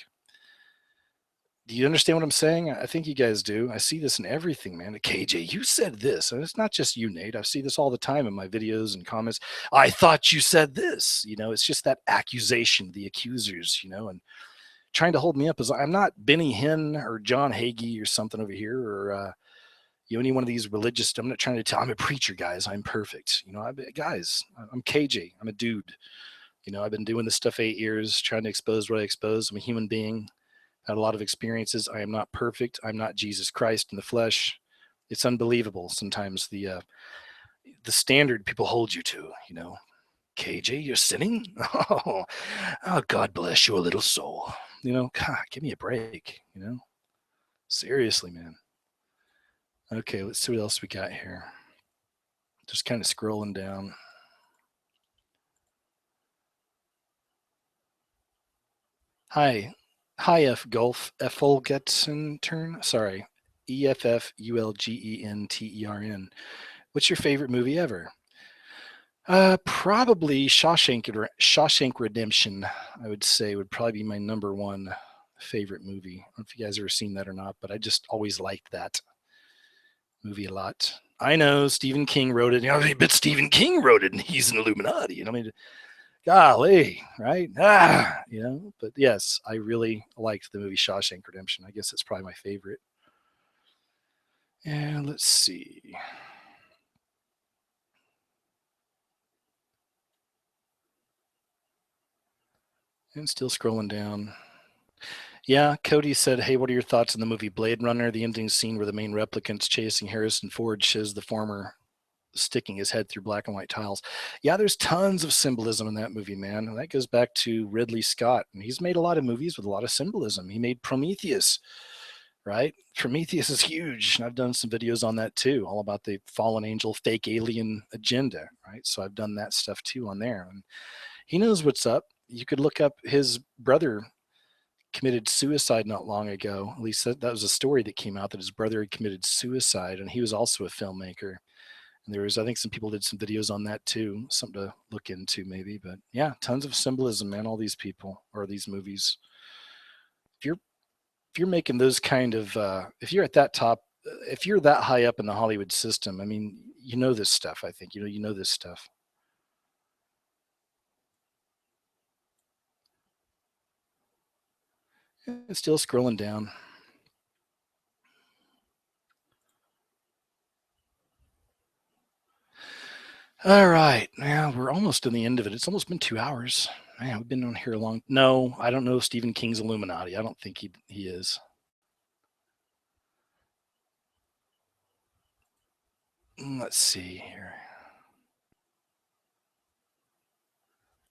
do you understand what I'm saying? I think you guys do. I see this in everything, man. KJ, you said this. And it's not just you, Nate. I see this all the time in my videos and comments. I thought you said this. It's just that accusation, the accusers, and trying to hold me up as I'm not Benny Hinn or John Hagee or something over here or any one of these religious. I'm not trying to tell. I'm a preacher, guys. I'm perfect. Guys, I'm KJ. I'm a dude. I've been doing this stuff 8 years, trying to expose what I expose. I'm a human being. Had a lot of experiences. I am not perfect. I'm not Jesus Christ in the flesh. It's unbelievable sometimes the standard people hold you to. KJ, you're sinning. Oh, God bless your little soul. God, give me a break. Seriously, man. Okay, let's see what else we got here. Just kind of scrolling down. Hi, F Gulf Effulgetson turn. Sorry, EFFULGENTERN. What's your favorite movie ever? Probably Shawshank Redemption. I would say would probably be my number one favorite movie. I don't know if you guys ever seen that or not, but I just always liked that movie a lot. I know Stephen King wrote it, but Stephen King wrote it, and he's an Illuminati. I mean, golly, right? But yes, I really liked the movie Shawshank Redemption. I guess it's probably my favorite. And let's see. And still scrolling down. Yeah, Cody said, "Hey, what are your thoughts on the movie Blade Runner? The ending scene where the main replicant's chasing Harrison Ford shows the former sticking his head through black and white tiles." Yeah, there's tons of symbolism in that movie, man. And that goes back to Ridley Scott. And he's made a lot of movies with a lot of symbolism. He made Prometheus, right? Prometheus is huge. And I've done some videos on that too, all about the fallen angel, fake alien agenda, right? So I've done that stuff too on there. And he knows what's up. You could look up his brother committed suicide not long ago. At least that was a story that came out that his brother had committed suicide, and he was also a filmmaker. And there was, I think, some people did some videos on that too, something to look into maybe. But yeah, tons of symbolism, man. All these people or these movies. If you're making those kind of, if you're at that top, if you're that high up in the Hollywood system, I mean, you know this stuff. I think you know this stuff. It's still scrolling down. All right. Now we're almost in the end of it. It's almost been 2 hours. Man, we've been on here a long. No, I don't know Stephen King's Illuminati. I don't think he is. Let's see here.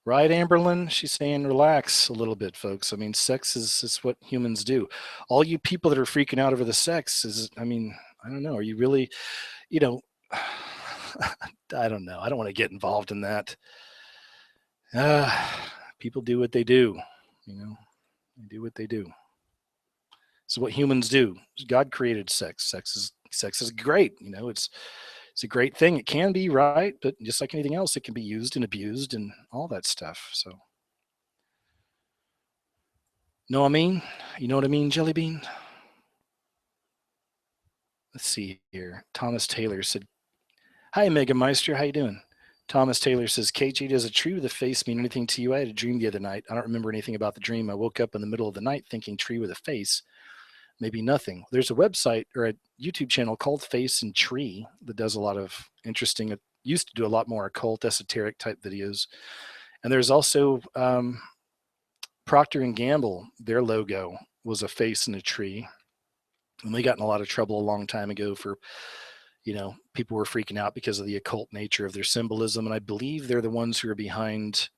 Right, Amberlyn? She's saying relax a little bit, folks. I mean, sex is what humans do. All you people that are freaking out over the sex is, I mean, I don't know. Are you really, you know, I don't know. I don't want to get involved in that. Uh, People do what they do, you know, they do what they do. It's what humans do. God created sex. Sex is great. It's a great thing. It can be right, but just like anything else, it can be used and abused and all that stuff. So, know what I mean? You know what I mean, Jelly Bean? Let's see here. Thomas Taylor said, "Hi, Mega Meister. How you doing?" Thomas Taylor says, "KG, does a tree with a face mean anything to you? I had a dream the other night. I don't remember anything about the dream. I woke up in the middle of the night thinking tree with a face. Maybe nothing." There's a website or a YouTube channel called Face and Tree that does a lot of interesting, it used to do a lot more occult, esoteric type videos. And there's also Procter and Gamble. Their logo was a face and a tree. And they got in a lot of trouble a long time ago for, people were freaking out because of the occult nature of their symbolism. And I believe they're the ones who are behind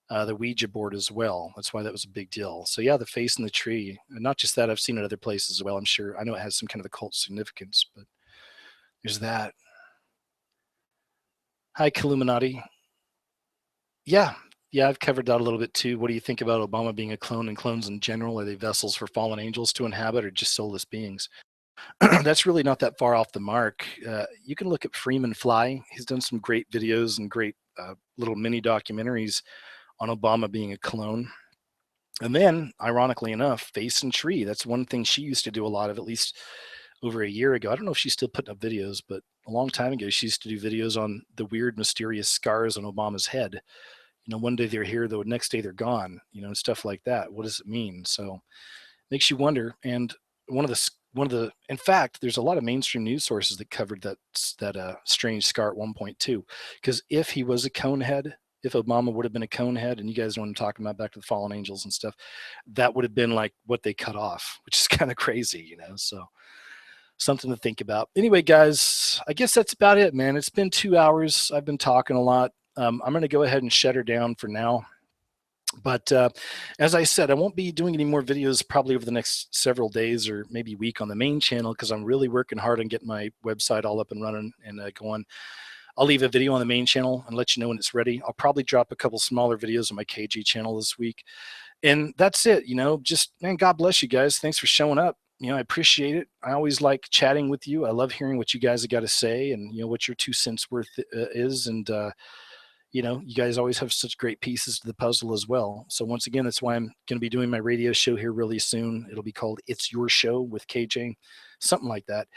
the Ouija board as well. That's why that was a big deal. So yeah, the face and the tree, and not just that, I've seen it other places as well. I'm sure, I know it has some kind of occult significance, but there's that. Hi, Illuminati. Yeah, yeah, I've covered that a little bit too. What do you think about Obama being a clone and clones in general? Are they vessels for fallen angels to inhabit, or just soulless beings? That's really not that far off the mark. You can look at Freeman Fly. He's done some great videos and great little mini documentaries on Obama being a clone. And then, ironically enough, Face and Tree. That's one thing she used to do a lot of, at least over a year ago. I don't know if she's still putting up videos, but a long time ago, she used to do videos on the weird, mysterious scars on Obama's head. One day they're here, the next day they're gone, and stuff like that. What does it mean? So makes you wonder. And in fact, there's a lot of mainstream news sources that covered that strange scar at 1.2. Because if he was a cone head, if Obama would have been a cone head, and you guys know what I'm talking about, back to the fallen angels and stuff, that would have been like what they cut off, which is kind of crazy. So something to think about. Anyway, guys, I guess that's about it, man. It's been 2 hours. I've been talking a lot. I'm going to go ahead and shut her down for now. But as I said, I won't be doing any more videos probably over the next several days or maybe week on the main channel, because I'm really working hard on getting my website all up and running and going. I'll leave a video on the main channel and let you know when it's ready. I'll probably drop a couple smaller videos on my KG channel this week. And that's it. Just, man, God bless you guys. Thanks for showing up. I appreciate it. I always like chatting with you. I love hearing what you guys have got to say and, what your 2 cents worth is. And, you guys always have such great pieces to the puzzle as well. So once again, that's why I'm going to be doing my radio show here really soon. It'll be called It's Your Show with KJ, something like that.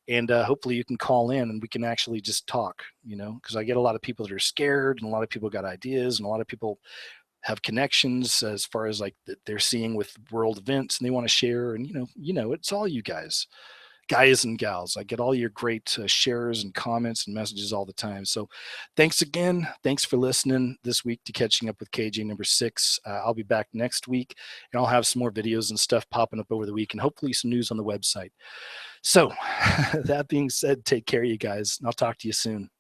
and hopefully you can call in and we can actually just talk, because I get a lot of people that are scared, and a lot of people got ideas, and a lot of people have connections as far as like that they're seeing with world events, and they want to share. And it's all you guys and gals. I get all your great shares and comments and messages all the time. So thanks again. Thanks for listening this week to Catching Up with KJ number 6. I'll be back next week, and I'll have some more videos and stuff popping up over the week, and hopefully some news on the website. So that being said, take care, you guys, and I'll talk to you soon.